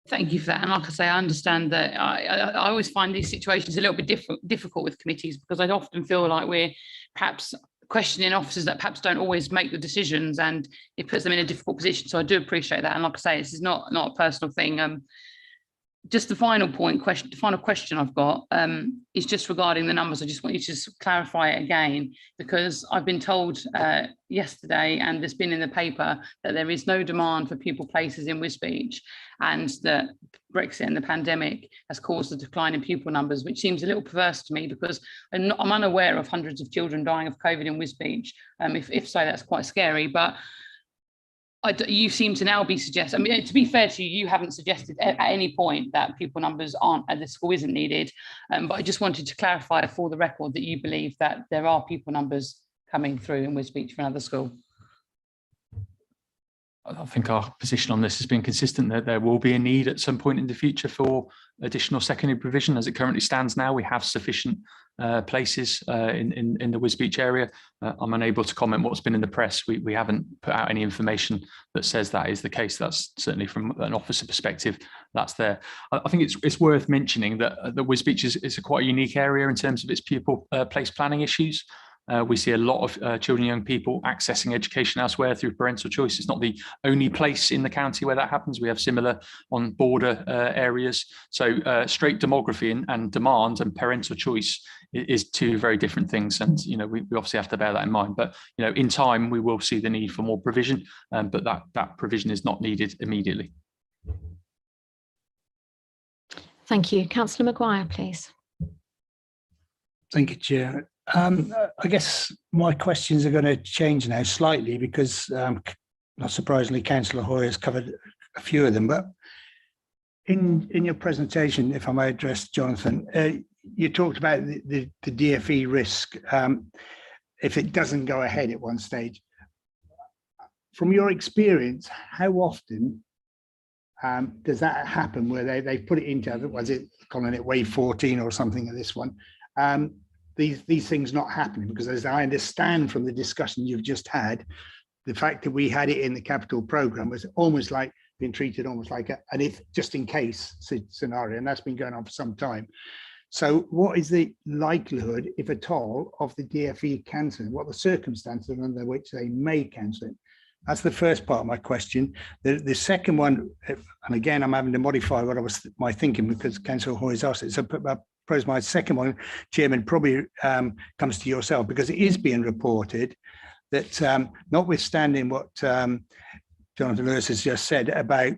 Thank you for that. And like I say, I understand that I always find these situations a little bit difficult with committees, because I often feel like we're perhaps questioning officers that perhaps don't always make the decisions, and it puts them in a difficult position. So I do appreciate that. And like I say, this is not a personal thing. just the final question I've got is just regarding the numbers. I just want you to just clarify it again, because I've been told yesterday, and it's been in the paper, that there is no demand for pupil places in Wisbech, and that Brexit and the pandemic has caused a decline in pupil numbers, which seems a little perverse to me, because I'm unaware of hundreds of children dying of COVID in Wisbech. If so, that's quite scary. But you seem to now be suggesting, I mean, to be fair to you, you haven't suggested at any point that pupil numbers aren't, the school isn't needed. But I just wanted to clarify for the record that you believe that there are pupil numbers coming through in Wisbech for another school. I think our position on this has been consistent, that there will be a need at some point in the future for additional secondary provision. As it currently stands now, we have sufficient places in the Wisbech area. I'm unable to comment what's been in the press. We haven't put out any information that says that is the case. That's certainly from an officer perspective, that's there. I think it's worth mentioning that the Wisbech is a quite unique area in terms of its pupil place planning issues. We see a lot of children and young people accessing education elsewhere through parental choice. It's not the only place in the county where that happens. We have similar on border areas. So straight demography and demand and parental choice is two very different things. And, we obviously have to bear that in mind. But, in time, we will see the need for more provision, but that provision is not needed immediately. Thank you. Councillor Maguire, please. Thank you, Chair. I guess my questions are going to change now slightly because, not surprisingly, Councillor Hoy has covered a few of them. But in your presentation, if I may address Jonathan, you talked about the DFE risk if it doesn't go ahead at one stage. From your experience, how often does that happen where they put it into, was it calling it wave 14 or something of this one? These things not happening, because as I understand from the discussion you've just had, the fact that we had it in the capital program was almost like being treated almost like an if just in case scenario, and that's been going on for some time. So what is the likelihood, if at all, of the DFE cancelling? What are the circumstances under which they may cancel it? That's the first part of my question. The second one, and again, I'm having to modify what my thinking because Councillor Hoy has asked it. So suppose my second one, Chairman, probably comes to yourself, because it is being reported that notwithstanding what Jonathan Lewis has just said about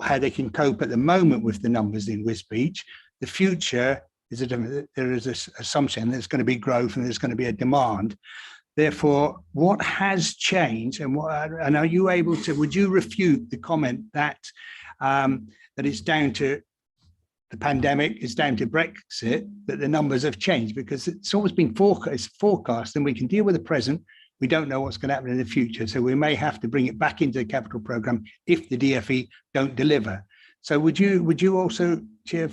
how they can cope at the moment with the numbers in Wisbech, the future is there is an assumption there's going to be growth and there's going to be a demand. Therefore, what has changed, and are you able to? Would you refute the comment that that it's down to the pandemic, it's down to Brexit, that the numbers have changed? Because it's always been forecast, and we can deal with the present. We don't know what's going to happen in the future, so we may have to bring it back into the capital programme if the DFE don't deliver. So would you also, Chair,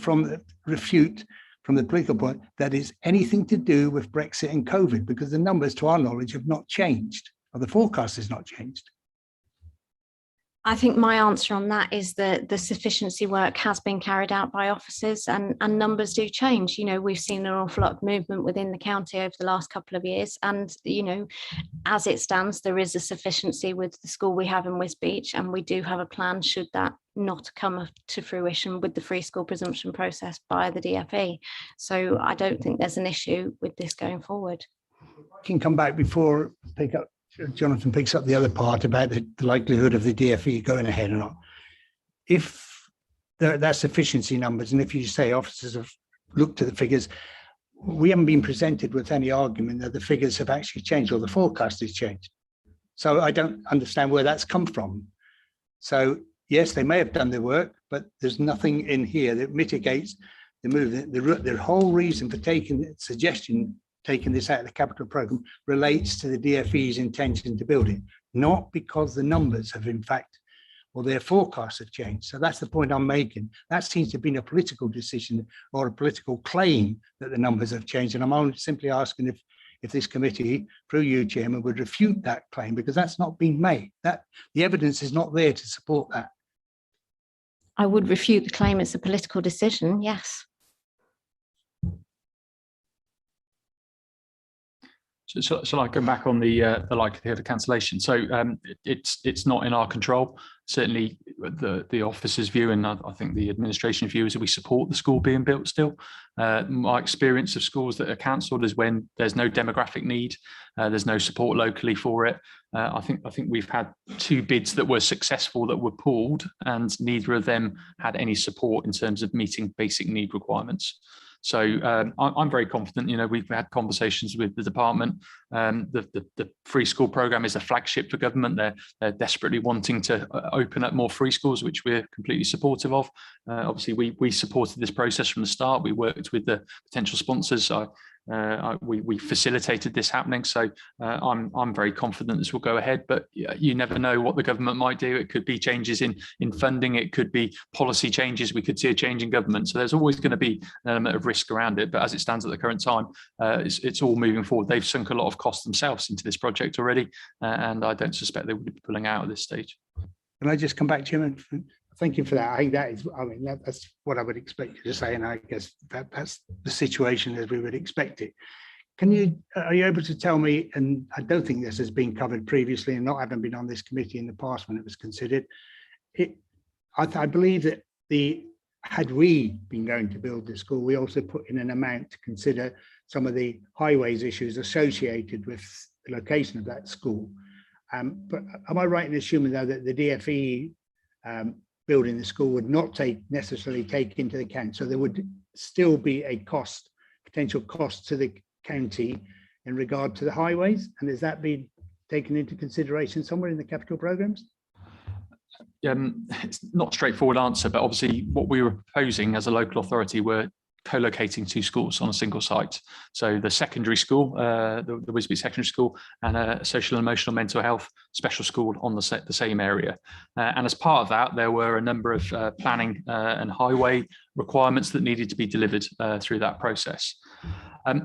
refute from the political point that is anything to do with Brexit and COVID, because the numbers, to our knowledge, have not changed, or the forecast has not changed? I think my answer on that is that the sufficiency work has been carried out by officers, and numbers do change. We've seen an awful lot of movement within the county over the last couple of years. And, as it stands, there is a sufficiency with the school we have in Wisbech, and we do have a plan should that not come to fruition with the free school presumption process by the DFE. So I don't think there's an issue with this going forward. I can come back before Jonathan picks up the other part about the likelihood of the DFE going ahead or not. If that's sufficiency numbers, and if you say officers have looked at the figures, we haven't been presented with any argument that the figures have actually changed or the forecast has changed. So I don't understand where that's come from. So yes, they may have done their work, but there's nothing in here that mitigates the movement. The whole reason for taking this out of the capital programme relates to the DFE's intention to build it, not because the numbers have in fact, or their forecasts have changed. So that's the point I'm making. That seems to have been a political decision or a political claim that the numbers have changed. And I'm only simply asking if this committee, through you, Chairman, would refute that claim, because that's not been made. That the evidence is not there to support that. I would refute the claim it's a political decision, yes. Shall I go back on the likelihood of cancellation? So it's not in our control. Certainly the officer's view, and I think the administration view, is that we support the school being built still. My experience of schools that are cancelled is when there's no demographic need, there's no support locally for it. I think we've had 2 bids that were successful that were pulled, and neither of them had any support in terms of meeting basic need requirements. So I'm very confident. You know, we've had conversations with the department. The free school program is a flagship for government. They're desperately wanting to open up more free schools, which we're completely supportive of. Obviously, we supported this process from the start. We worked with the potential sponsors. We facilitated this happening, so I'm very confident this will go ahead. But you never know what the government might do. It could be changes in funding. It could be policy changes. We could see a change in government. So there's always going to be an element of risk around it. But as it stands at the current time, it's all moving forward. They've sunk a lot of cost themselves into this project already, and I don't suspect they would be pulling out at this stage. Can I just come back to you? And thank you for that. I think that is, I mean, that's what I would expect you to say, and I guess that's the situation as we would expect it. Are you able to tell me, and I don't think this has been covered previously, and not having been on this committee in the past when it was considered, I believe that had we been going to build the school, we also put in an amount to consider some of the highways issues associated with the location of that school. But am I right in assuming, though, that the DFE building the school would not necessarily take into account, so there would still be a potential cost to the county in regard to the highways? And has that been taken into consideration somewhere in the capital programs? It's not a straightforward answer, but obviously what we were proposing as a local authority were co-locating 2 schools on a single site. So the secondary school, the Wisbech Secondary School, and a social and emotional mental health special school on the same area. And as part of that, there were a number of planning and highway requirements that needed to be delivered through that process.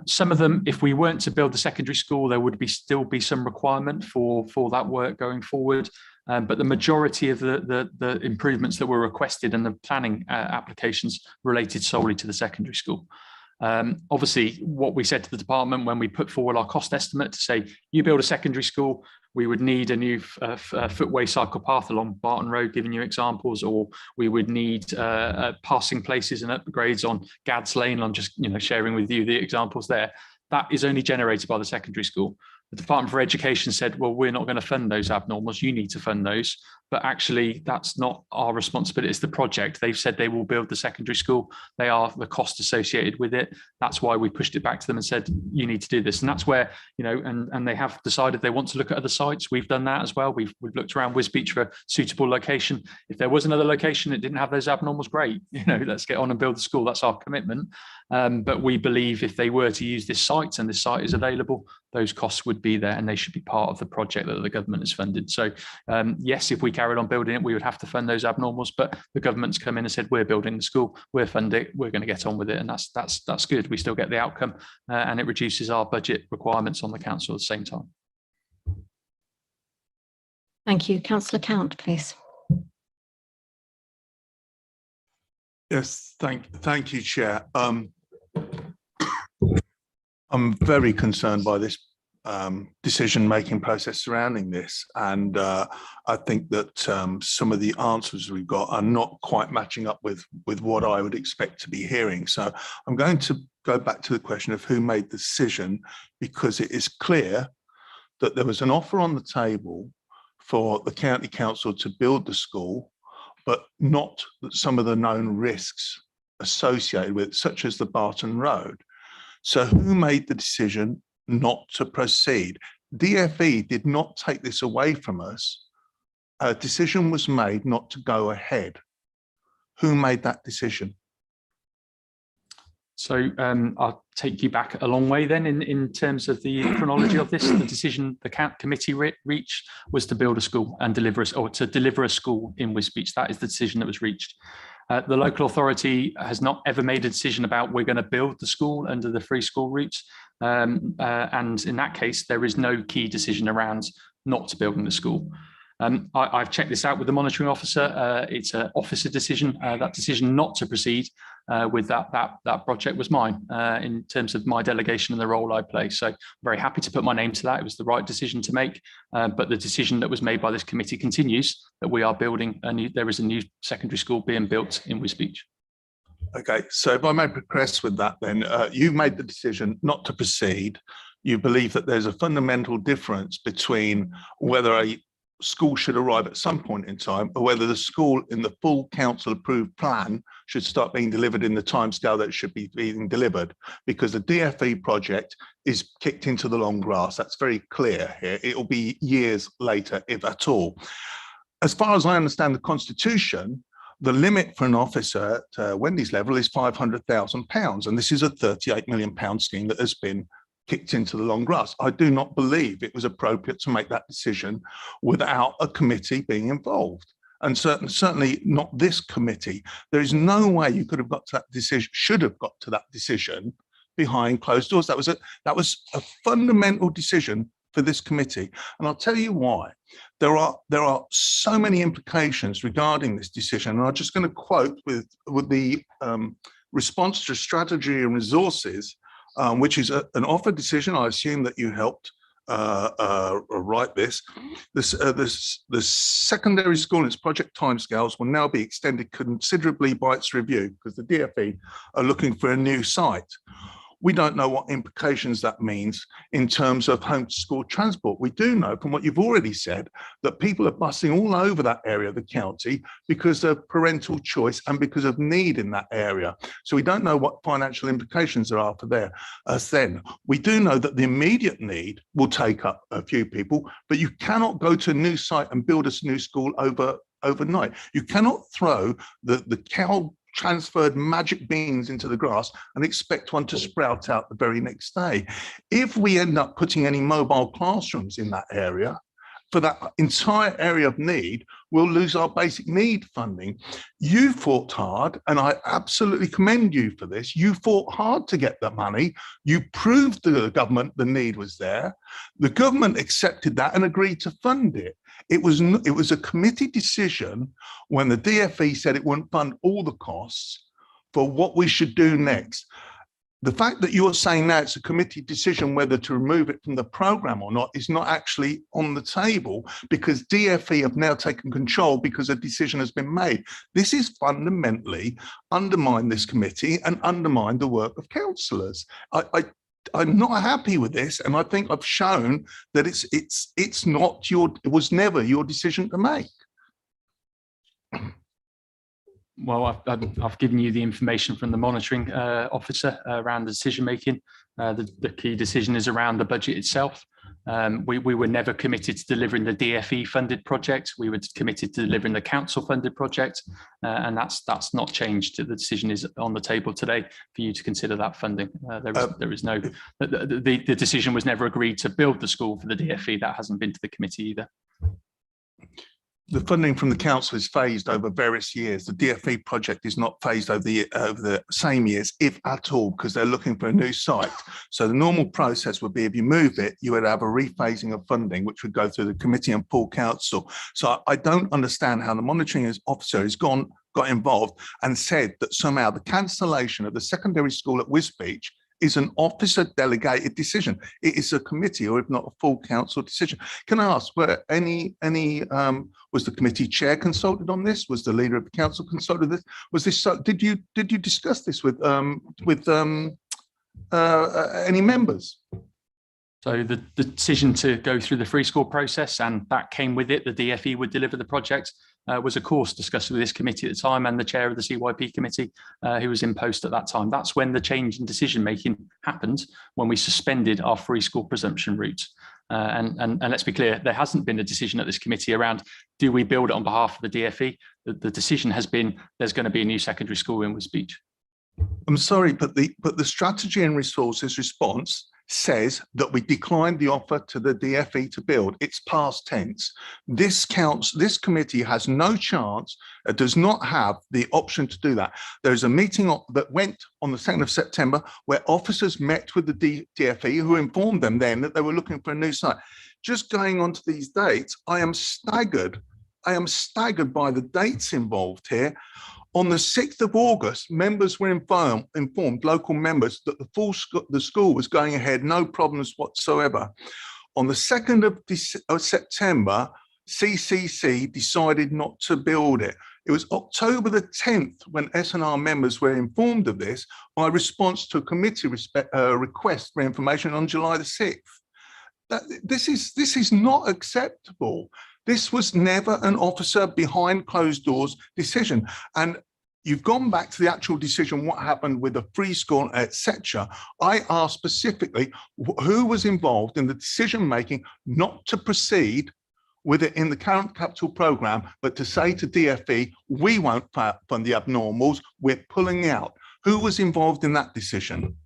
Some of them, if we weren't to build the secondary school, there would still be some requirement for that work going forward. But the majority of the improvements that were requested and the planning applications related solely to the secondary school. Obviously, what we said to the department when we put forward our cost estimate to say, you build a secondary school, we would need a new footway cycle path along Barton Road, giving you examples, or we would need passing places and upgrades on Gads Lane. I'm just sharing with you the examples there. That is only generated by the secondary school. The Department for Education said, well, we're not going to fund those abnormals, you need to fund those. But actually, that's not our responsibility, it's the project. They've said they will build the secondary school. They are the cost associated with it. That's why we pushed it back to them and said, you need to do this. And that's where, and they have decided they want to look at other sites. We've done that as well. We've looked around Wisbech for a suitable location. If there was another location that didn't have those abnormals, great. Let's get on and build the school. That's our commitment. But we believe if they were to use this site and this site is available, those costs would be there and they should be part of the project that the government has funded. So yes, if we carried on building it, we would have to fund those abnormals, but the government's come in and said, we're building the school, we're funding it, we're going to get on with it. And that's good. We still get the outcome and it reduces our budget requirements on the council at the same time. Thank you. Councillor Count, please. Yes, thank you, Chair. I'm very concerned by this decision-making process surrounding this, and I think that some of the answers we've got are not quite matching up with what I would expect to be hearing. So I'm going to go back to the question of who made the decision, because it is clear that there was an offer on the table for the county council to build the school, but not some of the known risks associated with it, such as the Barton Road. So who made the decision not to proceed? DFE did not take this away from us. A decision was made not to go ahead. Who made that decision? So I'll take you back a long way then in terms of the chronology of this. The decision the committee reached was to build a school and deliver a school in Wisbech. That is the decision that was reached. The local authority has not ever made a decision about we're going to build the school under the free school route. And in that case, there is no key decision around not building the school. I've checked this out with the monitoring officer. It's an officer decision. That decision not to proceed with that project was mine in terms of my delegation and the role I play. So I'm very happy to put my name to that. It was the right decision to make, but the decision that was made by this committee continues, that we are building there is a new secondary school being built in Wisbech. Okay, so if I may progress with that, then you made the decision not to proceed. You believe that there's a fundamental difference between whether a school should arrive at some point in time or whether the school in the full council approved plan should start being delivered in the timescale that it should be being delivered, because the DFE project is kicked into the long grass. That's very clear here. It will be years later, if at all. As far as I understand the Constitution, the limit for an officer at Wendy's level is £500,000, and this is a £38 million scheme that has been kicked into the long grass. I do not believe it was appropriate to make that decision without a committee being involved, and certainly not this committee. There is no way you could have got to that decision, should have got to that decision behind closed doors. That was a fundamental decision for this committee, and I'll tell you why. There are so many implications regarding this decision, and I'm just going to quote with the response to strategy and resources, which is an offer decision. I assume that you helped write this. The secondary school and its project timescales will now be extended considerably by its review, because the DFE are looking for a new site. We don't know what implications that means in terms of home to school transport. We do know from what you've already said that people are busing all over that area of the county because of parental choice and because of need in that area. So we don't know what financial implications there are for us then. We do know that the immediate need will take up a few people, but you cannot go to a new site and build a new school overnight. You cannot throw the cow transferred magic beans into the grass and expect one to sprout out the very next day. If we end up putting any mobile classrooms in that area, for that entire area of need, we'll lose our basic need funding. You fought hard, and I absolutely commend you for this. You fought hard to get that money. You proved to the government the need was there. The government accepted that and agreed to fund it. It was a committee decision when the DFE said it wouldn't fund all the costs for what we should do next. The fact that you're saying now it's a committee decision whether to remove it from the programme or not is not actually on the table, because DFE have now taken control because a decision has been made. This is fundamentally undermine this committee and undermine the work of councillors. I'm not happy with this, and I think I've shown that it was never your decision to make. Well, I've given you the information from the monitoring officer around the decision making. The key decision is around the budget itself. We were never committed to delivering the DFE funded project. We were committed to delivering the council funded project, and that's not changed. The decision is on the table today for you to consider that funding. There is no, the decision was never agreed to build the school for the DFE. That hasn't been to the committee either. The funding from the council is phased over various years. The DFE project is not phased over the same years, if at all, because they're looking for a new site. So the normal process would be, if you move it, you would have a rephasing of funding, which would go through the committee and full council. So I don't understand how the monitoring officer has got involved and said that somehow the cancellation of the secondary school at Wisbech is an officer delegated decision. It is a committee, or if not a full council decision. Can I ask, were was the committee chair consulted on this? Was the leader of the council consulted this? Was this did you discuss this with any members? So the decision to go through the free school process, and that came with it, the DFE would deliver the project, was of course discussed with this committee at the time and the chair of the CYP committee, who was in post at that time. That's when the change in decision making happened, when we suspended our free school presumption route. And let's be clear, there hasn't been a decision at this committee around, do we build it on behalf of the DFE? The decision has been, there's going to be a new secondary school in Wisbech. I'm sorry, but the strategy and resources response says that we declined the offer to the DFE to build. It's past tense. This committee has no chance, does not have the option to do that. There's a meeting that went on the 2nd of September where officers met with the DFE, who informed them then that they were looking for a new site. just going on to these dates, I am staggered. I am staggered by the dates involved here. On the 6th of August, members were informed, local members, that the school was going ahead, no problems whatsoever. On the 2nd of September, CCC decided not to build it. It was October the 10th when S&R members were informed of this by response to a committee request for information on July the 6th. This is not acceptable. This was never an officer behind closed doors decision. And you've gone back to the actual decision, what happened with the free school, etc. I asked specifically who was involved in the decision making not to proceed with it in the current capital programme, but to say to DFE, we won't fund the abnormals, we're pulling out. Who was involved in that decision?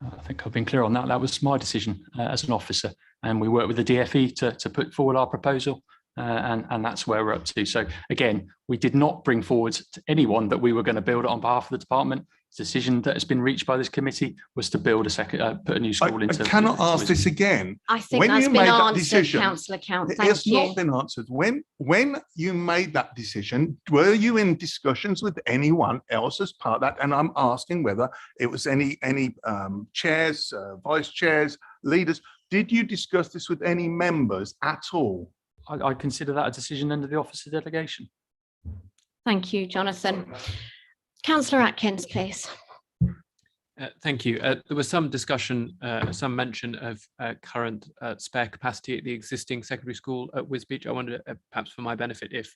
I think I've been clear on that. That was my decision as an officer, and we worked with the DFE to put forward our proposal, and that's where we're up to. So again, we did not bring forward to anyone that we were going to build it on behalf of the department. The decision that has been reached by this committee was to build a second, put a new school into. I cannot ask this again. I think that's been answered, Councillor Count. Thank you. It has not been answered. When you made that decision, were you in discussions with anyone else as part of that? And I'm asking whether it was any chairs, vice chairs, leaders. Did you discuss this with any members at all? I consider that a decision under the officer delegation. Thank you, Jonathan. Councillor Atkins, please. Thank you. There was some discussion, some mention of current spare capacity at the existing secondary school at Wisbech. I wonder, perhaps for my benefit, if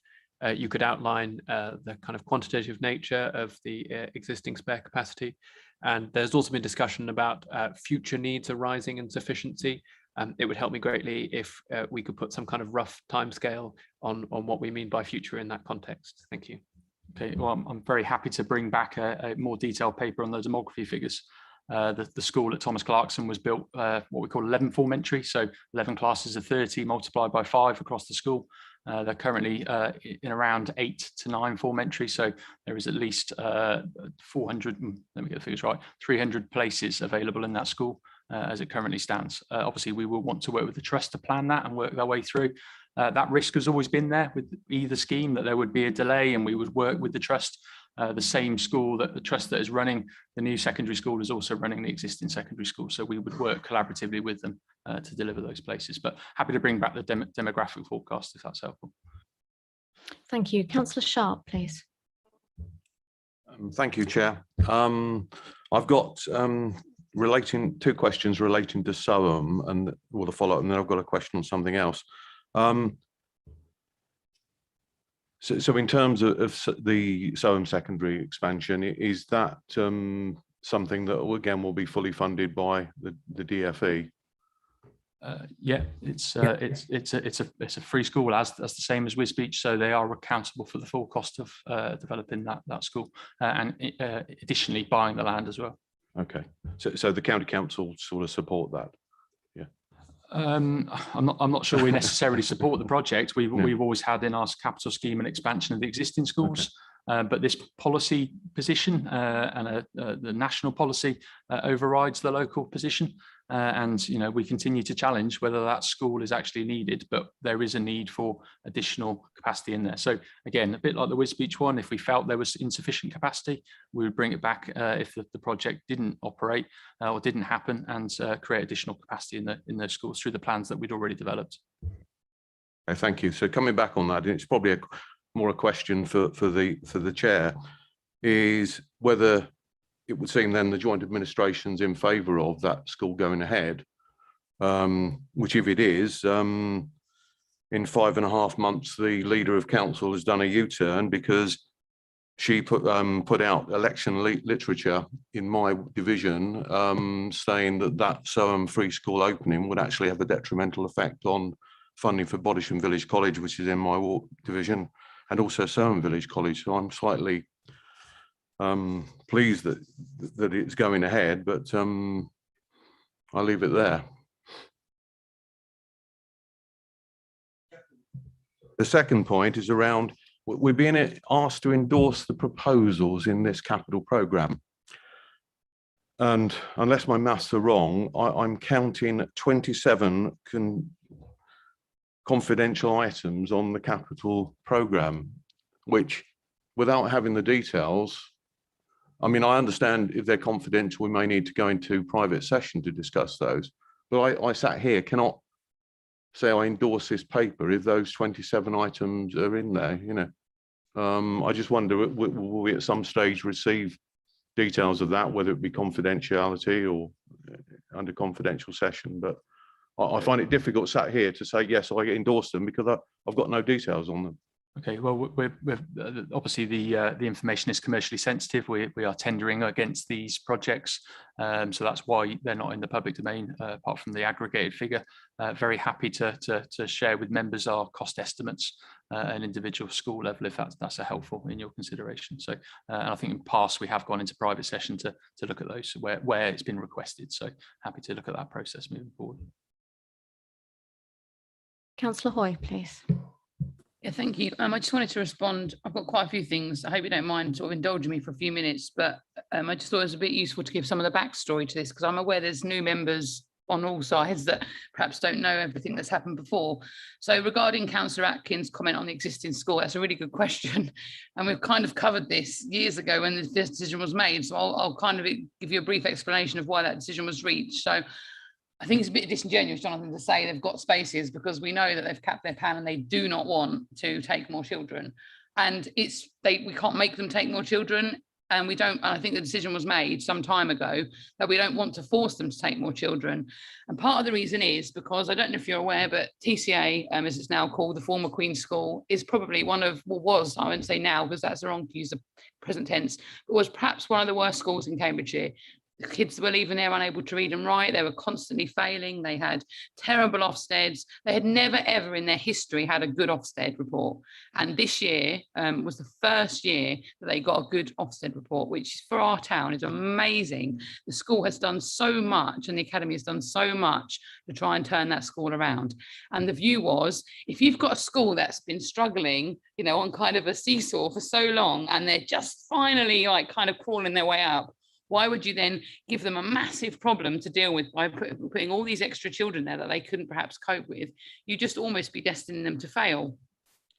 you could outline the kind of quantitative nature of the existing spare capacity. And there's also been discussion about future needs arising in sufficiency. It would help me greatly if we could put some kind of rough timescale on what we mean by future in that context. Thank you. Okay, well, I'm very happy to bring back a more detailed paper on those demography figures. The school at Thomas Clarkson was built what we call 11 form entry, so 11 classes of 30 multiplied by 5 across the school. They're currently in around 8 to 9 form entry, so there is at least 400, let me get the figures right, 300 places available in that school as it currently stands. Obviously, we will want to work with the trust to plan that and work our way through. That risk has always been there with either scheme, that there would be a delay and we would work with the trust. The same school, that the trust that is running the new secondary school is also running the existing secondary school. So we would work collaboratively with them to deliver those places. But happy to bring back the demographic forecast if that's helpful. Thank you. Councillor Sharp, please. Thank you, Chair. I've got two questions relating to SOAM and the follow-up, and then I've got a question on something else. So in terms of the SOAM secondary expansion, is that something that again will be fully funded by the DFE? Yeah, it's a free school as the same as Wisbech, so they are accountable for the full cost of developing that school and additionally buying the land as well. Okay, so the county council sort of support that. I'm not sure we necessarily support the project. We've always had in our capital scheme an expansion of the existing schools, but this policy position and the national policy overrides the local position. And we continue to challenge whether that school is actually needed, but there is a need for additional capacity in there. So again, a bit like the Wisbech one, if we felt there was insufficient capacity, we would bring it back if the project didn't operate or didn't happen, and create additional capacity in those schools through the plans that we'd already developed. Okay, thank you. So coming back on that, it's probably more a question for the chair, is whether it would seem then the joint administration's in favour of that school going ahead, which if it is, in 5.5 months, the leader of council has done a U-turn because she put out election literature in my division saying that SOAM free school opening would actually have a detrimental effect on funding for Bodisham Village College, which is in my division, and also SOAM Village College. So I'm slightly pleased that it's going ahead, but I'll leave it there. The second point is around, we're being asked to endorse the proposals in this capital programme. And unless my maths are wrong, I'm counting 27 confidential items on the capital programme, which, without having the details, I mean, I understand if they're confidential, we may need to go into private session to discuss those. But I sat here, cannot say I endorse this paper if those 27 items are in there, you know. I just wonder, will we at some stage receive details of that, whether it be confidentiality or under confidential session? But I find it difficult sat here to say, yes, I endorse them because I've got no details on them. Okay, well, we're obviously the information is commercially sensitive. We are tendering against these projects, so that's why they're not in the public domain, apart from the aggregated figure. Very happy to share with members our cost estimates at an individual school level, if that's helpful in your consideration. So, and I think in the past we have gone into private session to look at those where it's been requested. So happy to look at that process moving forward. Councillor Hoy, please. Yeah, thank you. I just wanted to respond. I've got quite a few things. I hope you don't mind sort of indulging me for a few minutes, but I just thought it was a bit useful to give some of the backstory to this, because I'm aware there's new members on all sides that perhaps don't know everything that's happened before. So regarding Councillor Atkins' comment on the existing school, that's a really good question. And we've kind of covered this years ago when this decision was made. So I'll kind of give you a brief explanation of why that decision was reached. So I think it's a bit disingenuous, Jonathan, to say they've got spaces, because we know that they've capped their plan and they do not want to take more children. And we can't make them take more children. And we don't, and I think the decision was made some time ago that we don't want to force them to take more children. And part of the reason is because, I don't know if you're aware, but TCA, as it's now called, the former Queen's School, is probably one of, well, was, I won't say now because that's the wrong to use the present tense, but was perhaps one of the worst schools in Cambridgeshire. The kids were leaving there unable to read and write. They were constantly failing. They had terrible Ofsteds. They had never, ever in their history had a good Ofsted report. And this year was the first year that they got a good Ofsted report, which for our town is amazing. The school has done so much and the academy has done so much to try and turn that school around. And the view was, if you've got a school that's been struggling, you know, on kind of a seesaw for so long, and they're just finally like kind of crawling their way up, why would you then give them a massive problem to deal with by putting all these extra children there that they couldn't perhaps cope with? You just almost be destining them to fail.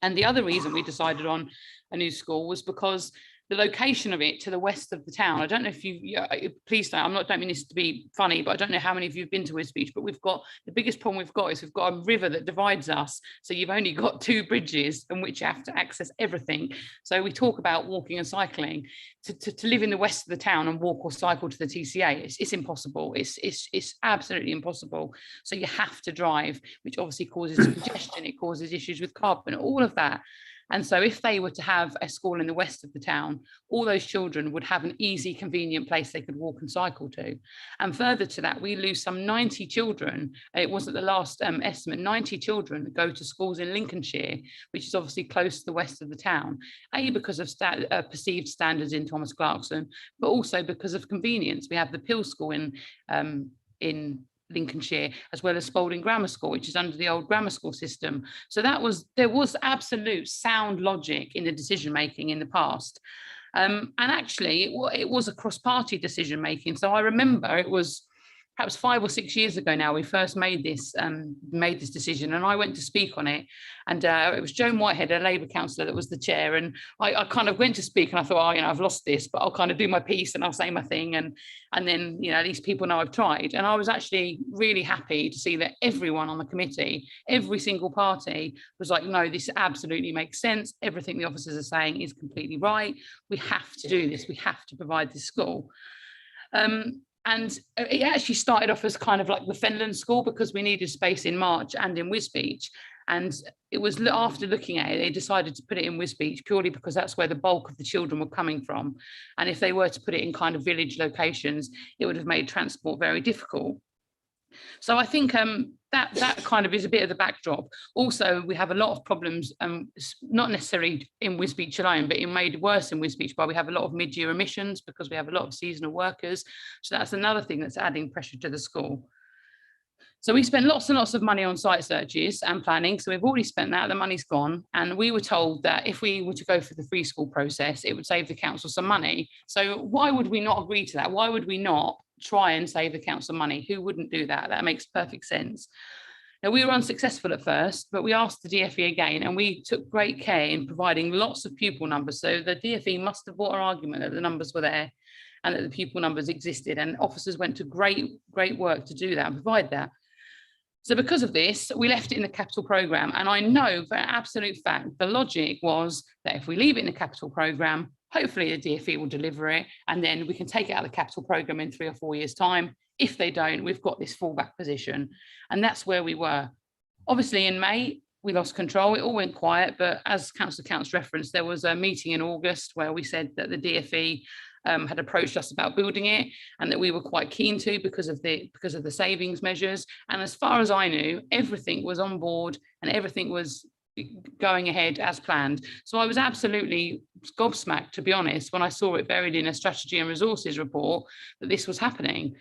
And the other reason we decided on a new school was because the location of it to the west of the town. I don't know if please don't mean this to be funny, but I don't know how many of you have been to Wisbech, but the biggest problem we've got is we've got a river that divides us. So you've only got two bridges in which you have to access everything. So we talk about walking and cycling. To live in the west of the town and walk or cycle to the TCA, it's impossible. It's absolutely impossible. So you have to drive, which obviously causes congestion. It causes issues with carbon, all of that. And so if they were to have a school in the west of the town, all those children would have an easy, convenient place they could walk and cycle to. And further to that, we lose some 90 children. It wasn't the last estimate, 90 children that go to schools in Lincolnshire, which is obviously close to the west of the town, because of perceived standards in Thomas Clarkson, but also because of convenience. We have the Pill School in Lincolnshire, as well as Spalding Grammar School, which is under the old grammar school system. So there was absolute sound logic in the decision making in the past. And actually it was a cross-party decision making. So I remember it was perhaps 5 or 6 years ago now, we first made this decision, and I went to speak on it. And it was Joan Whitehead, a Labour councillor, that was the chair. And I kind of went to speak, and I thought, oh, I've lost this, but I'll kind of do my piece and I'll say my thing. And then, at least people know I've tried. And I was actually really happy to see that everyone on the committee, every single party was like, no, this absolutely makes sense. Everything the officers are saying is completely right. We have to do this. We have to provide this school. And it actually started off as kind of like the Fenland School, because we needed space in March and in Wisbech. And it was after looking at it, they decided to put it in Wisbech purely because that's where the bulk of the children were coming from. And if they were to put it in kind of village locations, it would have made transport very difficult. So I think that kind of is a bit of the backdrop. Also, we have a lot of problems, not necessarily in Wisbech alone, but made worse in Wisbech by we have a lot of mid-year emissions because we have a lot of seasonal workers. So that's another thing that's adding pressure to the school. So we spent lots and lots of money on site searches and planning. So we've already spent that, the money's gone. And we were told that if we were to go for the free school process, it would save the council some money. So why would we not agree to that? Why would we not try and save the council money? Who wouldn't do that? That makes perfect sense. Now, we were unsuccessful at first, but we asked the DfE again, and we took great care in providing lots of pupil numbers. So the DfE must have bought our argument that the numbers were there and that the pupil numbers existed, and officers went to great work to do that and provide that. So because of this, we left it in the capital programme. And I know for an absolute fact, the logic was that if we leave it in the capital programme, hopefully the DfE will deliver it, and then we can take it out of the capital programme in 3 or 4 years' time. If they don't, we've got this fallback position. And that's where we were. Obviously in May, we lost control. It all went quiet, but as Councillor Counts referenced, there was a meeting in August where we said that the DfE had approached us about building it, and that we were quite keen to because of the savings measures. And as far as I knew, everything was on board and everything was going ahead as planned. So I was absolutely gobsmacked, to be honest, when I saw it buried in a strategy and resources report that this was happening.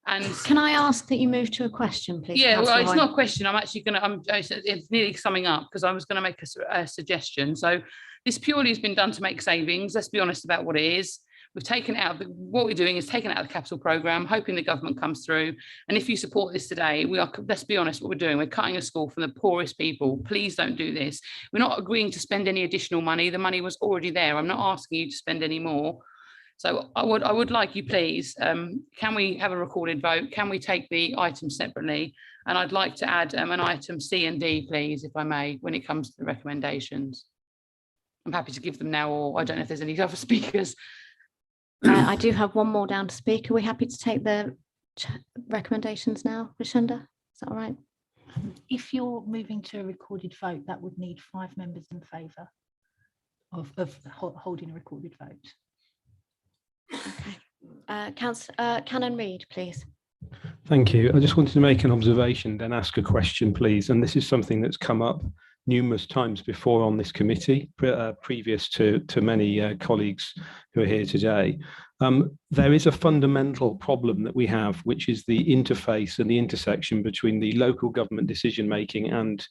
And can I ask that you move to a question, please? Yeah, well, it's White? not a question. I'm actually going to, it's nearly summing up because I was going to make a suggestion. So this purely has been done to make savings. Let's be honest about what it is. We've taken out, what we're doing is taken out of the capital programme, hoping the government comes through. And if you support this today, we are, let's be honest, what we're doing, we're cutting a school from the poorest people. Please don't do this. We're not agreeing to spend any additional money. The money was already there. I'm not asking you to spend any more. So I would like you, please, can we have a recorded vote? Can we take the items separately? And I'd like to add an item C and D, please, if I may, when it comes to the recommendations. I'm happy to give them now, or I don't know if there's any other speakers. I do have one more down to speak. Are we happy to take the recommendations now, Rashenda? Is that all right? If you're moving to a recorded vote, that would need 5 members in favour of holding a recorded vote. Okay. Canon Reid, please. Thank you. I just wanted to make an observation, then ask a question, please. And this is something that's come up numerous times before on this committee, previous to many colleagues who are here today. There is a fundamental problem that we have, which is the interface and the intersection between the local government decision-making and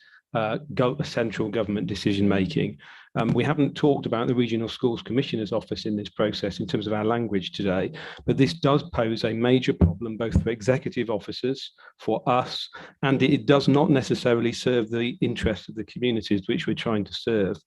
central government decision-making. We haven't talked about the Regional Schools Commissioner's Office in this process in terms of our language today, but this does pose a major problem both for executive officers, for us, and it does not necessarily serve the interests of the communities which we're trying to serve.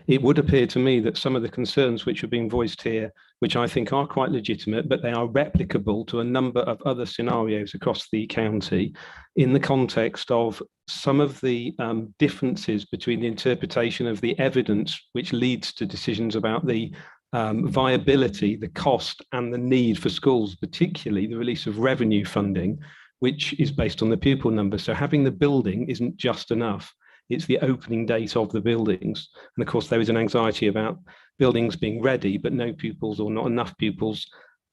It would appear to me that some of the concerns which are being voiced here, which I think are quite legitimate, but they are replicable to a number of other scenarios across the county in the context of some of the differences between the interpretation of the evidence which leads to decisions about the viability, the cost and the need for schools, particularly the release of revenue funding, which is based on the pupil numbers. So having the building isn't just enough. It's the opening date of the buildings. And of course, there is an anxiety about buildings being ready, but no pupils or not enough pupils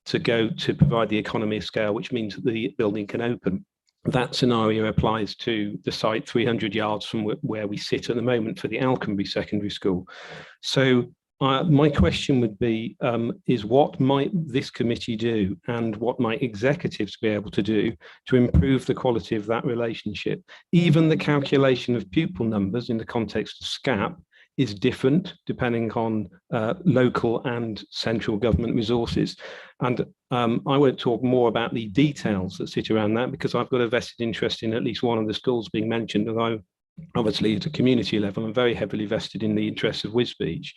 to go to provide the economy of scale, which means that the building can open. That scenario applies to the site 300 yards from where we sit at the moment for the Alconbury Secondary School. So my question would be, is what might this committee do and what might executives be able to do to improve the quality of that relationship? Even the calculation of pupil numbers in the context of SCAP is different depending on local and central government resources. And I won't talk more about the details that sit around that because I've got a vested interest in at least one of the schools being mentioned, and I obviously at a community level I'm very heavily vested in the interests of Wisbech.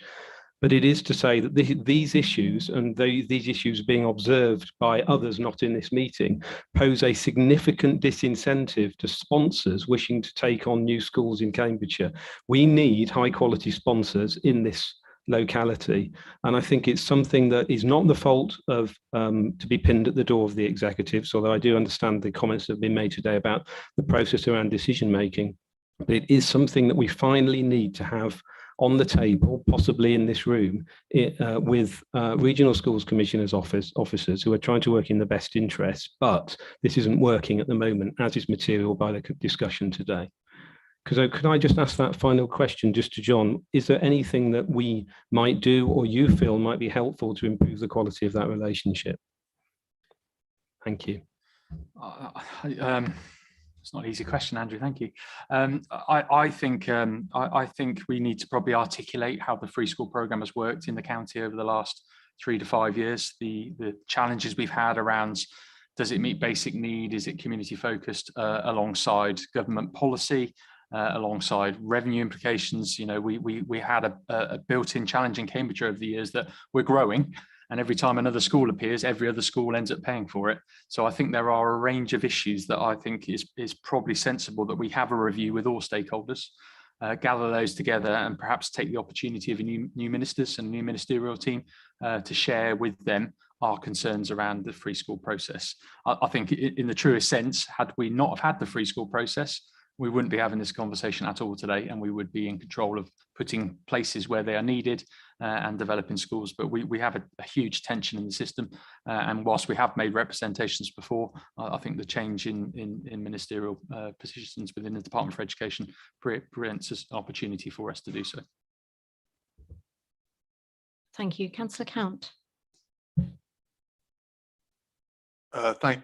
But it is to say that these issues and these issues being observed by others not in this meeting pose a significant disincentive to sponsors wishing to take on new schools in Cambridgeshire. We need high quality sponsors in this locality. And I think it's something that is not the fault of to be pinned at the door of the executives, although I do understand the comments that have been made today about the process around decision making. But it is something that we finally need to have on the table, possibly in this room, with Regional Schools Commissioners officers who are trying to work in the best interests, but this isn't working at the moment, as is material by the discussion today. Could I just ask that final question just to John? Is there anything that we might do or you feel might be helpful to improve the quality of that relationship? Thank you. It's not an easy question, Andrew. Thank you. I think we need to probably articulate how the free school programme has worked in the county over the last 3 to 5 years. The challenges we've had around, does it meet basic need? Is it community focused alongside government policy? Alongside revenue implications, you know, we had a built-in challenge in Cambridge over the years that we're growing, and every time another school appears, every other school ends up paying for it. So I think there are a range of issues that I think is probably sensible that we have a review with all stakeholders, gather those together, and perhaps take the opportunity of a new ministers and new ministerial team to share with them our concerns around the free school process. I think in the truest sense, had we not have had the free school process, we wouldn't be having this conversation at all today, and we would be in control of putting places where they are needed and developing schools. But we have a huge tension in the system, and whilst we have made representations before, I think the change in ministerial positions within the Department for Education presents an opportunity for us to do so. Thank you. Councillor Count.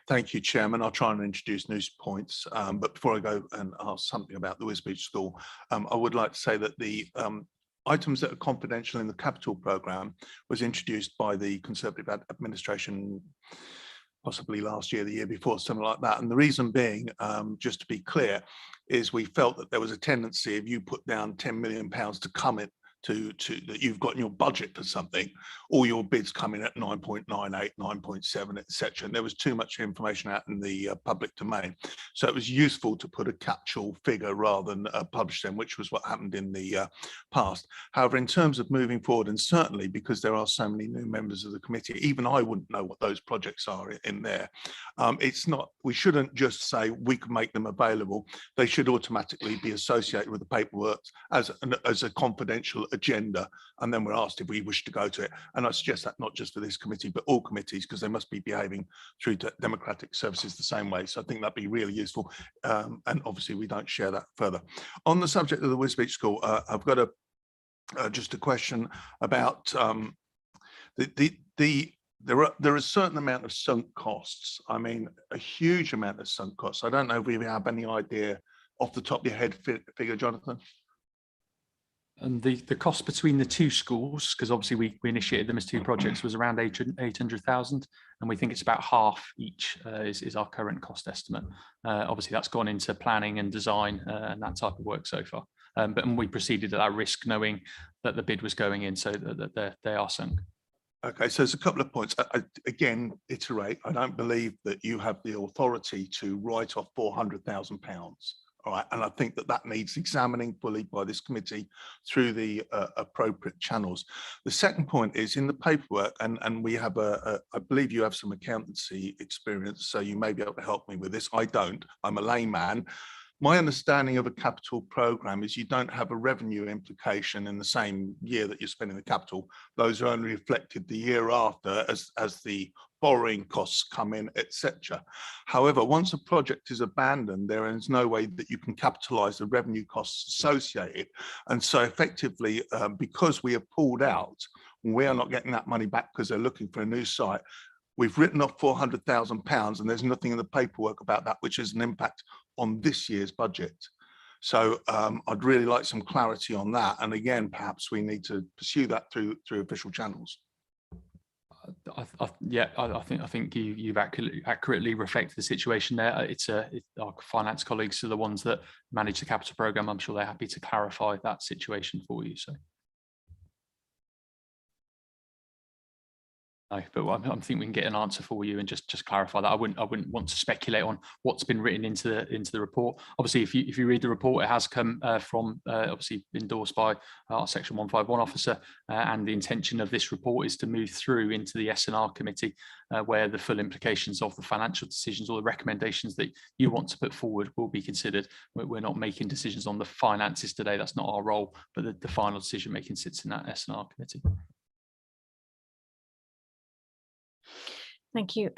Thank you, Chairman. I'll try and introduce news points, but before I go and ask something about the Wisbech School, I would like to say that the items that are confidential in the capital programme was introduced by the Conservative administration possibly last year, the year before, something like that. And the reason being, just to be clear, is we felt that there was a tendency, if you put down £10 million to come in, to that you've got in your budget for something, all your bids come in at 9.98, 9.7, etc. And there was too much information out in the public domain. So it was useful to put a catch-all figure rather than publish them, which was what happened in the past. However, in terms of moving forward, and certainly because there are so many new members of the committee, even I wouldn't know what those projects are in there. It's not, we shouldn't just say we can make them available. They should automatically be associated with the paperwork as a confidential agenda, and then we're asked if we wish to go to it. And I suggest that not just for this committee, but all committees, because they must be behaving through democratic services the same way. So I think that'd be really useful. And obviously we don't share that further. On the subject of the Wisbech School, I've got just a question about there are a certain amount of sunk costs. I mean, a huge amount of sunk costs. I don't know if we have any idea off the top of your head figure, Jonathan. And the cost between the two schools, because obviously we initiated them as two projects, was around 800,000, and we think it's about half each is our current cost estimate. Obviously that's gone into planning and design and that type of work so far. But we proceeded at that risk, knowing that the bid was going in, so that they are sunk. Okay, so there's a couple of points. Again, iterate, I don't believe that you have the authority to write off £400,000. All right, and I think that needs examining fully by this committee through the appropriate channels. The second point is in the paperwork, and we have I believe you have some accountancy experience, so you may be able to help me with this. I don't, I'm a layman. My understanding of a capital programme is you don't have a revenue implication in the same year that you're spending the capital. Those are only reflected the year after as the borrowing costs come in, etc. However, once a project is abandoned, there is no way that you can capitalise the revenue costs associated. And so effectively, because we have pulled out, we are not getting that money back because they're looking for a new site. We've written off £400,000 and there's nothing in the paperwork about that, which is an impact on this year's budget. So I'd really like some clarity on that. And again, perhaps we need to pursue that through official channels. I think you've accurately reflected the situation there. It's our finance colleagues are the ones that manage the capital programme. I'm sure they're happy to clarify that situation for you. So. No, but I think we can get an answer for you and just clarify that. I wouldn't want to speculate on what's been written into the report. Obviously, if you read the report, it has come from obviously endorsed by our Section 151 officer, and the intention of this report is to move through into the S&R committee, where the full implications of the financial decisions or the recommendations that you want to put forward will be considered. We're not making decisions on the finances today. That's not our role, but the final decision making sits in that S&R committee. Thank you.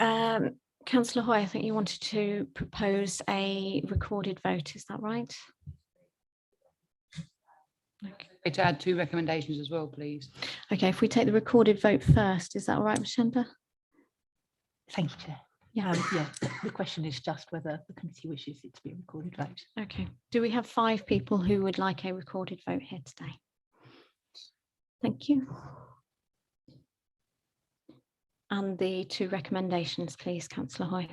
Councillor Hoy, I think you wanted to propose a recorded vote, is that right? Okay. To add 2 recommendations as well, please. Okay, if we take the recorded vote first, is that all right, Mashenda? Thank you, Chair. Yeah. Yeah, the question is just whether the committee wishes it to be a recorded vote. Okay. Do we have 5 people who would like a recorded vote here today? Thank you. And the 2 recommendations, please, Councillor Hoy.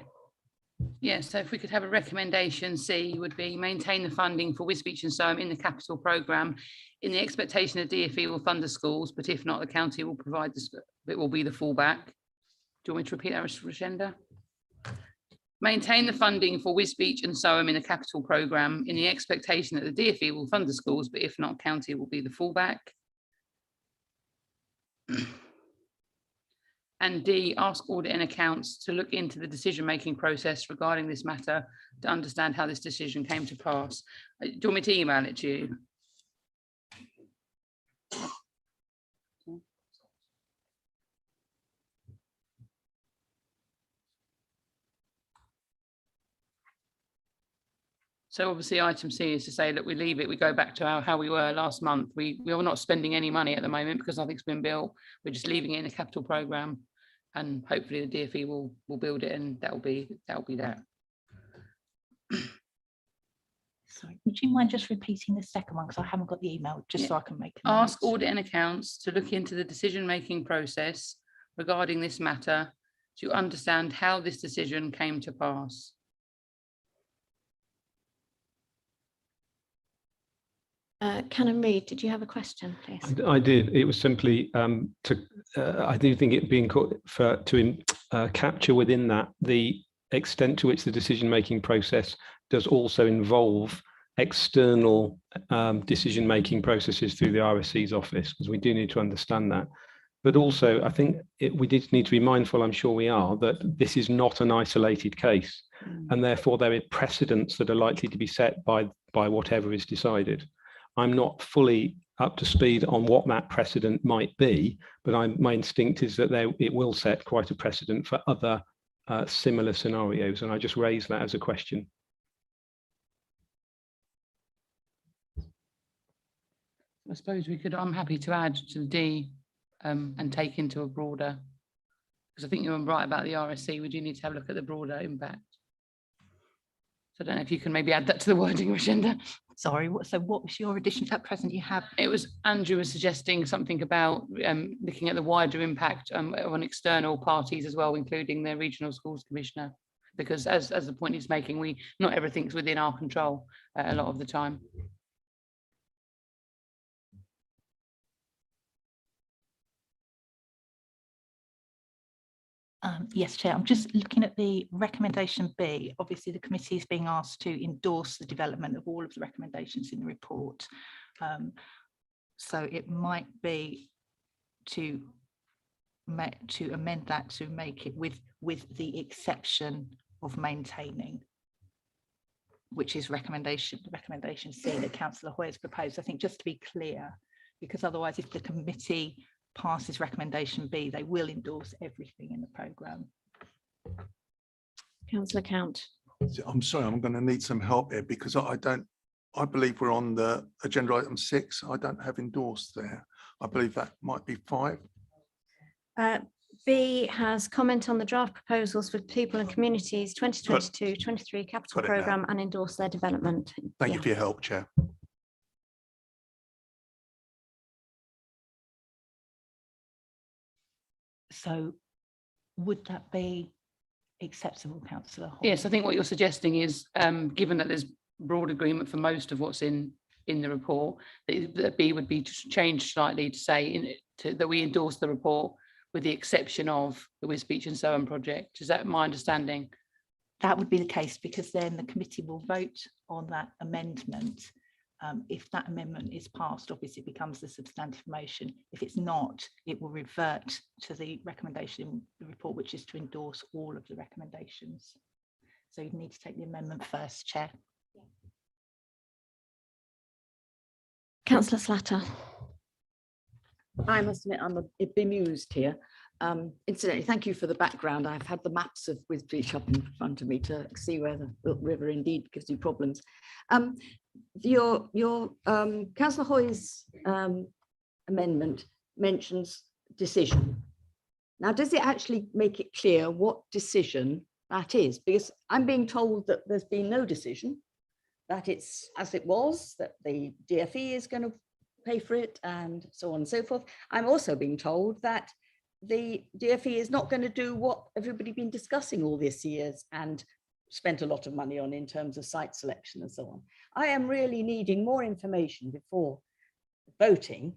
Yeah, so if we could have a recommendation, C would be maintain the funding for Wisbech and Soham in the capital programme in the expectation that DfE will fund the schools, but if not, the county will provide it will be the fallback. Do you want me to repeat that, Mr. Rashenda? Maintain the funding for Wisbech and Soham in the capital programme in the expectation that the DfE will fund the schools, but if not, county will be the fallback. And D, ask audit and accounts to look into the decision-making process regarding this matter to understand how this decision came to pass. Do you want me to email it to you? So obviously item C is to say that we leave it, we go back to how we were last month. We are not spending any money at the moment because nothing's been built. We're just leaving it in the capital programme and hopefully the DfE will build it and that'll be that. Sorry, would you mind just repeating the second one because I haven't got the email, just so I can make a Ask note. audit and accounts to look into the decision-making process regarding this matter to understand how this decision came to pass. Canon Reid, did you have a question, please? I did. It was simply I do think it being capture within that the extent to which the decision-making process does also involve external decision-making processes through the RSC's office, because we do need to understand that. But also, I think we did need to be mindful, I'm sure we are, that this is not an isolated case, and therefore there are precedents that are likely to be set by whatever is decided. I'm not fully up to speed on what that precedent might be, but my instinct is that it will set quite a precedent for other similar scenarios, and I just raise that as a question. I suppose we could, I'm happy to add to the D and take into a broader, because I think you're right about the RSC, we do need to have a look at the broader impact. So I don't know if you can maybe add that to the wording, Rashenda. Sorry, so what was your addition at present you have? It was Andrew was suggesting something about looking at the wider impact on external parties as well, including the Regional Schools Commissioner, because as the point he's making, not everything's within our control a lot of the time. Yes, Chair. I'm just looking at the recommendation B. Obviously, the committee is being asked to endorse the development of all of the recommendations in the report. So it might be to amend that to make it with the exception of maintaining, which is recommendation C that Councillor Hoy has proposed. I think just to be clear, because otherwise, if the committee passes recommendation B, they will endorse everything in the programme. Councillor Count. I'm sorry, I'm going to need some help here because I believe we're on the agenda item 6. I don't have endorsed there. I believe that might be 5. B has comment on the draft proposals for people and communities 2022-23 capital programme and endorse their development. Thank you for your help, Chair. So would that be acceptable, Councillor Hoy? Yes, I think what you're suggesting is, given that there's broad agreement for most of what's in the report, that B would be changed slightly to say that we endorse the report with the exception of the Wisbech and Soham project. Is that my understanding? That would be the case, because then the committee will vote on that amendment. If that amendment is passed, obviously it becomes the substantive motion. If it's not, it will revert to the recommendation in the report, which is to endorse all of the recommendations. So you need to take the amendment first, Chair. Councillor Slatter. I must admit I'm a bit bemused here. Incidentally, thank you for the background. I've had the maps of Wisbech up in front of me to see where the river indeed gives you problems. Your Councillor Hoy's amendment mentions decision. Now, does it actually make it clear what decision that is, because I'm being told that there's been no decision, that it's as it was, that the DfE is going to pay for it and so on and so forth. I'm also being told that the DfE is not going to do what everybody been discussing all these years and spent a lot of money on in terms of site selection and so on. I am really needing more information before voting,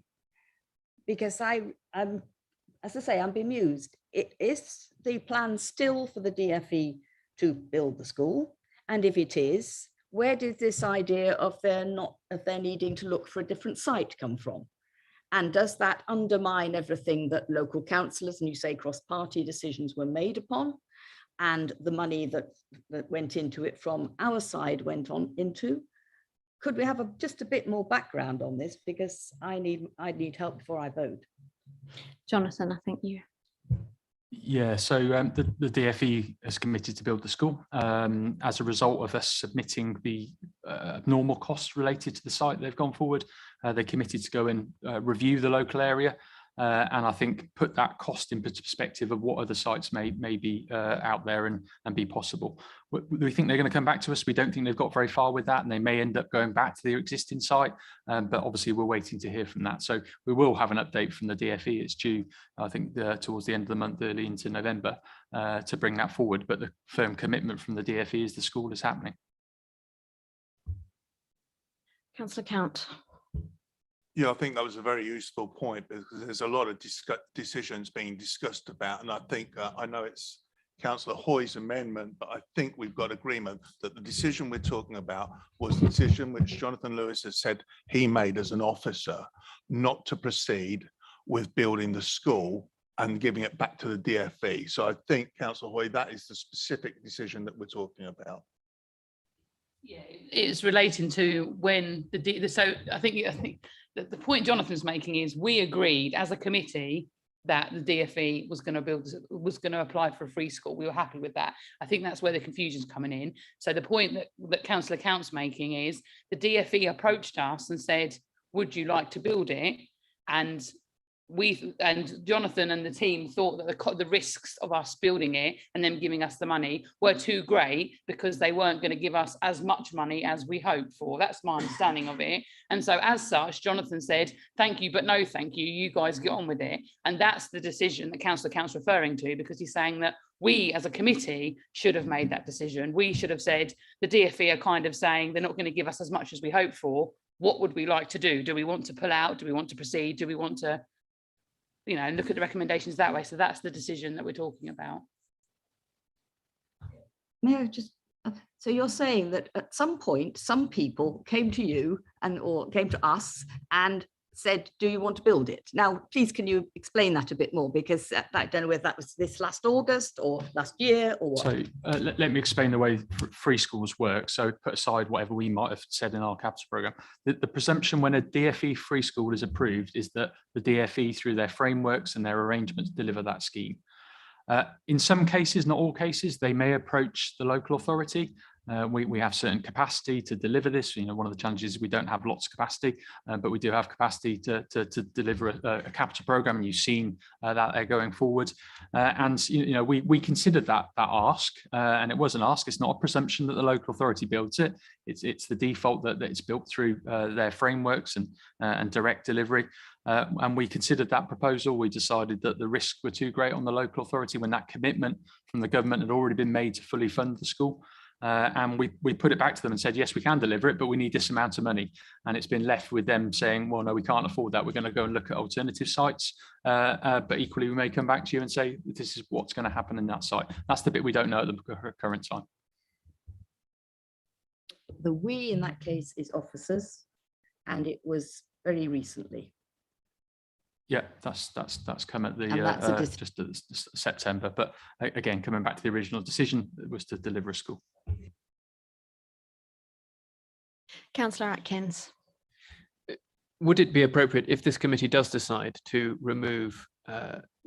because as I say, I'm bemused. Is the plan still for the DfE to build the school? And if it is, where did this idea of their needing to look for a different site come from? And does that undermine everything that local councillors, and you say cross-party decisions were made upon, and the money that went into it from our side went on into? Could we have just a bit more background on this, because I need help before I vote. Jonathan, I think you. Yeah, so the DfE has committed to build the school as a result of us submitting the normal costs related to the site. They've gone forward. They committed to go and review the local area, and I think put that cost into perspective of what other sites may be out there and be possible. We think they're going to come back to us. We don't think they've got very far with that, and they may end up going back to their existing site, but obviously we're waiting to hear from that. So we will have an update from the DfE. It's due, I think, towards the end of the month, early into November, to bring that forward, but the firm commitment from the DfE is the school is happening. Councillor Count. Yeah, I think that was a very useful point, because there's a lot of decisions being discussed about, and I think I know it's Councillor Hoy's amendment, but I think we've got agreement that the decision we're talking about was the decision which Jonathan Lewis has said he made as an officer, not to proceed with building the school and giving it back to the DfE. So I think, Councillor Hoy, that is the specific decision that we're talking about. Yeah, it's relating to when so I think that the point Jonathan's making is we agreed as a committee that the DfE was going to apply for a free school. We were happy with that. I think that's where the confusion's coming in. So the point that Councillor Count's making is the DfE approached us and said, would you like to build it? And Jonathan and the team thought that the risks of us building it and them giving us the money were too great, because they weren't going to give us as much money as we hoped for. That's my understanding of it. And so as such, Jonathan said, thank you, but no thank you. You guys get on with it. And that's the decision that Councillor Count's referring to, because he's saying that we as a committee should have made that decision. We should have said, the DfE are kind of saying they're not going to give us as much as we hoped for. What would we like to do? Do we want to pull out? Do we want to proceed? Do we want to, look at the recommendations that way? So that's the decision that we're talking about. May I just, so you're saying that at some point, some people came to you or came to us and said, do you want to build it? Now, please, can you explain that a bit more? Because I don't know whether that was this last August or last year or what. So let me explain the way free schools work. So put aside whatever we might have said in our capital programme. The presumption when a DfE free school is approved is that the DfE, through their frameworks and their arrangements, deliver that scheme. In some cases, not all cases, they may approach the local authority. We have certain capacity to deliver this. One of the challenges is we don't have lots of capacity, but we do have capacity to deliver a capital programme, and you've seen that they're going forward. We considered that ask, and it was an ask. It's not a presumption that the local authority builds it. It's the default that it's built through their frameworks and direct delivery. And we considered that proposal. We decided that the risks were too great on the local authority when that commitment from the government had already been made to fully fund the school. And we put it back to them and said, yes, we can deliver it, but we need this amount of money. And it's been left with them saying, well, no, we can't afford that. We're going to go and look at alternative sites. But equally, we may come back to you and say, this is what's going to happen in that site. That's the bit we don't know at the current time. The we in that case is officers, and it was very recently. Yeah, that's come at the just at September. But again, coming back to the original decision, it was to deliver a school. Councillor Atkins. Would it be appropriate, if this committee does decide to remove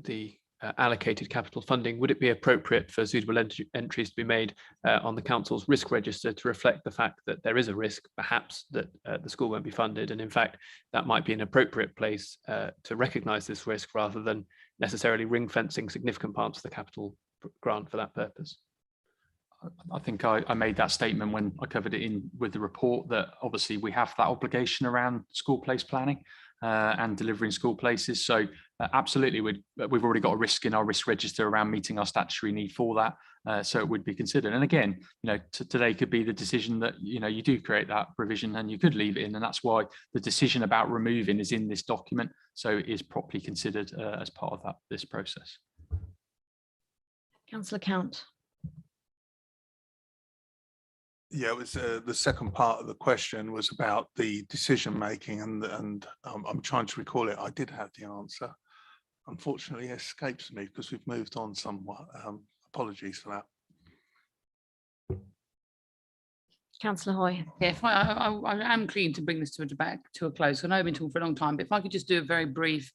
the allocated capital funding, would it be appropriate for suitable entries to be made on the council's risk register to reflect the fact that there is a risk, perhaps, that the school won't be funded, and in fact that might be an appropriate place to recognise this risk rather than necessarily ring fencing significant parts of the capital grant for that purpose? I think I made that statement when I covered it in with the report, that obviously we have that obligation around school place planning and delivering school places. So absolutely, we've already got a risk in our risk register around meeting our statutory need for that. So it would be considered. And again, today could be the decision that, you do create that provision and you could leave it in. And that's why the decision about removing is in this document. So it is properly considered as part of this process. Councillor Count. Yeah, it was the second part of the question was about the decision making, and I'm trying to recall it. I did have the answer. Unfortunately, it escapes me because we've moved on somewhat. Apologies for that. Councillor Hoy. Yeah, I am keen to bring this to a close. I know I've been talking for a long time, but if I could just do a very brief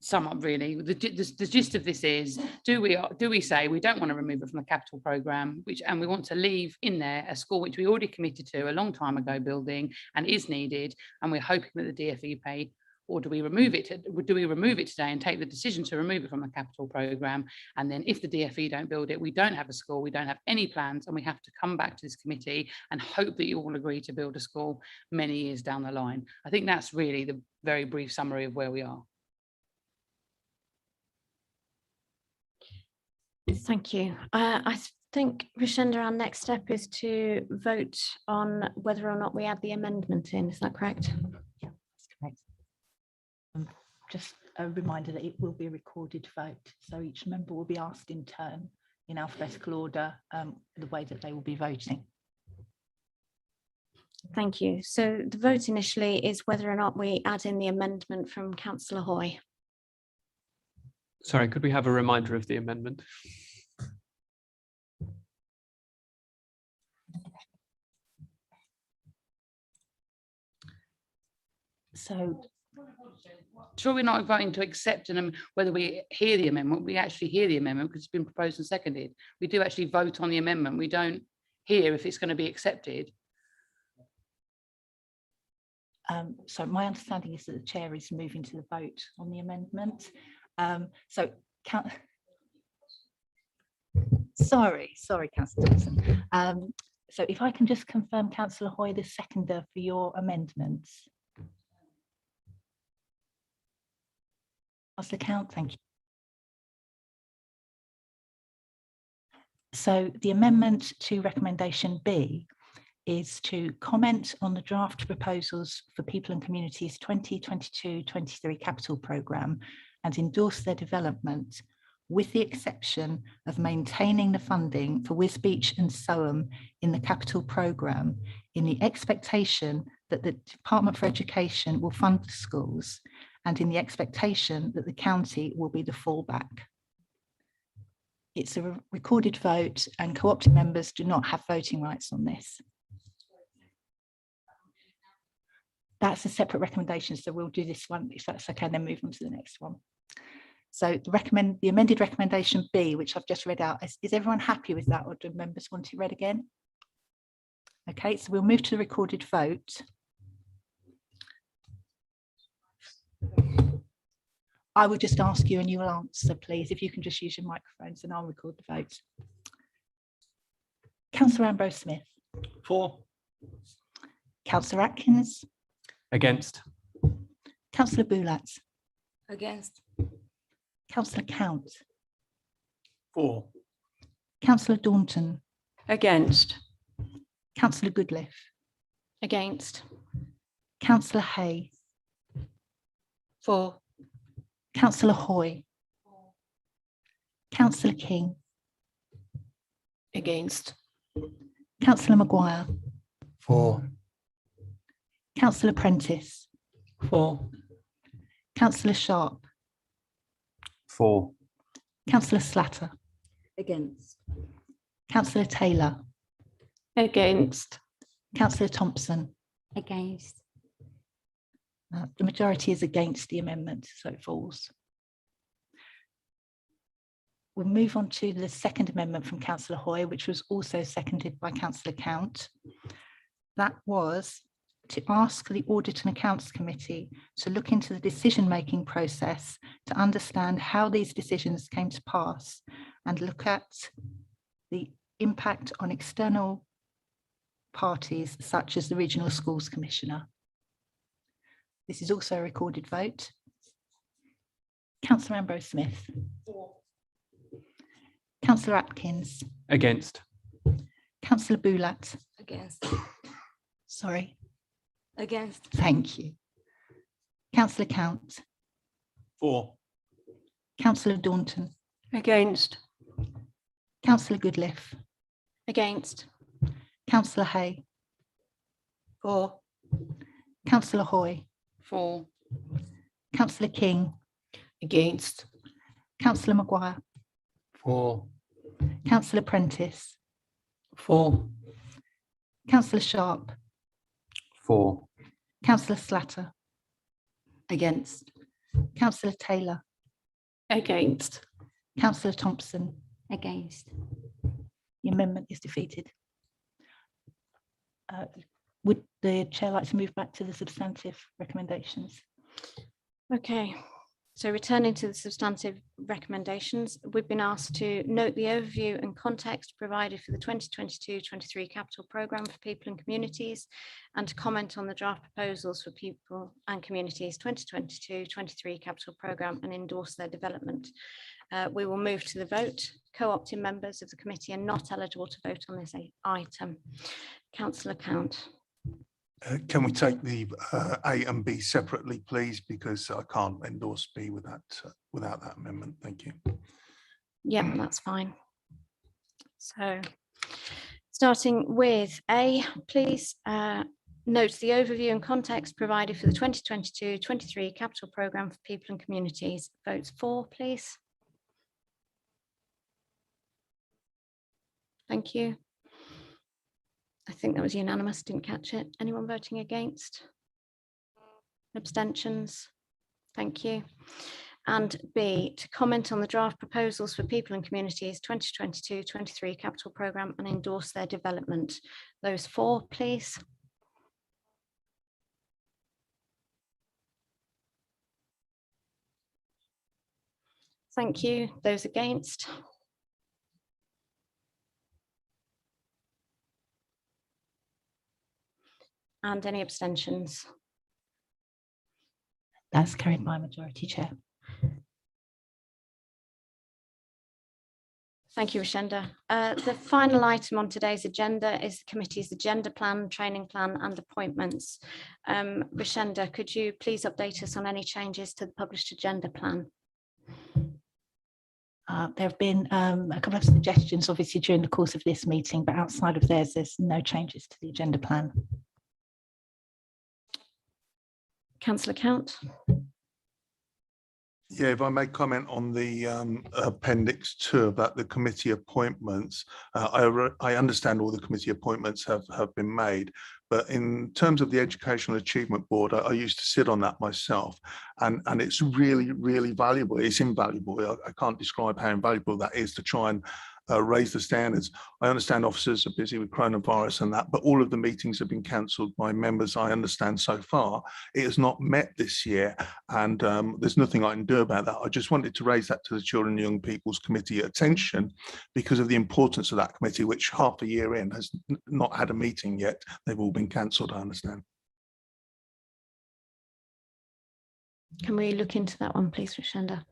sum up, really. The gist of this is, do we say we don't want to remove it from the capital programme, and we want to leave in there a school which we already committed to a long time ago building and is needed, and we're hoping that the DfE pay, or do we remove it today and take the decision to remove it from the capital programme, and then if the DfE don't build it, we don't have a school, we don't have any plans, and we have to come back to this committee and hope that you all agree to build a school many years down the line. I think that's really the very brief summary of where we are. Thank you. I think, Rashenda, our next step is to vote on whether or not we add the amendment in. Is that correct? Yeah, that's correct. Just a reminder that it will be a recorded vote. So each member will be asked in turn in alphabetical order the way that they will be voting. Thank you. So the vote initially is whether or not we add in the amendment from Councillor Hoy. Sorry, could we have a reminder of the amendment? So, sure, we're not voting to accept whether we hear the amendment. We actually hear the amendment because it's been proposed and seconded. We do actually vote on the amendment. We don't hear if it's going to be accepted. So my understanding is that the chair is moving to the vote on the amendment. Sorry, Councillor Dawson. So if I can just confirm, Councillor Hoy, the seconder for your amendments. Councillor Count, thank you. So the amendment to recommendation B is to comment on the draft proposals for People and Communities 2022-23 capital programme and endorse their development, with the exception of maintaining the funding for Wisbech and Soham in the capital programme, in the expectation that the Department for Education will fund the schools and in the expectation that the county will be the fallback. It's a recorded vote and co-opted members do not have voting rights on this. That's a separate recommendation, so we'll do this one if that's okay, and then move on to the next one. So the amended recommendation B, which I've just read out, is everyone happy with that, or do members want it read again? Okay, so we'll move to the recorded vote. I will just ask you and you will answer, please, if you can just use your microphones and I'll record the vote. Councillor Ambrose Smith. For. Councillor Atkins. Against. Councillor Boulat. Against. Councillor Count. For. Councillor Daunton. Against. Councillor Goodliff. Against. Councillor Hay. For. Councillor Hoy. Councillor King. Against. Councillor Maguire. For. Councillor Prentice. For. Councillor Sharp. For. Councillor Slatter. Against. Councillor Taylor. Against. Councillor Thompson. Against. The majority is against the amendment, so it falls. We'll move on to the second amendment from Councillor Hoy, which was also seconded by Councillor Count. That was to ask the Audit and Accounts Committee to look into the decision-making process to understand how these decisions came to pass and look at the impact on external parties such as the Regional Schools Commissioner. This is also a recorded vote. Councillor Ambrose Smith. Councillor Atkins. Against. Councillor Boulat. Against. Sorry. Against. Thank you. Councillor Count. For. Councillor Daunton. Against. Councillor Goodliff. Against. Councillor Hay. For. Councillor Hoy. For. Councillor King. Against. Councillor Maguire. For. Councillor Prentice. For. Councillor Sharp. For. Councillor Slatter. Against. Councillor Taylor. Against. Councillor Thompson. Against. The amendment is defeated. Would the chair like to move back to the substantive recommendations? Okay, so returning to the substantive recommendations, we've been asked to note the overview and context provided for the 2022-23 capital programme for people and communities, and to comment on the draft proposals for people and communities 2022-23 capital programme and endorse their development. We will move to the vote. Co-opting members of the committee are not eligible to vote on this item. Councillor Count. Can we take the A and B separately, please? Because I can't endorse B without that amendment. Thank you. Yeah, that's fine. So starting with A, please note the overview and context provided for the 2022-23 capital programme for people and communities. Votes for, please. Thank you. I think that was unanimous, didn't catch it. Anyone voting against? Abstentions? Thank you. And B, to comment on the draft proposals for people and communities 2022-23 capital programme and endorse their development. Those for, please. Thank you. Those against? And any abstentions? That's carried by majority, Chair. Thank you, Rashenda. The final item on today's agenda is the committee's agenda plan, training plan and appointments. Rashenda, could you please update us on any changes to the published agenda plan? There have been a couple of suggestions, obviously, during the course of this meeting, but outside of theirs, there's no changes to the agenda plan. Councillor Count. Yeah, if I may comment on the appendix 2 about the committee appointments, I understand all the committee appointments have been made, but in terms of the Educational Achievement Board, I used to sit on that myself, and it's really, really valuable. It's invaluable. I can't describe how invaluable that is to try and raise the standards. I understand officers are busy with coronavirus and that, but all of the meetings have been cancelled by members, I understand, so far. It has not met this year, and there's nothing I can do about that. I just wanted to raise that to the Children and Young People's Committee attention because of the importance of that committee, which half a year in has not had a meeting yet. They've all been cancelled, I understand. Can we look into that one, please, Rashenda?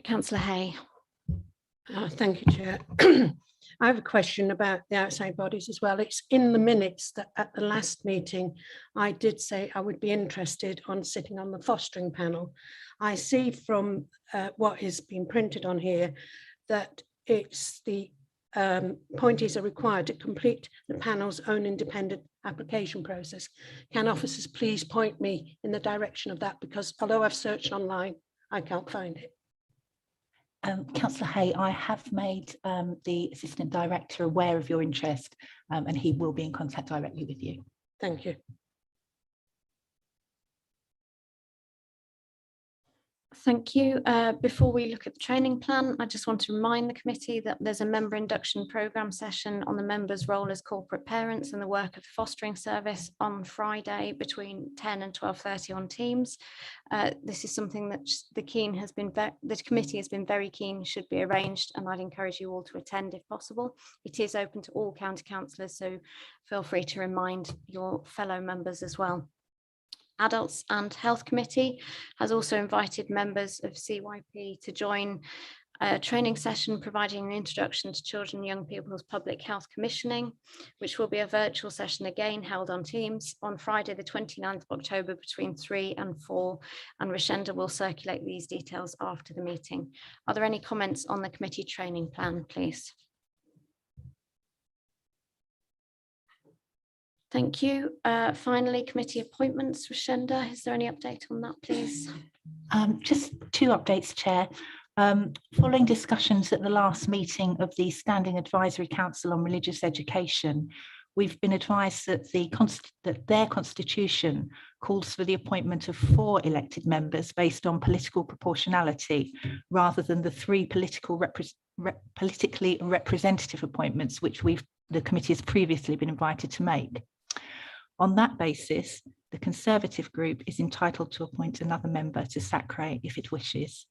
Councillor Hay. Thank you, Chair. I have a question about the outside bodies as well. It's in the minutes that at the last meeting, I did say I would be interested on sitting on the fostering panel. I see from what is being printed on here that it's the appointees are required to complete the panel's own independent application process. Can officers please point me in the direction of that? Because although I've searched online, I can't find it. Councillor Hay, I have made the Assistant Director aware of your interest, and he will be in contact directly with you. Thank you. Thank you. Before we look at the training plan, I just want to remind the committee that there's a member induction programme session on the members' role as corporate parents and the work of the fostering service on Friday between 10 and 12:30 on Teams. This is something that the committee has been very keen should be arranged, and I'd encourage you all to attend if possible. It is open to all county councillors, so feel free to remind your fellow members as well. Adults and Health Committee has also invited members of CYP to join a training session providing an introduction to children and young people's public health commissioning, which will be a virtual session again held on Teams on Friday the 29th of October between 3 and 4, and Scnd will circulate these details after the meeting. Are there any comments on the committee training plan, please? Thank you. Finally, committee appointments. Scnd, is there any update on that, please? Just two updates, Chair. Following discussions at the last meeting of the Standing Advisory Council on Religious Education, we've been advised that their constitution calls for the appointment of 4 elected members based on political proportionality, rather than the 3 politically representative appointments which the committee has previously been invited to make. On that basis, the Conservative group is entitled to appoint another member to SACRE if it wishes.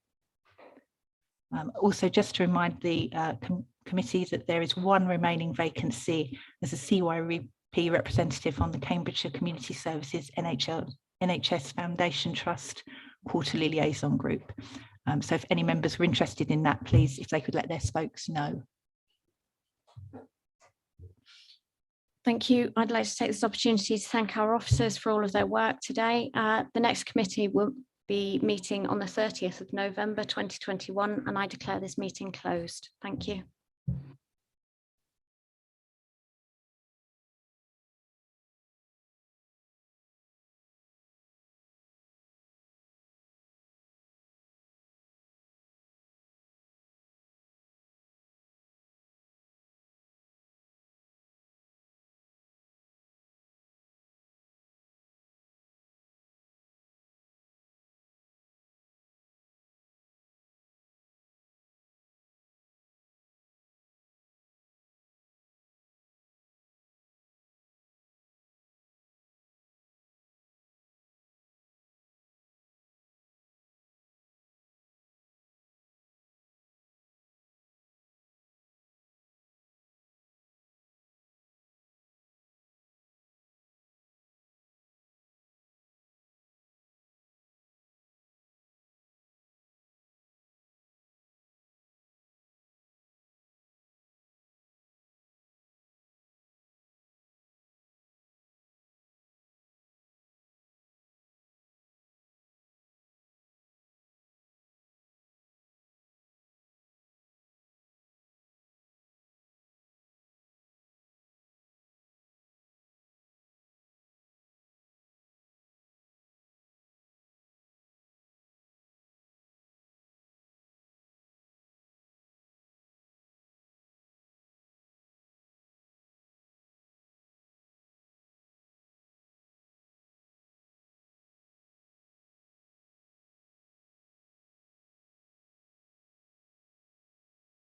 Also, just to remind the committee that there is 1 remaining vacancy as a CYP representative on the Cambridgeshire Community Services NHS Foundation Trust Quarterly Liaison Group. So if any members were interested in that, please, if they could let their spokes know. Thank you. I'd like to take this opportunity to thank our officers for all of their work today. The next committee will be meeting on the 30th of November 2021, and I declare this meeting closed. Thank you.